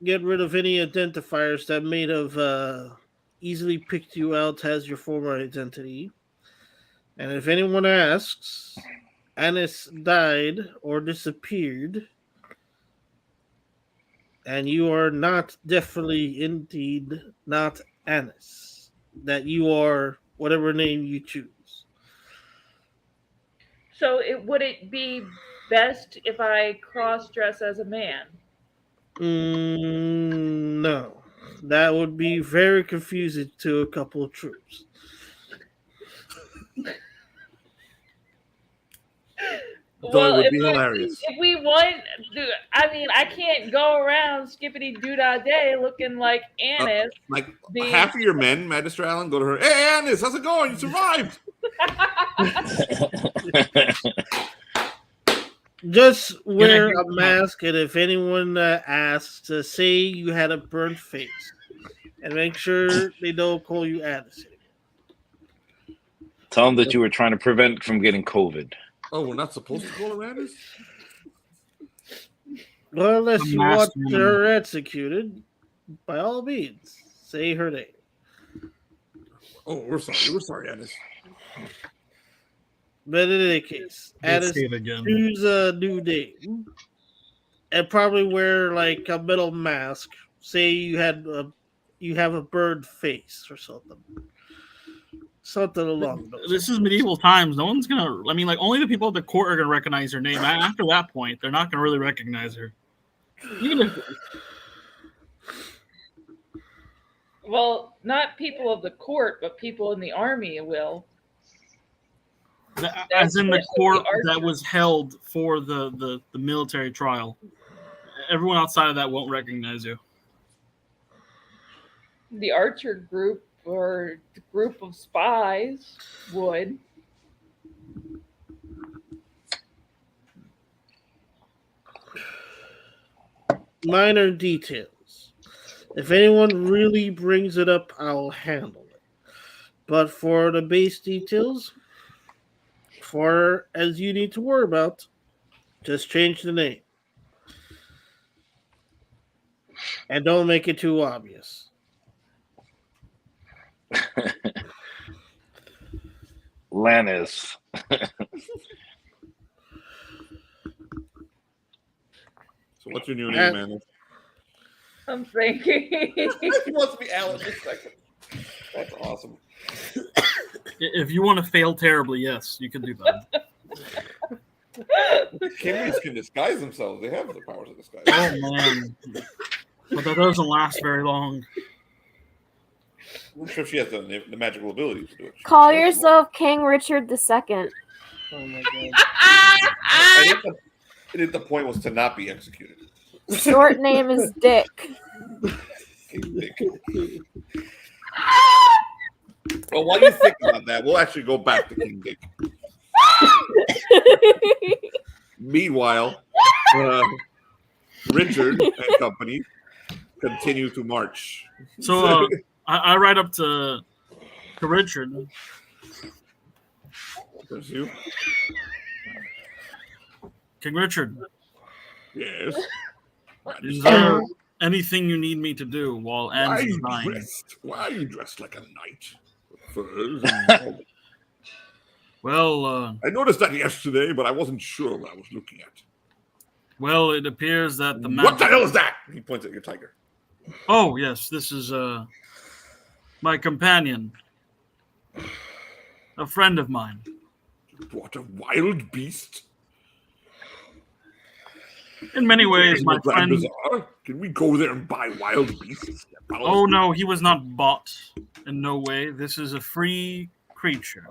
get rid of any identifiers that may have easily picked you out as your former identity. And if anyone asks, Anis died or disappeared, and you are not definitely indeed not Anis, that you are whatever name you choose. So would it be best if I cross dress as a man? No. That would be very confusing to a couple of troops. Though it would be hilarious. If we want, I mean, I can't go around skippity doo dah day looking like Annis. Like half of your men, Magister Allen, go to her. Hey, Annis, how's it going? You survived. Just wear a mask, and if anyone asks, to say you had a burnt face, and make sure they don't call you Addison. Tell them that you were trying to prevent from getting COVID. Oh, we're not supposed to call her Addis? Well, unless you want mask her executed, by all means, say her name. Oh, we're sorry. We're sorry, Addis. But in any case, Addis, choose a new name, and probably wear like a metal mask. Say you have a bird face or something. Something along those. This is medieval times. No one's gonna. I mean, like only the people at the court are gonna recognize her name. After that point, they're not gonna really recognize her. Even if, Well, not people of the court, but people in the army will. as in the court that was held for the military trial, everyone outside of that won't recognize you. The archer group or the group of spies would. Minor details. If anyone really brings it up, I'll handle it. But for the base details, for as you need to worry about, just change the name. And don't make it too obvious. Lannis. So what's your new name, man? I'm thinking. He wants to be Alan this second. That's awesome. If you want to fail terribly, yes, you can do that. Kingleys can disguise themselves. They have the powers of disguise. Oh man, but that doesn't last very long. I'm sure she has the magical ability to do it. Call yourself King Richard II. Oh my god. I think the point was to not be executed. Short name is Dick. King Dick. Well, while you think about that, we'll actually go back to King Dick. Meanwhile, Richard and company continue to march. So I write up to Richard. There's you. King Richard. Yes. Is there anything you need me to do while Anne's is dying? Why are you dressed like a knight? Furs and Well, I noticed that yesterday, but I wasn't sure what I was looking at. well, it appears that the What the hell is that? He points at your tiger. Oh yes, this is my companion, a friend of mine. What a wild beast! In many ways, my friend. Bazaar? Can we go there and buy wild beasts? Oh no, he was not bought. In no way. This is a free creature,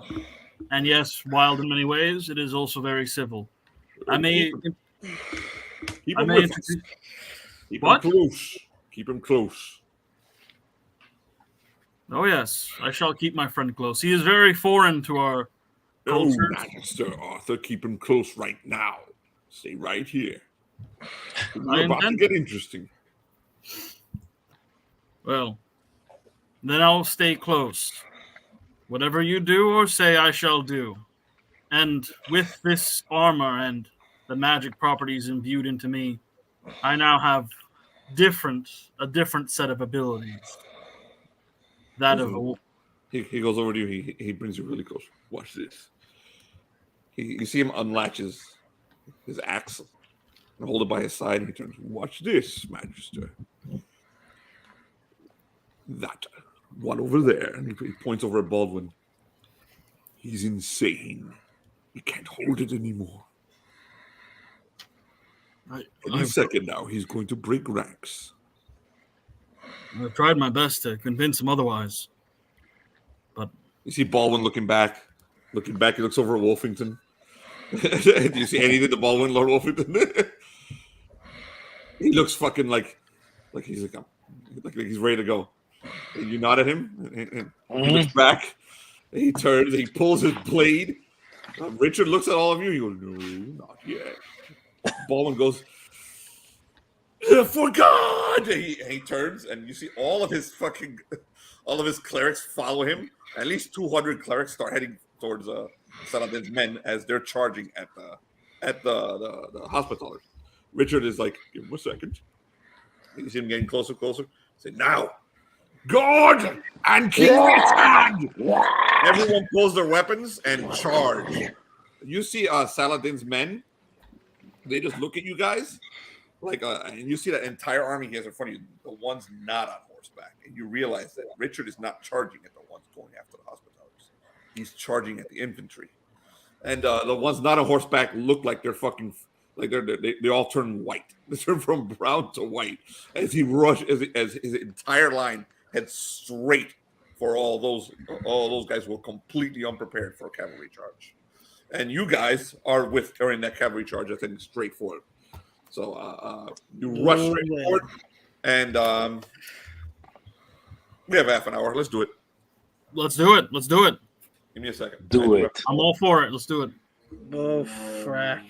and yes, wild in many ways. It is also very civil. I may introduce. Keep What? him close. Keep him close. Oh yes, I shall keep my friend close. He is very foreign to our Oh, culture. Master Arthur, keep him close right now. Stay right here. I We're about to intend get interesting. Well, then I'll stay close. Whatever you do or say, I shall do. And with this armor and the magic properties imbued into me, I now have a different set of abilities. That of a He goes over to you. He brings you really close. Watch this. You see him unlatch his axe and hold it by his side. And he turns. Watch this, Magister. That one over there. And he points over at Baldwin. He's insane. We can't hold it anymore. Any second now, he's going to break ranks. I've tried my best to convince him otherwise. But you see Baldwin looking back. He looks over at Wolfington. Do you see anything to Baldwin, Lord Wolfington? He looks fucking like he's like he's ready to go. And you nod at him, and he looks back. And he turns. He pulls his blade. Richard looks at all of you. He goes, "No, not yet." Baldwin goes, "For God!" And he turns, and you see all of his clerics follow him. At least 200 clerics start heading towards Saladin's men as they're charging at the hospitallers. Richard is like, "Give him a second." You see him getting closer, closer. Say, "Now, God and King Richard!" Everyone pulls their weapons and charge. You see Saladin's men. They just look at you guys and you see that entire army he has in front of you. The one's not on horseback, and you realize that Richard is not charging at the ones going after the hospitallers. He's charging at the infantry, and the ones not on horseback look like they're fucking like they all turn white. They turn from brown to white as he rushes as his entire line heads straight for all those guys who are completely unprepared for a cavalry charge. And you guys are in that cavalry charge, I think, straight for it. So you rush straight forward, and we have half an hour. Let's do it. Let's do it. Let's do it. Give me a second. Do it. I'm all for it. Let's do it. Oh, frack.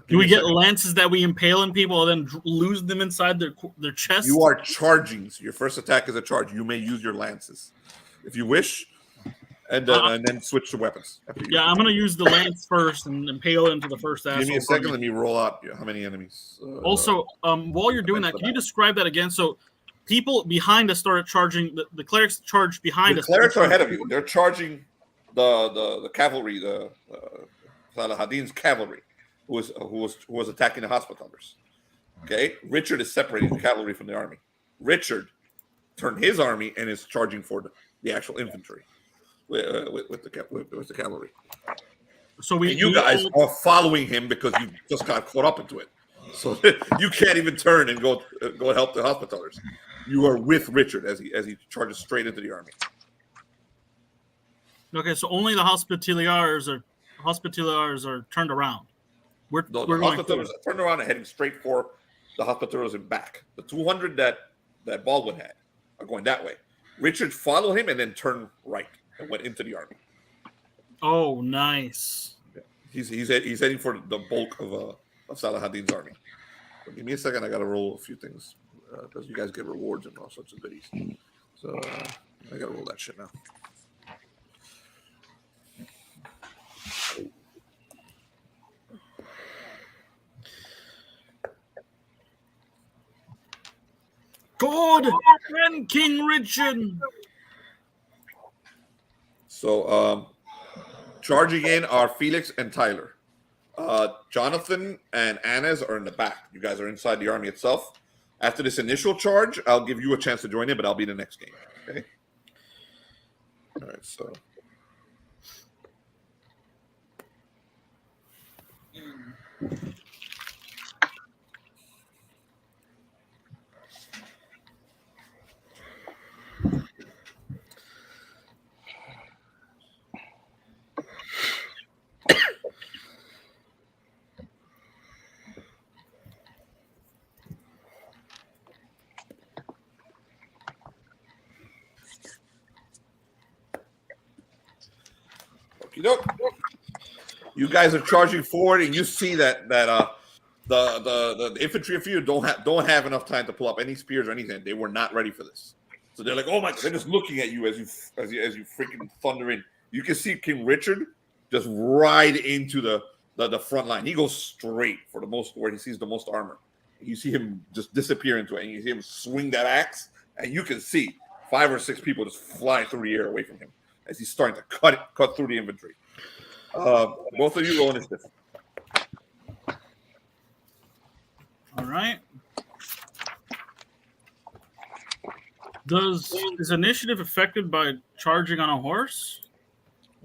Do we get lances that we impale on people and then lose them inside their chest? You are charging. So your first attack is a charge. You may use your lances if you wish, and then switch to weapons. Yeah, I'm going to use the lance first and impale into the first asshole. Give me a second. Let me roll out how many enemies. Also, while you're doing that, can you describe that again? So people behind us started charging. The clerics charged behind us. The clerics are ahead of you. They're charging the cavalry, the Saladin's cavalry, who was attacking the hospitallers. Okay, Richard is separating the cavalry from the army. Richard turned his army and is charging for the actual infantry with the cavalry. So you guys are following him because you just got caught up into it. So you can't even turn and go help the hospitallers. You are with Richard as he charges straight into the army. Okay, so only the hospitallers are turned around. The hospitallers are turned around and heading straight for the hospitallers and back. The 200 that Baldwin had are going that way. Richard followed him and then turned right and went into the army. Oh, nice. Yeah. He's heading for the bulk of Saladin's army. So give me a second. I got to roll a few things because you guys get rewards and all sorts of goodies. So I got to roll that shit now. God and King Richard. So charging in are Felix and Tyler. Jonathan and Anez are in the back. You guys are inside the army itself. After this initial charge, I'll give you a chance to join in, but I'll be the next game. Okay. All right. So. Okie doke. You guys are charging forward, and you see that the infantry of you don't have enough time to pull up any spears or anything. They were not ready for this, so they're like, "Oh my god!" They're just looking at you as you freaking thunder in. You can see King Richard just ride into the front line. He goes straight for the most where he sees the most armor. You see him just disappear into it, and you see him swing that axe, and you can see 5 or 6 people just fly through the air away from him as he's starting to cut through the infantry. Both of you roll initiative. All right. Is initiative affected by charging on a horse?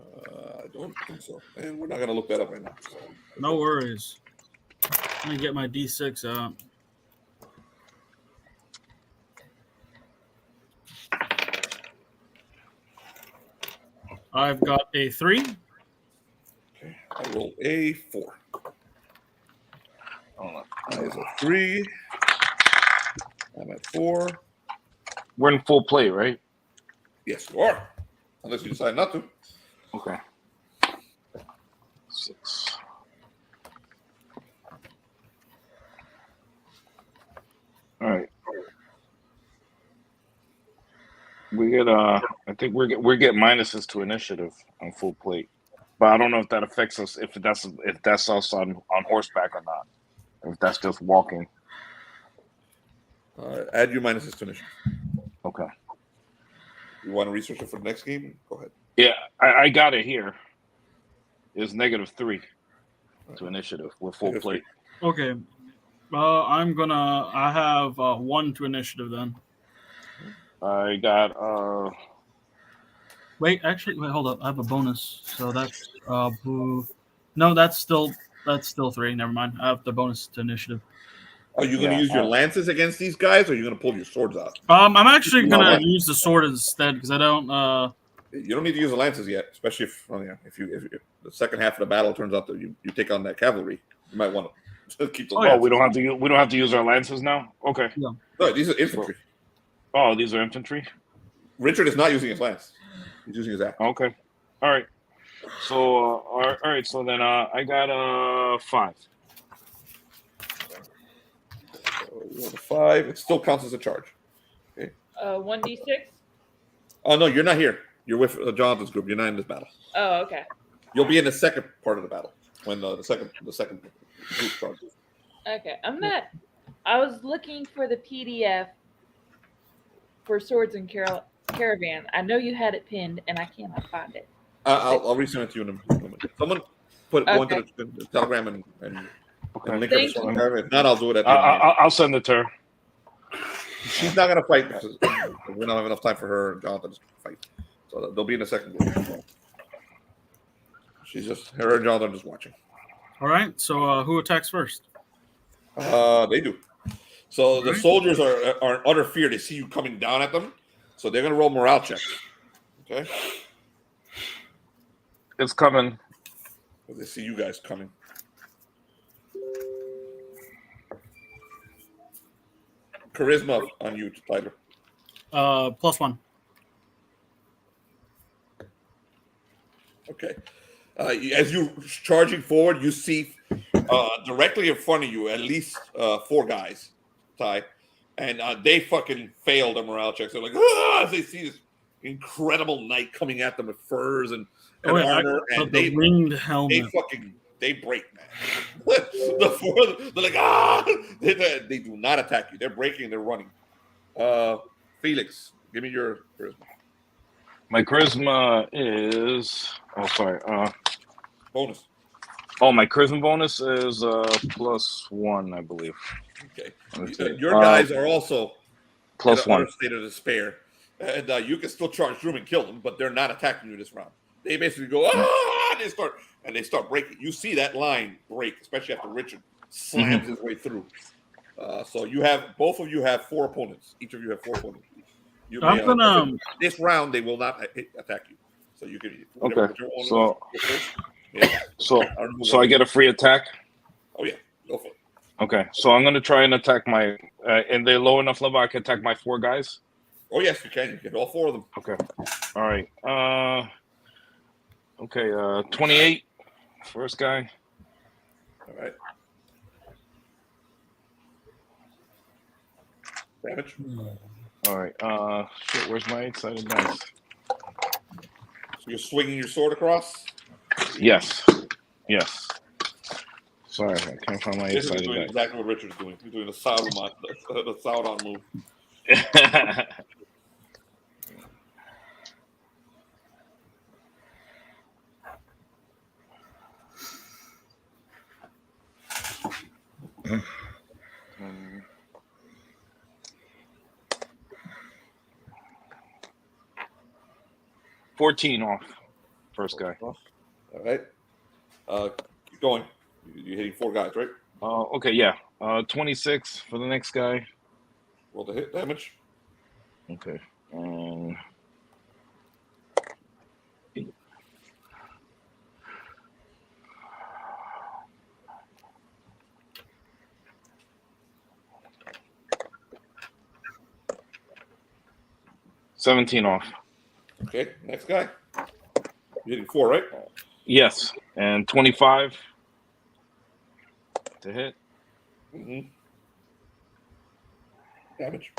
I don't think so, and we're not going to look that up right now. So. No worries. Let me get my D6 out. I've got a 3. Okay, I roll a 4. That is a 3. I'm at 4. We're in full play, right? Yes, you are. Unless you decide not to. Okay. 6. All right. We get I think we're getting minuses to initiative on full plate, but I don't know if that affects us if that's us on horseback or not, or if that's just walking. Add your minuses to initiative. Okay. You want to research it for the next game? Go ahead. Yeah, I got it here. It's -3 to initiative with full plate. Okay. I have 1 to initiative then. I got Wait, hold up. I have a bonus. So that's no, that's still 3. Never mind. I have the bonus to initiative. Are you going to use your lances against these guys, or are you going to pull your swords out? I'm actually going to use the sword instead because I don't. You don't need to use the lances yet, especially if the second half of the battle turns out that you take on that cavalry. You might want to keep the. we don't have to use our lances now. Okay. Yeah. No, these are infantry. Oh, these are infantry. Richard is not using his lance. He's using his axe. Okay. All right. So all right. So then I got 5. You have a 5. It still counts as a charge. Okay. 1d6. Oh no, you're not here. You're with Jonathan's group. You're not in this battle. Oh, okay. You'll be in the second part of the battle when the second group charges. Okay, I was looking for the PDF for Swords and Caravan. I know you had it pinned, and I cannot find it. I'll resend it to you in a moment. Someone go into the Telegram and link it to Caravan. If not, I'll do it at the end. I'll send it to her. She's not going to fight because we don't have enough time for her and Jonathan to fight. So they'll be in the second group. She's just her and Jonathan are just watching. All right. So who attacks first? They do. So the soldiers are in utter fear. They see you coming down at them, so they're going to roll morale checks. Okay. It's coming. They see you guys coming. Charisma on you, Tyler. +1. Okay. As you're charging forward, you see directly in front of you at least 4 guys, Ty, and they fucking failed their morale checks. They're like, as they see this incredible knight coming at them with furs and armor, and the winged helmet. They break, man. They're like, they do not attack you. They're breaking. They're running. Felix, give me your charisma. My charisma is bonus. Oh, my charisma bonus is +1, I believe. Okay. Your guys are also +1. In a state of despair, and you can still charge through them and kill them, but they're not attacking you this round. They basically go, and they start breaking. You see that line break, especially after Richard slams his way through. So both of you have 4 opponents. Each of you have 4 opponents. This round they will not attack you. So you can. Okay. So I get a free attack. Oh yeah, go for it. Okay, so I'm gonna try and attack my. And they're low enough level I can attack my 4 guys. Oh yes, you can. You get all 4 of them. Okay. All right. Okay, 28. First guy. All right. Damage. All right. Shit, where's my 8-sided dice? So you're swinging your sword across? Yes. Yes. Sorry, I can't find my This is 8-sided doing dice. exactly what Richard's doing. He's doing the Sauron move. Um, 14 off. First guy. All right. Keep going. You're hitting 4 guys, right? Okay, yeah. 26 for the next guy. Roll the hit damage. Okay. 17 off. Okay, next guy. You're hitting 4, right? Yes. And 25 to hit. Mm-hmm. Damage.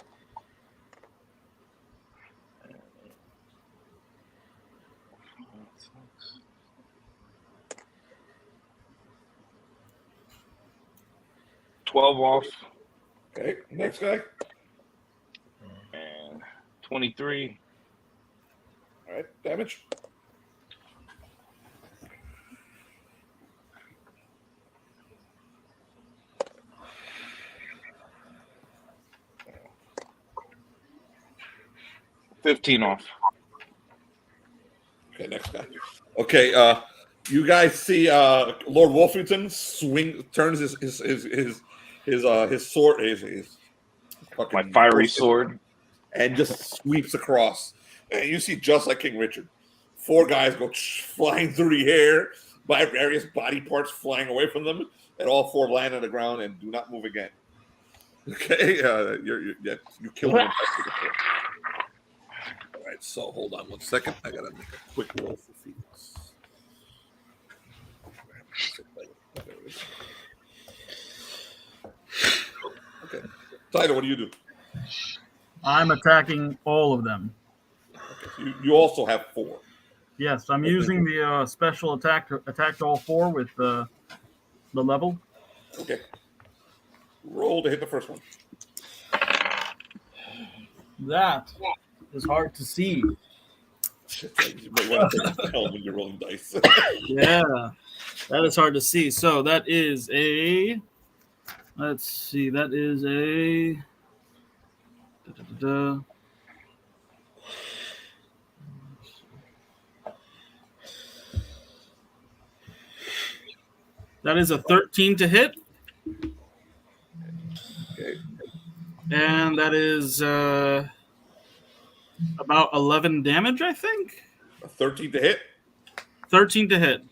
$12 off. Okay, next guy. And 23. All right, damage. $15 off. Okay, next guy. Okay, you guys see Lord Wolfington turns his sword, his My fiery sword, and just sweeps across. And you see, just like King Richard, 4 guys go flying through the air, by various body parts flying away from them, and all 4 land on the ground and do not move again. Okay, you killed them. All right, so hold on 1 second. I gotta make a quick roll for Phoenix. Okay, Tyler, what do you do? I'm attacking all of them. Okay, you also have 4. Yes, I'm using the special attack all 4 with the level. Okay. Roll to hit the first one. That is hard to see. Shit, you might want to tell when you're rolling dice. Yeah, that is hard to see. So that is a. Let's see. That is a. That is a 13 to hit. Okay. And that is about 11 damage, I think. A 13 to hit? 13 to hit.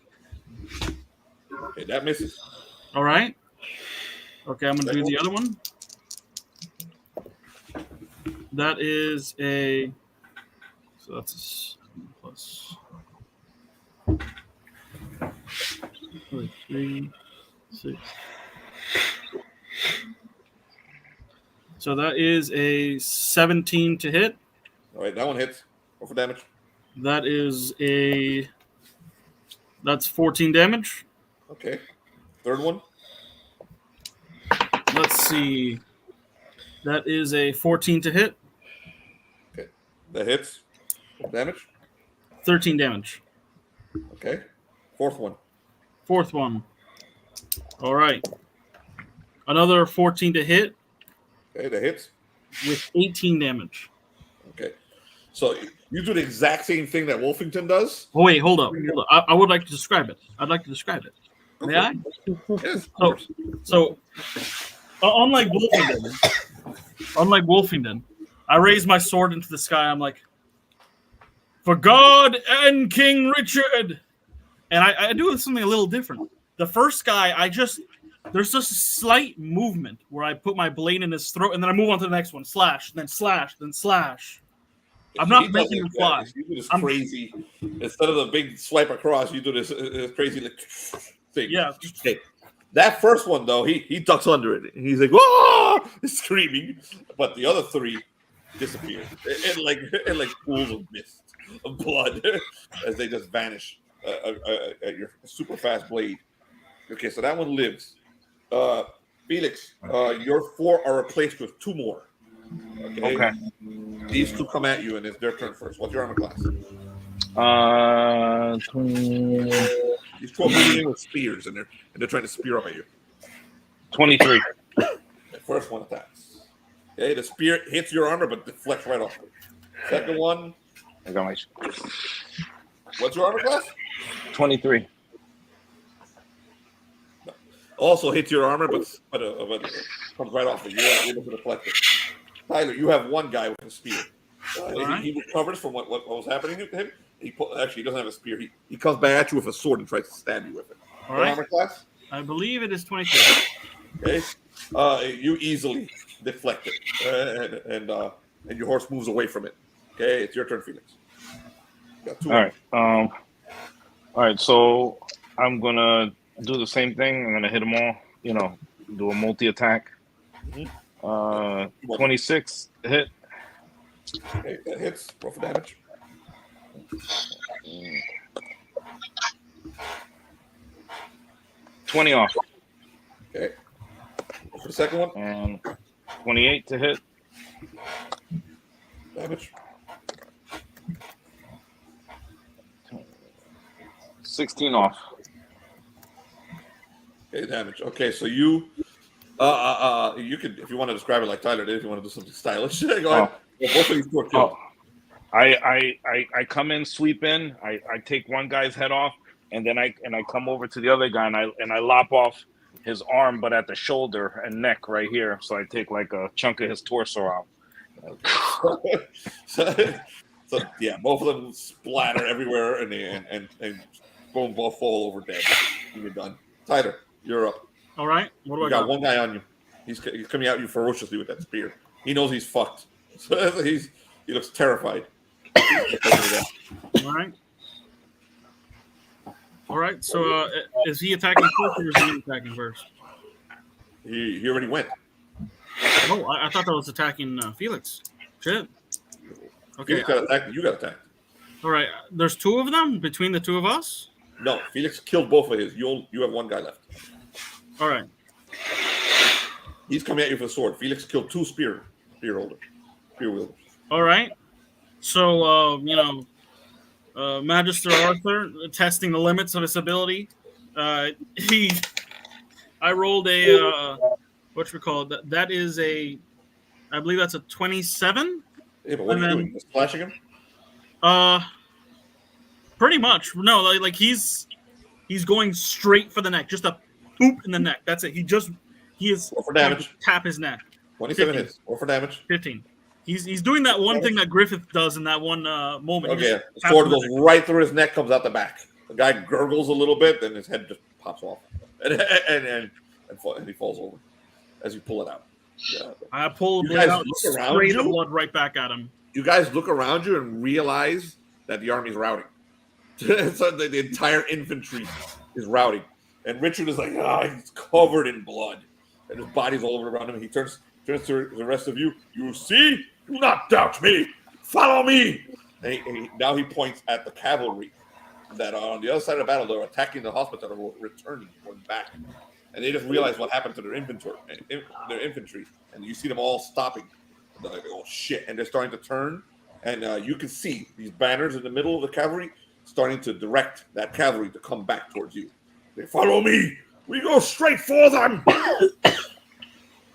Okay, that misses. All right. Okay, I'm going to do the other one. That is a... So that's a 7 plus... 3, 6... So that is a 17 to hit. All right, that one hits. Roll for damage. That is a... That's 14 damage. Okay. Third one. Let's see. That is a 14 to hit. Okay. That hits. Damage. 13 damage. Okay. Fourth one. Fourth one. All right. Another 14 to hit. Okay, that hits. With 18 damage. Okay. So you do the exact same thing that Wolfington does? Oh, wait, hold up. Hold up. I would like to describe it. I'd like to describe it. May I? Yes. So unlike Wolfington, I raise my sword into the sky. I'm like, for God and King Richard. And I do something a little different. The first guy, there's just a slight movement where I put my blade in his throat, and then I move on to the next one. Slash, then slash, then slash. I'm not He does making it, them fly. You do this crazy. Instead of the big swipe across, you do this crazy like, thing. Yeah. Okay. That first one though, he ducks under it. He's like, "Whoa!" screaming, but the other three disappear in like pools of mist of blood as they just vanish at your super fast blade. Okay, so that one lives. Felix, your 4 are replaced with 2 more. Okay. These 2 come at you, and it's their turn first. What's your armor class? These 2 are moving in with spears, and they're trying to spear up at you. 23. The first one attacks. Okay, the spear hits your armor, but deflects right off. Second one. I got my. What's your armor class? 23. Also hits your armor, but comes right off it. You're able to deflect it. Tyler, you have one guy with a spear. He recovers from what was happening to him. Actually, he doesn't have a spear. He comes back at you with a sword and tries to stab you with it. All right. Armor class? I believe it is 23. Okay. You easily deflect it, and your horse moves away from it. Okay, it's your turn, Felix. You got 2. All right. All right. So I'm gonna do the same thing. I'm gonna hit them all. Do a multi-attack. 26 hit. Okay, that hits. Roll for damage. 20 off. Okay. Roll for the second one. And 28 to hit. Damage. 16 off. Okay, damage. Okay, so you could, if you want to describe it like Tyler did, if you want to do something stylish, go ahead. Well, both of these 2 are killed. I come in, sweep in. I take one guy's head off, and then I come over to the other guy, and I lop off his arm, but at the shoulder and neck right here. So I take like a chunk of his torso out. so yeah, both of them splatter everywhere, and both fall over dead. You're done. Tyler, you're up. All right. What do You I got one guy on you. He's coming at you ferociously with that spear. He knows he's fucked. So he looks terrified. All right. All right. So is he attacking first or is he attacking first? He already went. Oh, I thought that was attacking Felix. Shit. Okay. Felix got attacked. You got attacked. All right. There's 2 of them between the 2 of us? No, Felix killed both of his. You have one guy left. All right. He's coming at you with a sword. Felix killed 2 spear wielders. All right. So, Magister Arthur testing the limits of his ability. I rolled a that is I believe that's a 27. Yeah, but what are you doing? Just flashing him? Pretty much. No, like he's going straight for the neck, just a boop in the neck. That's it. He is for damage. Tap his neck. 27 hits. Or for damage. 15. He's doing that one thing that Griffith does in that one moment. Okay, the sword goes right through his neck, comes out the back. The guy gurgles a little bit, then his head just pops off, and he falls over as you pull it out. Yeah. I pull the blade out, spray the blood right back at him. You guys look around you and realize that the army's routing. So the entire infantry is routing, and Richard is like, he's covered in blood, and his body's all over around him. He turns to the rest of you. You see? Do not doubt me. Follow me. And now he points at the cavalry that are on the other side of the battle. They're attacking the hospital that are returning, going back. And they just realize what happened to their infantry. And you see them all stopping. And they're like, oh, shit. And they're starting to turn. And you can see these banners in the middle of the cavalry starting to direct that cavalry to come back towards you. They follow me. We go straight for them.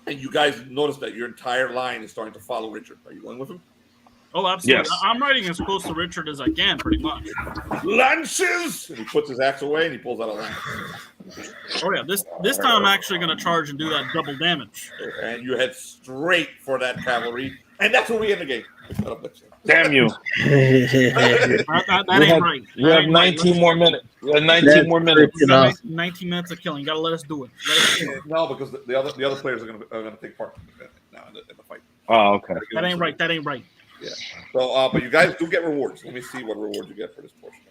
And you guys notice that your entire line is starting to follow Richard. Are you going with him? Oh, absolutely. Yes. I'm riding as close to Richard as I can, pretty much. Lances! And he puts his axe away and he pulls out a lance. Oh, yeah. This time I'm actually going to charge and do that double damage. And you head straight for that cavalry. And that's where we end the game. Damn you. That ain't right. You have 19 more minutes. You have 19 more minutes. 19 minutes of killing. You got to let us do it. No, because the other players are going to take part now in the fight. Oh, okay. That ain't right. That ain't right. Yeah. So, but you guys do get rewards. Let me see what rewards you get for this portion.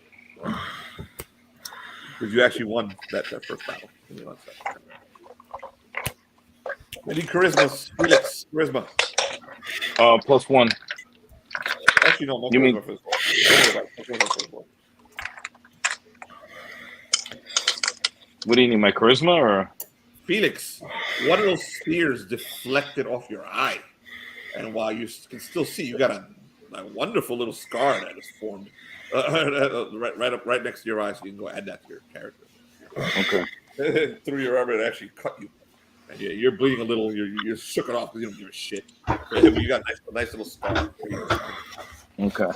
Because you actually won that first battle. Give me one second. Any charisma, Felix? Charisma. +1. Actually, no You charisma mean- for this one. Don't worry about it. No charisma for this one. What do you need, my charisma or? Felix, one of those spears deflected off your eye, and while you can still see, you got a wonderful little scar that is formed right next to your eye, so you can go add that to your character. Okay. Through your arm, it actually cut you, and you're bleeding a little. You're shook it off because you don't give a shit. But you got a nice little scar. Okay.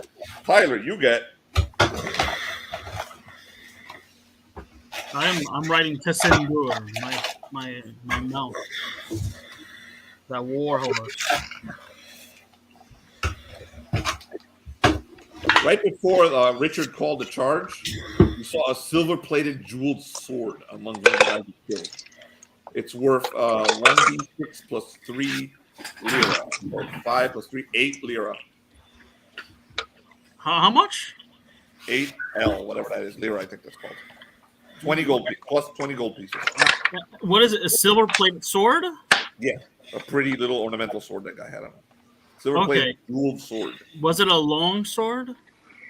Tyler, you get. I'm writing Tessendur, my mount. That war horse. Right before Richard called the charge, you saw a silver-plated jeweled sword among the guys you killed. It's worth 1d6 plus 3 lira, or 5 plus 3, 8 lira. How much? 8L, whatever that is. Lira, I think that's called. 20 gold plus 20 gold pieces. What is it? A silver-plated sword? Yeah, a pretty little ornamental sword that guy had on. Silver-plated jeweled sword. Was it a long sword?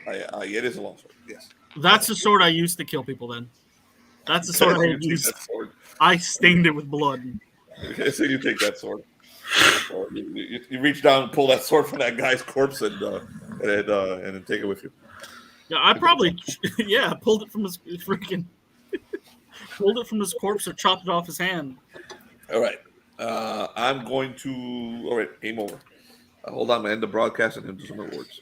It is a long sword. Yes. That's the sword I used to kill people. Then, that's the sword I used. I stained it with blood. Okay, so you take that sword. You reach down and pull that sword from that guy's corpse and then take it with you. Yeah, I probably pulled it from his freaking pulled it from his corpse or chopped it off his hand. All right, I'm going to. All right, game over. Hold on, I'm gonna end the broadcast and then do some rewards.